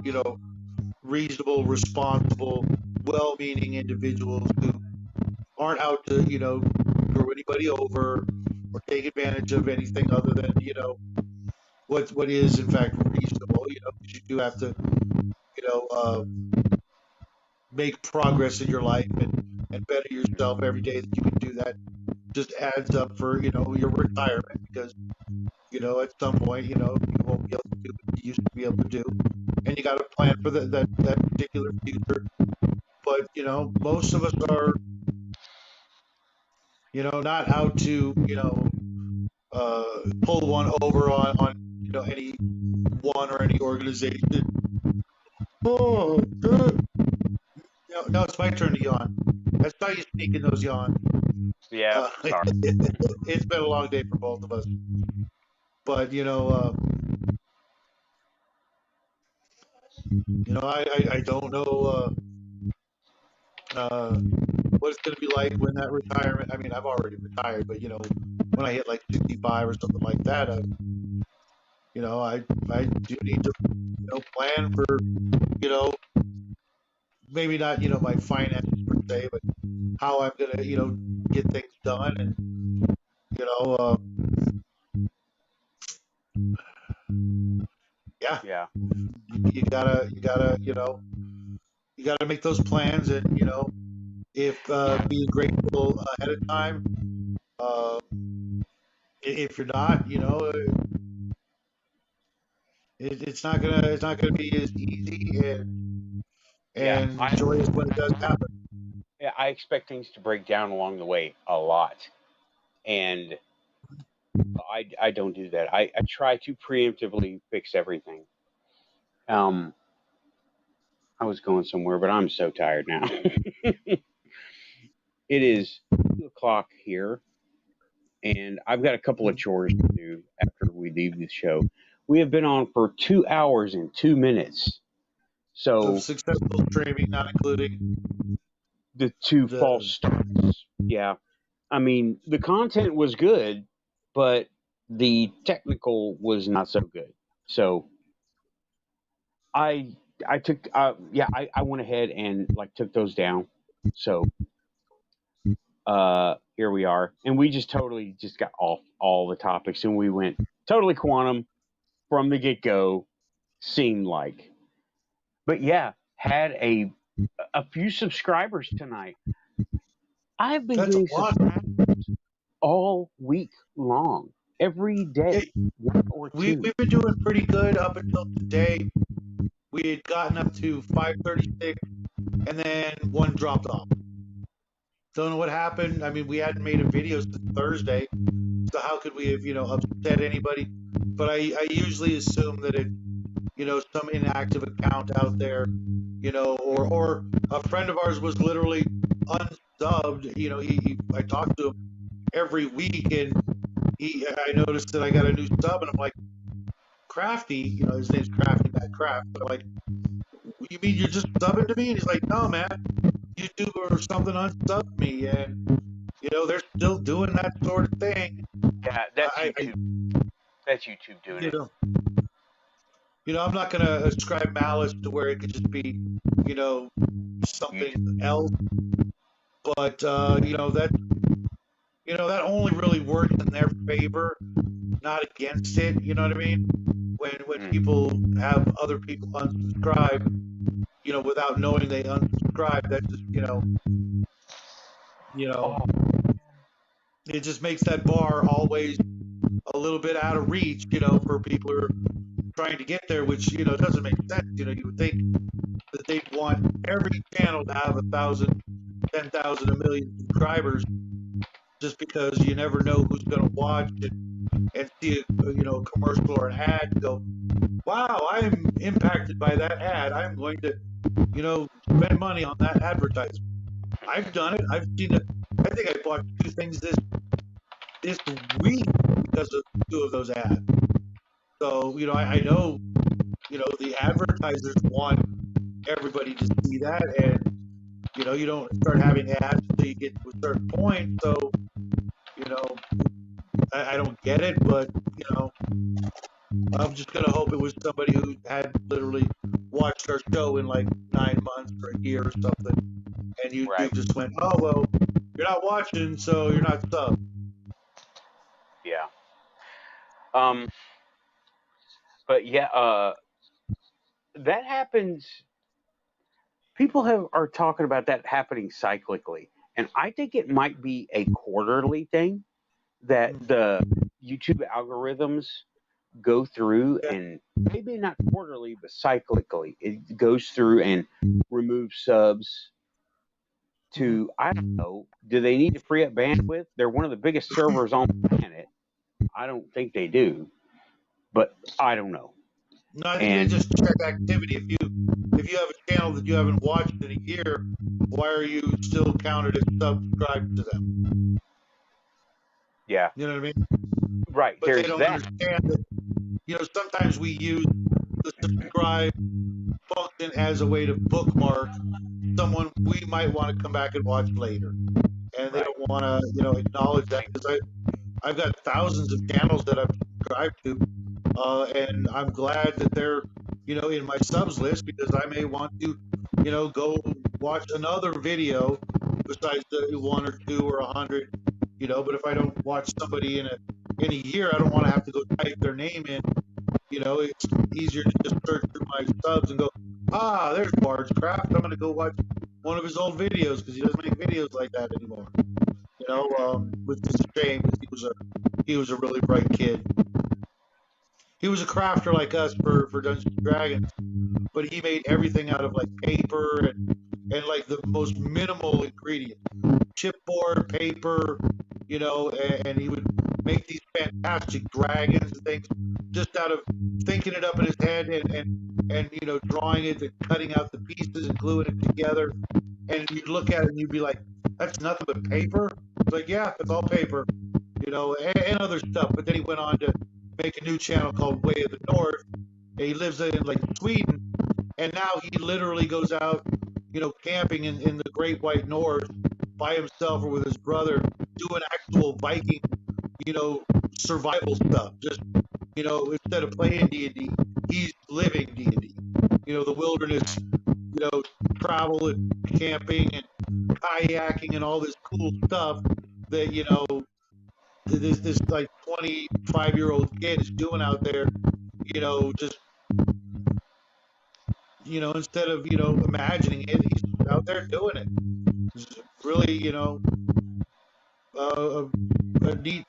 reasonable, responsible, well-meaning individuals who aren't out to, screw anybody over or take advantage of anything other than, what is in fact reasonable. 'Cause you do have to, make progress in your life and better yourself every day that you can do that. Just adds up for, your retirement because, at some point, you won't be able to do what you used to be able to do. And you got to plan for that particular future. But, most of us are, not out to, pull one over on, any one or any organization. Oh, good. No, it's my turn to yawn. I saw you sneaking those yawns. yeah, sorry. It's been a long day for both of us. But, I don't know what it's going to be like when that retirement. I mean, I've already retired, but, when I hit like 65 or something like that, I do need to, plan for, you know, maybe not, my finances per se, but how I'm going to, get things done. And, you know, uh, yeah, Yeah, you gotta make those plans. And, if being grateful ahead of time, uh, if you're not, it's not gonna be as easy yeah. and joyous when it does happen. I expect things to break down along the way a lot, and I don't do that. I try to preemptively fix everything. Um, I was going somewhere, but I'm so tired now. It is 2 o'clock here, and I've got a couple of chores to do after we leave the show. We have been on for 2 hours and 2 minutes. Of So successful streaming, not including the two false the. starts. Yeah. I mean, the content was good, but the technical was not so good. So I took I went ahead and like took those down. So here we are. And we just totally just got off all the topics and we went totally quantum from the get go, seemed like. But yeah, had a few subscribers tonight. I've been That's a getting lot. subscribers all week long, every Yeah, day, one or two. we've been doing pretty good up until today. We had gotten up to 536, and then one dropped off. Don't know what happened. I mean, we hadn't made a video since Thursday, so how could we have, upset anybody? But I usually assume that it, some inactive account out there, or a friend of ours was literally unsubbed. I talked to him every week, and I noticed that I got a new sub, and I'm like, Crafty, his name's Crafty Matt Craft, but I'm like, you mean you're just subbing to me? And he's like, no, man, YouTube or something unsubbed me, and they're still doing that sort of thing. Yeah, that's I YouTube. That's YouTube doing you it. know, I'm not gonna ascribe malice to where it could just be, something YouTube. else, but that only really works in their favor. not against it. You know what I mean? When Mm. people have other people unsubscribe, without knowing they unsubscribe, that's just Oh, it just makes that bar always a little bit out of reach, for people who are trying to get there, which doesn't make sense. You would think that they'd want every channel to have 1,000, 10,000, a million subscribers, just because you never know who's going to watch and see a commercial or an ad and go, wow, I'm impacted by that ad. I'm going to spend money on that advertisement. I've done it. I've seen it. I think I bought 2 things this week because of 2 of those ads. So I know the advertisers want everybody to see that, and you don't start having ads until you get to a certain point. So I don't get it, but I'm just gonna hope it was somebody who had literally watched our show in like 9 months or a year or something, and YouTube right. just went, oh well, you're not watching, so you're not sub. Yeah. But yeah, that happens. People are talking about that happening cyclically, and I think it might be a quarterly thing that the YouTube algorithms go through, Yeah. and maybe not quarterly, but cyclically. It goes through and removes subs to, I don't know, do they need to free up bandwidth? They're one of the biggest servers on the planet. I don't think they do, but I don't know. No, I think they just check activity. If you have a channel that you haven't watched in a year, why are you still counted as subscribed to them? Yeah. You know what I mean? Right. But they don't understand that, sometimes we use the subscribe function as a way to bookmark someone we might want to come back and watch later. And they don't want to, acknowledge that, because I've got thousands of channels that I've subscribed to, and I'm glad that they're, in my subs list, because I may want to, go watch another video besides the 1 or 2 or 100, But if I don't watch somebody in a year, I don't want to have to go type their name in. It's easier to just search through my subs and go, there's Bard's Craft. I'm going to go watch one of his old videos, because he doesn't make videos like that anymore. Which is a shame, because he was a really bright kid. He was a crafter like us for Dungeons and Dragons, but he made everything out of like paper and like the most minimal ingredients, chipboard, paper, and he would make these fantastic dragons and things just out of thinking it up in his head and drawing it and cutting out the pieces and gluing it together. And you'd look at it and you'd be like, that's nothing but paper? It's like, yeah, it's all paper, and other stuff. But then he went on to make a new channel called Way of the North. And he lives in like Sweden, and now he literally goes out, camping in the Great White North by himself or with his brother, doing actual Viking, survival stuff. Just, instead of playing D&D, he's living D&D. The wilderness, travel and camping and kayaking and all this cool stuff that, this like 25-year-old kid is doing out there, just, instead of, imagining it, he's out there doing it. It's really, a neat,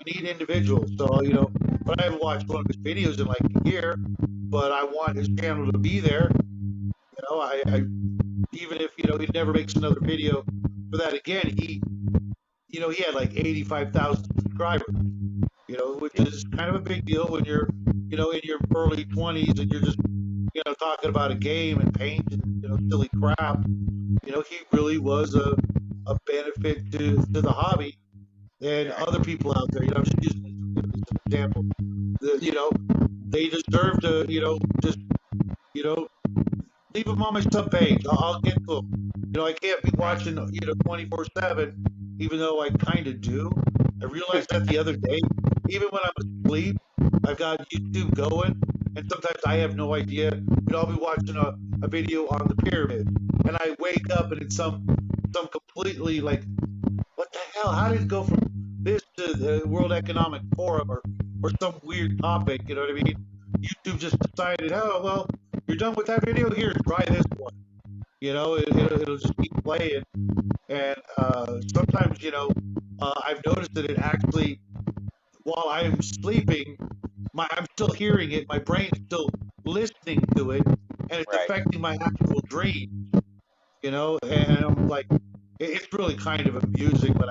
neat individual. So, but I haven't watched one of his videos in like a year, but I want his channel to be there. I even if, he never makes another video for that again, he had like 85,000 subscribers, which is kind of a big deal when you're, in your early 20s and you're just, talking about a game and paint and, silly crap. He really was a benefit to the hobby and other people out there. I'm just using this as an example. They deserve to, just, leave them on my sub page. I'll get to them. I can't be watching, 24/7, even though I kind of do. I realized that the other day, even when I'm asleep, I've got YouTube going, and sometimes I have no idea. I'll be watching a video on the pyramid, and I wake up and it's some completely like, what the hell? How did it go from this to the World Economic Forum or some weird topic. You know what I mean? YouTube just decided, oh well, you're done with that video. Here, try this one. You know, it'll just keep playing. And sometimes, I've noticed that it actually, while I'm sleeping, I'm still hearing it. My brain's still listening to it, and it's Right. affecting my actual dream. And I'm like, it's really kind of amusing when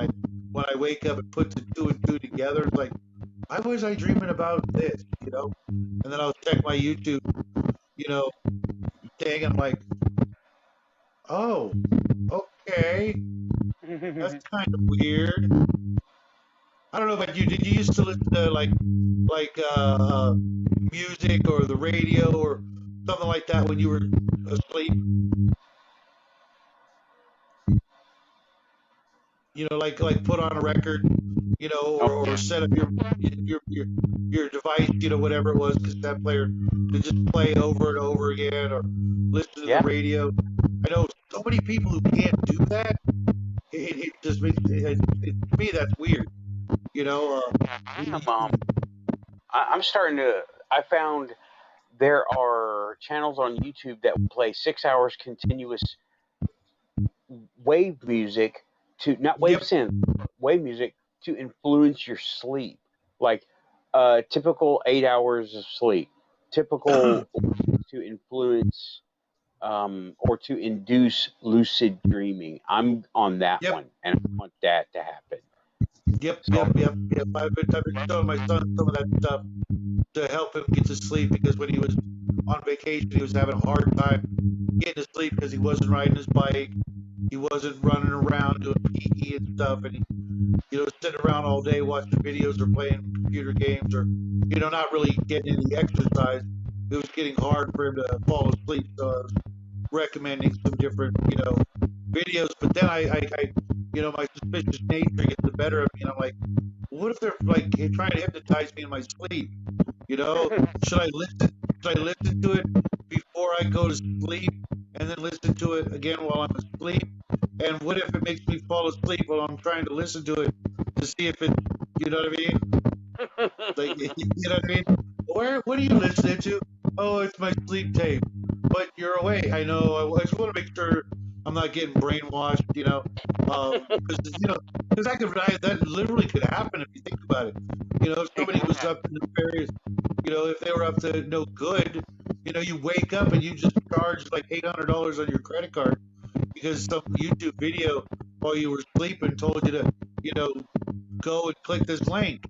I wake up and put the two and two together. It's like, why was I dreaming about this? And then I'll check my YouTube, thing, and I'm like, oh, okay, that's kind of weird. I don't know about you. Did you used to listen to music or the radio or something like that when you were asleep? Like put on a record, Oh or yeah. set up your device, whatever it was, cassette player, to just play over and over again, or listen to the Yeah. radio. I know so many people who can't do that. It just makes to me that's weird. I'm starting to. I found there are channels on YouTube that will play 6 hours continuous wave music to not wave Yep. synth, wave music to influence your sleep. Like typical 8 hours of sleep, typical to influence or to induce lucid dreaming. I'm on that Yep. one, and I want that to happen. Yep. So, I've been showing my son some of that stuff to help him get to sleep, because when he was on vacation, he was having a hard time getting to sleep because he wasn't riding his bike, he wasn't running around doing PE and stuff, and he sitting around all day watching videos or playing computer games, or not really getting any exercise. It was getting hard for him to fall asleep, so I was recommending some different videos. But then my suspicious nature gets the better of me, and I'm like, what if they're like trying to hypnotize me in my sleep? Should I listen? Should I listen to it before I go to sleep, and then listen to it again while I'm asleep? And what if it makes me fall asleep while I'm trying to listen to it to see if it, you know what I mean? Like, you know what I mean? What are you listening to? Oh, it's my sleep tape. But you're awake. I know. I just want to make sure I'm not getting brainwashed. Because that literally could happen if you think about it. If somebody was up to nefarious, if they were up to no good, you wake up and you just charge like $800 on your credit card because some YouTube video while you were sleeping told you to, go and click this link.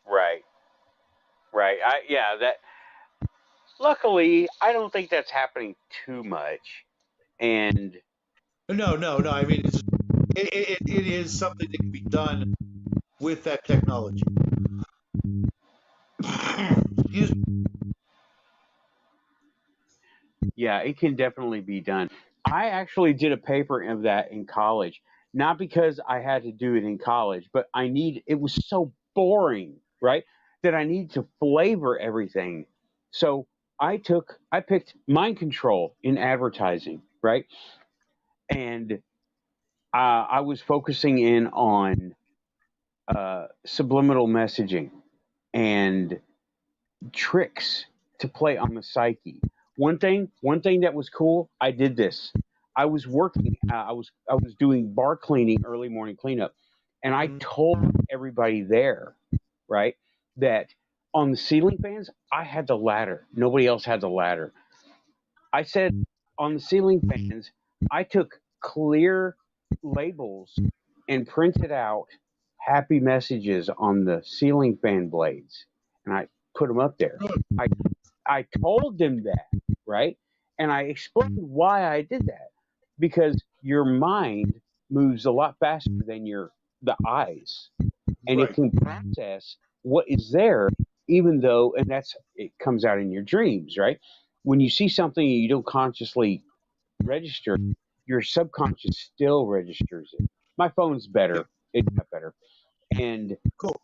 right. That. Luckily, I don't think that's happening too much, and No. I mean, it is something that can be done with that technology. Excuse me. yeah, it can definitely be done. I actually did a paper of that in college, not because I had to do it in college, but it was so boring, right? That I need to flavor everything. So I picked mind control in advertising, right? And I was focusing in on subliminal messaging and tricks to play on the psyche. One thing that was cool, I did this. I was working. I was doing bar cleaning, early morning cleanup, and I told everybody there, right, that on the ceiling fans, I had the ladder. Nobody else had the ladder. I said on the ceiling fans, I took clear labels and printed out happy messages on the ceiling fan blades, and I put them up there. I I told them that, right? And I explained why I did that, because your mind moves a lot faster than the eyes, and it Right. can process what is there, even though, and that's it comes out in your dreams, right? When you see something and you don't consciously register, your subconscious still registers it. My phone's Yep. better; it got better, and Cool.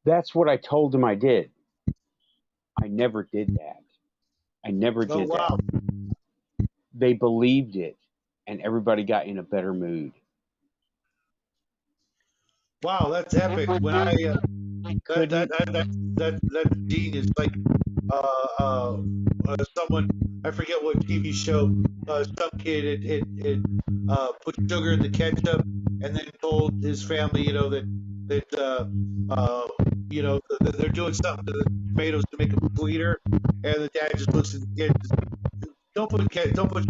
that's what I told them I did. I never did that. I never Oh did that. wow. They believed it, and everybody got in a better mood. Wow, that's epic. When I We that couldn't. that's genius. Like someone, I forget what TV show, some kid had put sugar in the ketchup and then told his family, that uh, they're doing something to the tomatoes to make them sweeter, and the dad just looks at the kid, don't put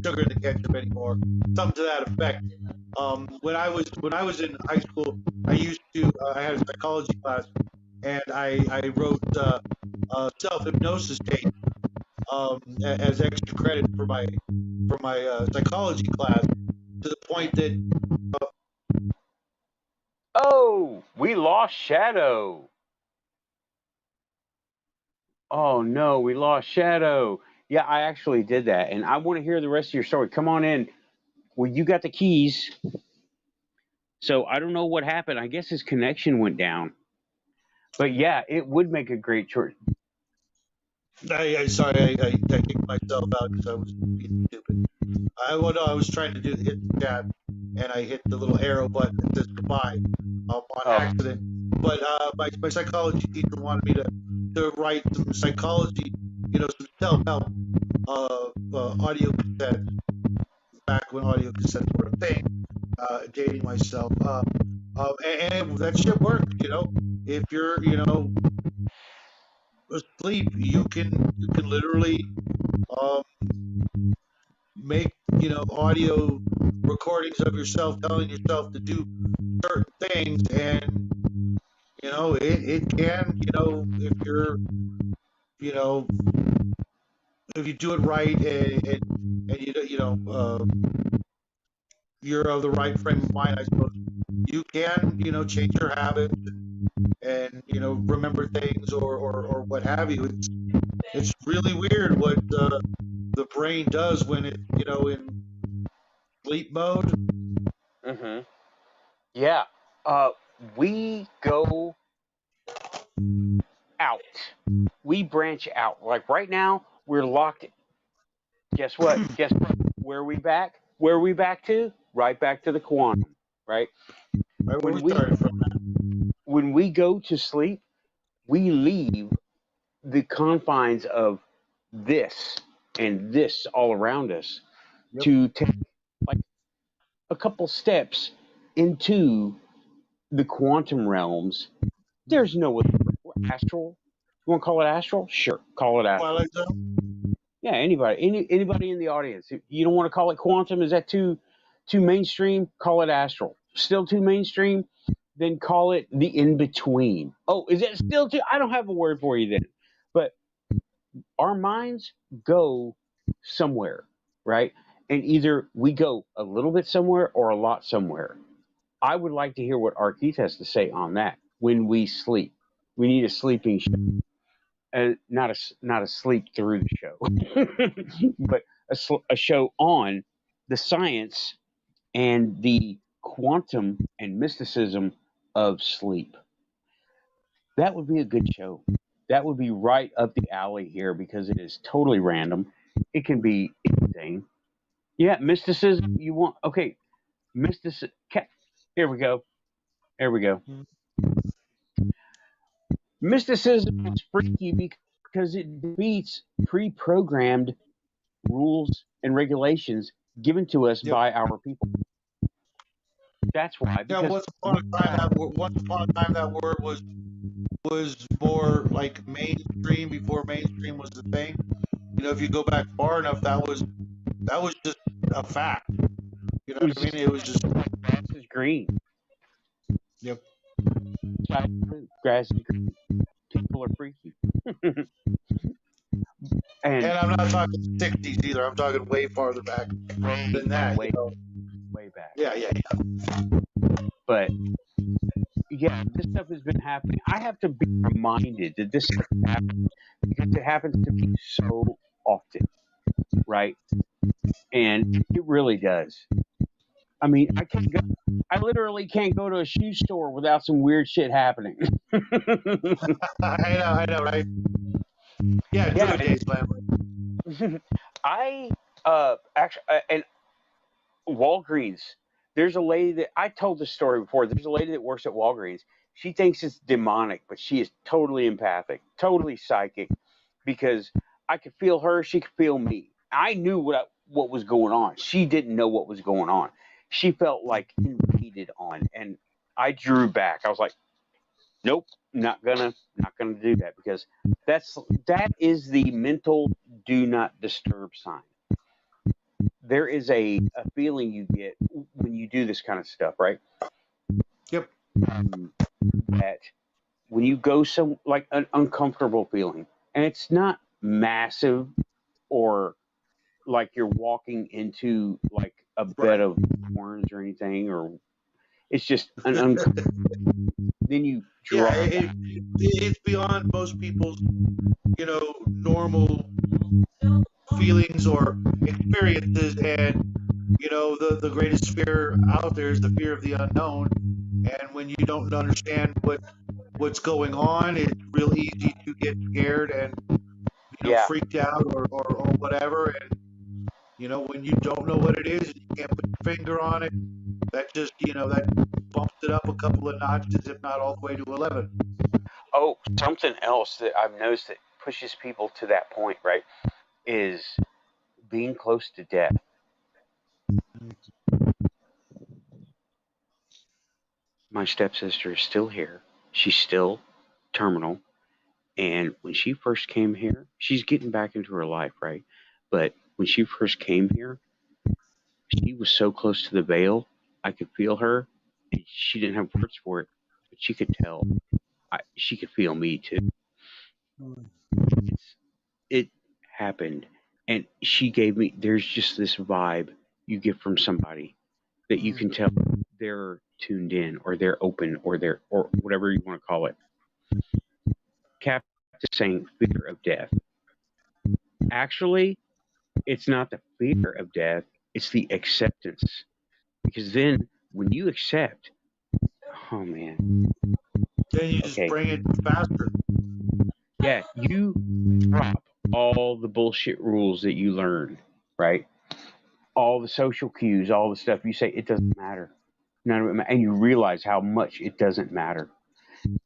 sugar in the ketchup anymore, something to that effect. When I was in high school, I had a psychology class, and I wrote self hypnosis tape as extra credit for my psychology class, to the point that Oh, we lost Shadow. Oh no, we lost Shadow. Yeah, I actually did that, and I want to hear the rest of your story. Come on in. Well, you got the keys, so I don't know what happened. I guess his connection went down. But yeah, it would make a great choice. I kicked myself out because I was being stupid. No, I was trying to hit the chat, and I hit the little arrow button that says goodbye on Oh, accident. But my psychology teacher wanted me to write some psychology, some self-help audio cassettes, back when audio cassettes were a thing. Dating myself, and that shit worked. If you're asleep, you can literally um, make audio recordings of yourself telling yourself to do certain things, and it can, you know if you do it right, and you're of the right frame of mind, I suppose you can change your habits, and remember things, or what have you. It's really weird what the brain does when it's in sleep mode. mm-hmm. Yeah. Uh, we go out. We branch out. Like right now, we're locked. Guess what? Guess what? Where are we back? Where are we back to? Right back to the quantum. Right. Right where we When we started from. when we go to sleep, we leave the confines of this and this all around us Yep. to take like a couple steps into the quantum realms. There's no other astral. You want to call it astral? Sure, call it astral. Twilight Zone. Yeah, anybody in the audience. If you don't want to call it quantum, is that too mainstream? Call it astral. Still too mainstream? Then call it the in between. Oh, is that still too? I don't have a word for you then. But our minds go somewhere, right? And either we go a little bit somewhere or a lot somewhere. I would like to hear what Arkeith has to say on that. When we sleep, we need a sleeping show, not a sleep through the show, but a show on the science and the quantum and mysticism of sleep. That would be a good show. That would be right up the alley here because it is totally random. It can be anything. Yeah, mysticism. You want okay? Mysticism. Here we go. Here we go. Mysticism is freaky because it defeats pre-programmed rules and regulations given to us Yep. by our people. That's why. Yeah. Because Once upon a time that word was more like mainstream, before mainstream was the thing. If you go back far enough, that was just a fact. You know it what was I just mean? It was just. grass is green. Yep. Grass is green. People are freaky. And And I'm not talking 60s either. I'm talking way farther back than that. way, way back. Yeah, yeah, yeah. But yeah, this stuff has been happening. I have to be reminded that this stuff happens because it happens to me so often, right? And it really does. I mean, I literally can't go to a shoe store without some weird shit happening. I know, right? Yeah, Yeah, Druid Days, man. I actually and Walgreens. There's a lady that I told this story before. There's a lady that works at Walgreens. She thinks it's demonic, but she is totally empathic, totally psychic, because I could feel her, she could feel me. I knew what was going on. She didn't know what was going on. She felt like invaded on, and I drew back. I was like, nope, not gonna do that, because that is the mental do not disturb sign. There is a feeling you get when you do this kind of stuff, right? Yep. That when you go like an uncomfortable feeling, and it's not massive or like you're walking into like a bed of thorns or anything, or it's just an uncomfortable. Then you draw. Yeah, it's beyond most people's, normal feelings or experiences, and the greatest fear out there is the fear of the unknown. And when you don't understand what's going on, it's real easy to get scared and Yeah. freaked out or whatever. And when you don't know what it is and you can't put your finger on it, that just that bumps it up a couple of notches, if not all the way to 11. Oh, something else that I've noticed that pushes people to that point, right, is being close to death. My stepsister is still here. She's still terminal. And when she first came here, she's getting back into her life, right? But when she first came here, she was so close to the veil. I could feel her, and she didn't have words for it, but she could tell. She could feel me too. It happened, and she gave me. There's just this vibe you get from somebody that you can tell they're tuned in, or they're open, or or whatever you want to call it. Cap is saying fear of death. Actually, it's not the fear of death, it's the acceptance. Because then when you accept, oh man. Then you just bring it faster. Yeah, you drop all the bullshit rules that you learned, right? All the social cues, all the stuff you say, it doesn't matter. None of it and you realize how much it doesn't matter.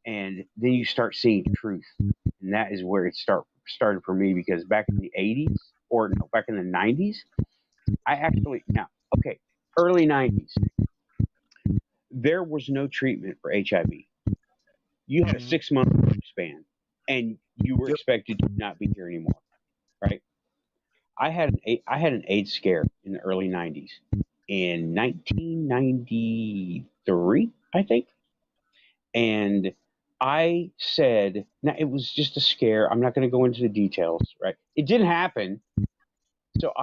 And then you start seeing truth. And that is where it started for me, because back in the 80s, or no, back in the 90s, early 90s, there was no treatment for HIV. You had a 6-month lifespan, and you were expected to not be here anymore, right? I had an AIDS scare in the early 90s, in 1993, I think, and I said, now it was just a scare. I'm not going to go into the details, right? It didn't happen, so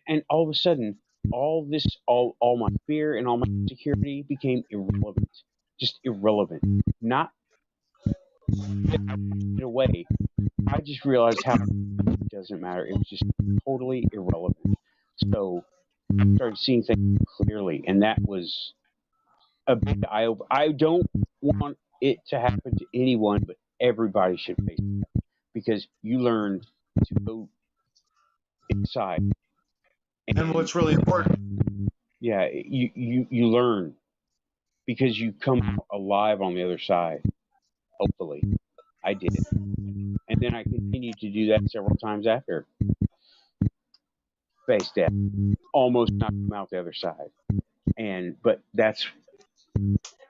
and all of a sudden, all my fear and all my insecurity became irrelevant, just irrelevant. Not in a way. I just realized how it doesn't matter. It was just totally irrelevant. So I started seeing things clearly, and that was a big eye opener. I don't want it to happen to anyone, but everybody should face it, because you learn to go inside. And what's really important. Yeah, you learn, because you come out alive on the other side. Hopefully, I did, and then I continued to do that several times after. Face death, almost not come out the other side, but that's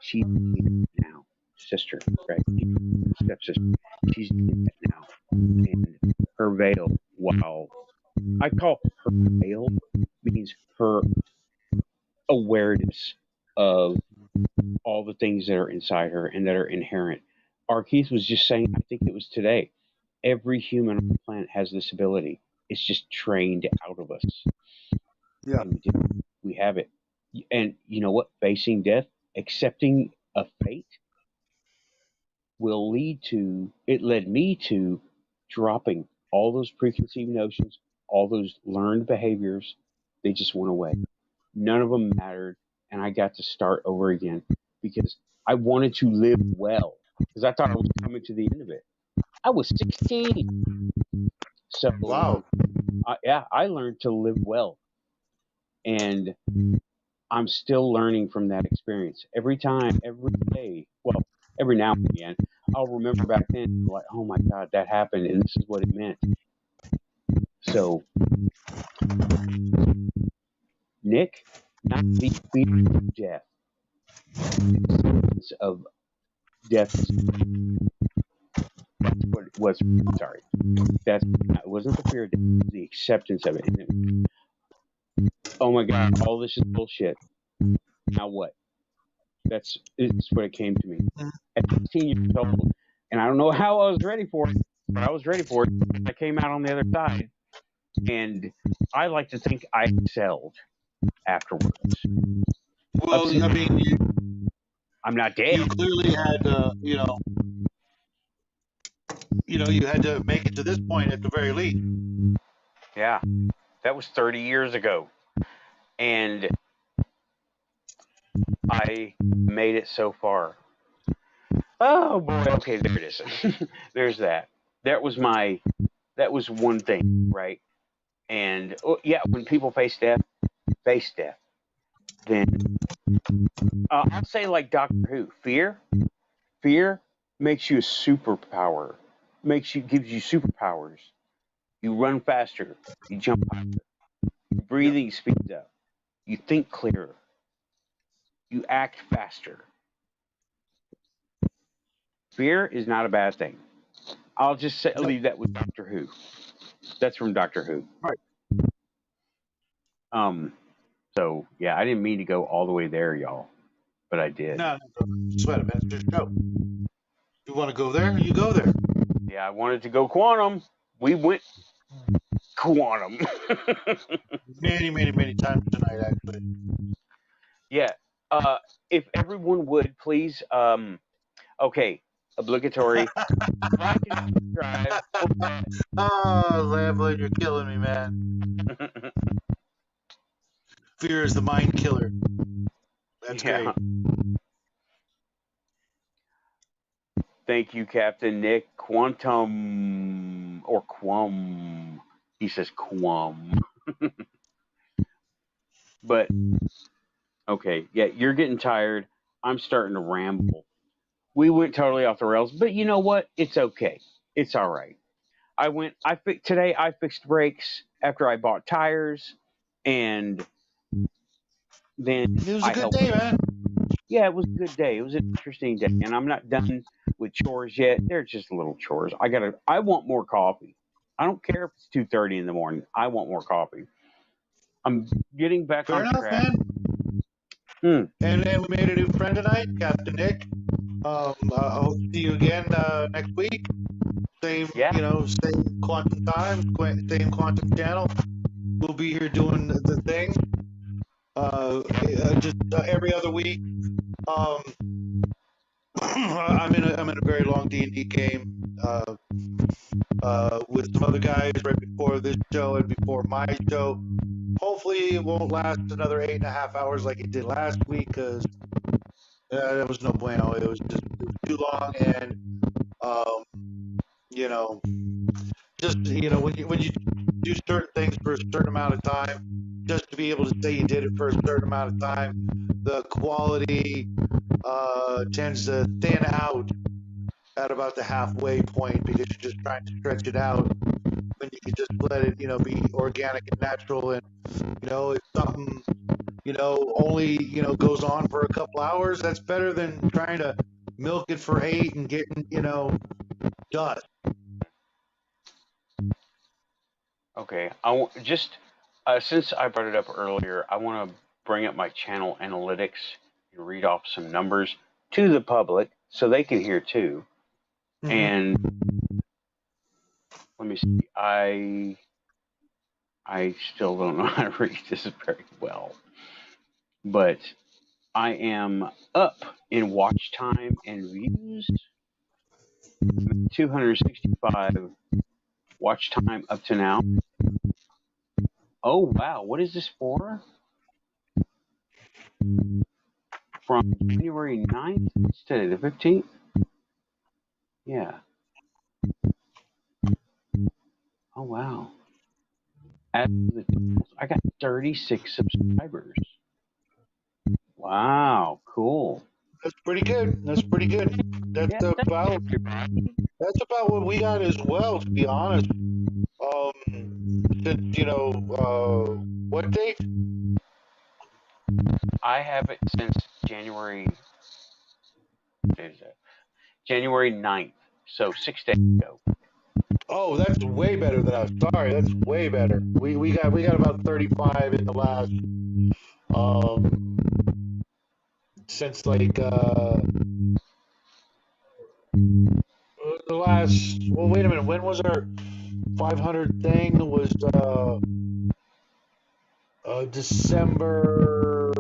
she's now sister, right? Stepsister. She's doing that now, and her veil. Wow, I call her veil means her awareness of all the things that are inside her and that are inherent. R. Keith was just saying, I think it was today, every human on the planet has this ability. It's just trained out of us. Yeah. And we have it. And you know what? Facing death, accepting a fate led me to dropping all those preconceived notions, all those learned behaviors. They just went away. None of them mattered. And I got to start over again, because I wanted to live well, because I thought I was coming to the end of it. I was 16. So, wow. I learned to live well. And I'm still learning from that experience. Every time, every day, well, every now and again, I'll remember back then, like, oh my God, that happened, and this is what it meant. So, Nick, not the fear of death, the acceptance of death. That's what it was. Sorry, it wasn't the fear of death, it was the acceptance of it. And oh my God, all this is bullshit. Now what? It's what it came to me at 16 years old, and I don't know how I was ready for it, but I was ready for it. I came out on the other side, and I like to think I excelled afterwards. Well, I mean, I'm not you dead. clearly had to, you had to make it to this point at the very least. Yeah, that was 30 years ago, and I made it so far. Oh boy, okay, there it is. There's that. That was one thing, right? And yeah, when people face death, then I'll say like Doctor Who, fear makes you a superpower, gives you superpowers. You run faster, you jump higher, your breathing speeds up, you think clearer, you act faster. Fear is not a bad thing. I'll just leave that with Doctor Who. That's from Doctor Who. Right. So yeah, I didn't mean to go all the way there, y'all, but I did. No, sweat it, man. It's your show. You want to go there? You go there. Yeah, I wanted to go quantum. We went quantum. Many, many, many times tonight, actually. Yeah. If everyone would please, okay, obligatory. Like and subscribe. Oh, Lamblin, you're killing me, man. Fear is the mind killer. That's great. Thank you, Captain Nick. Quantum or quum. He says quum. But okay, yeah, you're getting tired. I'm starting to ramble. We went totally off the rails, but you know what? It's okay. It's all right. Today I fixed brakes after I bought tires, and then It was a good day, man. Yeah, it was a good day. It was an interesting day, and I'm not done with chores yet. They're just little chores. I want more coffee. I don't care if it's 2:30 in the morning. I want more coffee. I'm getting back Fair on enough, track. Man. And then we made a new friend tonight, Captain Nick. I hope to see you again next week. Same, same quantum time, same quantum channel. We'll be here doing the thing. Just every other week. I'm in a very long D&D game with some other guys right before this show and before my show. Hopefully, it won't last another 8.5 hours like it did last week because that was no bueno. It was too long, and when you do certain things for a certain amount of time, just to be able to say you did it for a certain amount of time, the quality tends to thin out at about the halfway point because you're just trying to stretch it out when you can just let it, be organic and natural. And, if something, only, goes on for a couple hours, that's better than trying to milk it for 8 and getting, dust. Okay, since I brought it up earlier, I want to bring up my channel analytics and read off some numbers to the public so they can hear too. Mm-hmm. And let me see. I still don't know how to read this very well, but I am up in watch time and views. 265 watch time up to now. Oh wow, what is this for? From January 9th to today, the 15th? Yeah. Oh wow. As the channels, I got 36 subscribers. Wow, cool. That's pretty good. That's pretty good. That's Yeah, thanks, about everybody. that's about what we got as well, to be honest. Since what date? I have it since January. What day is that? January 9th. So 6 days ago. Oh, that's way better than us. Sorry, that's way better. We got about 35 in the last um since like the last. Well, wait a minute. When was our 500 thing? Was December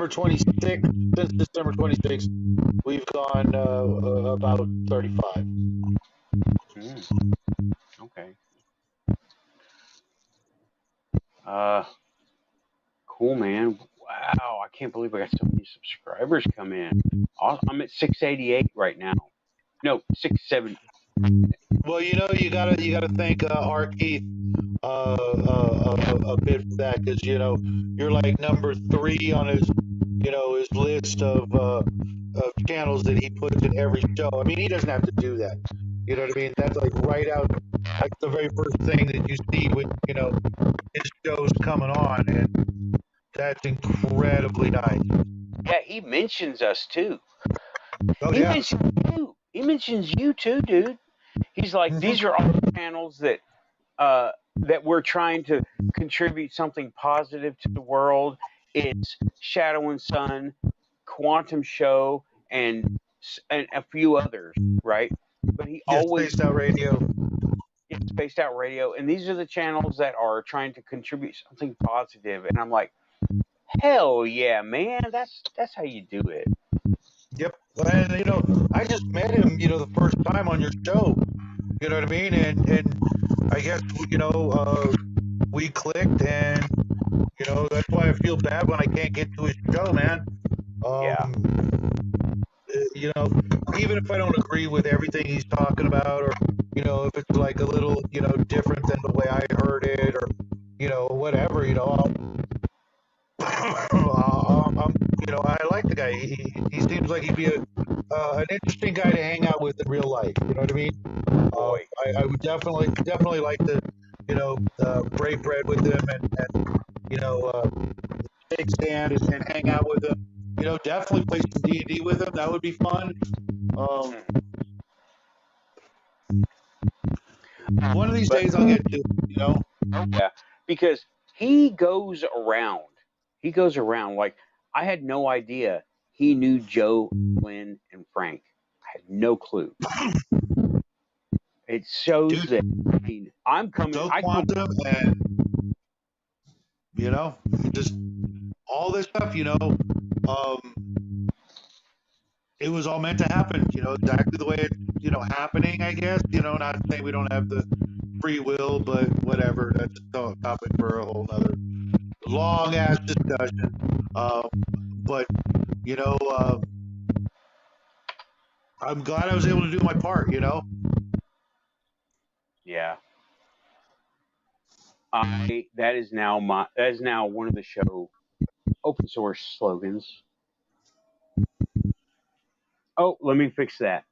26th. Since December 26th, we've gone about 35. Okay. Cool, man. Wow, I can't believe I got so many subscribers come in. I'm at 688 right now. No, 670. Well, you gotta thank R. Keith a bit for that, because you're like number 3 on his list of channels that he puts in every show. I mean, he doesn't have to do that. You know what I mean? That's like right out. That's the very first thing that you see when his show's coming on, and that's incredibly nice. Yeah, he mentions us too. Oh He yeah. mentions you. He mentions you too, dude. He's like, Mm-hmm. these are all channels that we're trying to contribute something positive to the world. It's Shadow and Sun, Quantum Show, and a few others, right? But he Yeah, always Spaced Out Radio. Spaced Out Radio, and these are the channels that are trying to contribute something positive. And I'm like, hell yeah, man, that's how you do it. Yep. And I just met him, the first time on your show. You know what I mean? And I guess we clicked, and that's why I feel bad when I can't get to his show, man. Yeah. Even if I don't agree with everything he's talking about, or if it's like a little different than the way I heard it, or whatever, I like the guy. He seems like he'd be an interesting guy to hang out with in real life. You know what I mean? Boy. I would definitely like to break bread with him, and take stand and hang out with him. Definitely play some D&D with him. That would be fun. One of these days I'll get to. Yeah, because he goes around. He goes around. Like, I had no idea he knew Joe, Lynn, and Frank. I had no clue. It shows Dude, that I'm coming. Joe Quantum, and just all this stuff. It was all meant to happen. Exactly the way it's happening. I guess. Not saying we don't have the free will, but whatever. That's a topic for a whole nother long ass discussion. But I'm glad I was able to do my part. Yeah. That is now one of the show open source slogans. Oh, let me fix that.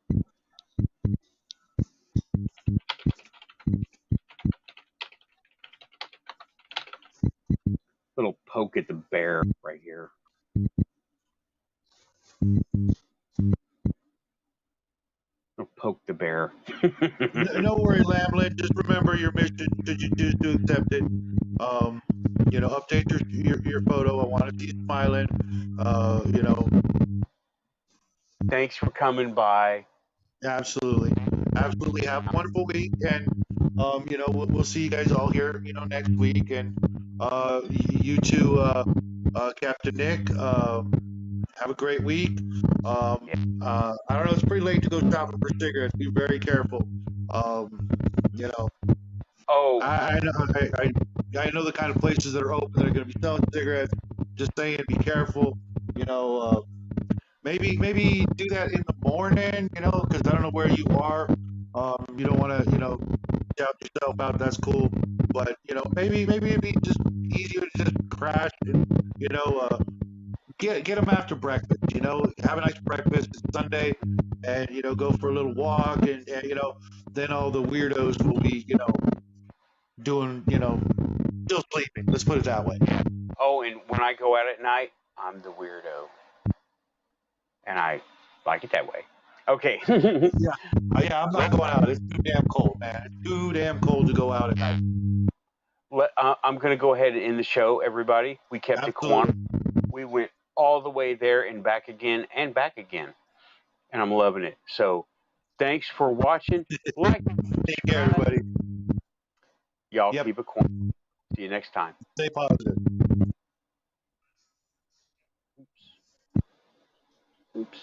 Little poke at the bear right here. Little poke the bear. No worries, Lamlet. Just remember your mission. Should you choose to accept it, update your photo. I want to see you smiling. Thanks for coming by. Absolutely. Have a wonderful week, and we'll see you guys all here, next week, and you too, Captain Nick. Have a great week. I don't know. It's pretty late to go shopping for cigarettes. Be very careful. Oh. I know the kind of places that are open that are going to be selling cigarettes. Just saying, be careful. Maybe do that in the morning. Because I don't know where you are. You don't want to out yourself out, that's cool. But maybe it'd be just easier to just crash and get them after breakfast. Have a nice breakfast. It's Sunday, and go for a little walk, and then all the weirdos will be doing still sleeping. Let's put it that way. Oh, and when I go out at night, I'm the weirdo, and I like it that way. Okay. Yeah. Yeah, I'm not going out. It's too damn cold, man. It's too damn cold to go out at night. I'm going to go ahead and end the show, everybody. We kept Absolutely. it Quantum. We went all the way there and back again, and I'm loving it. So thanks for watching. Take care, everybody. Y'all Yep. keep it Quantum. See you next time. Stay positive. Oops.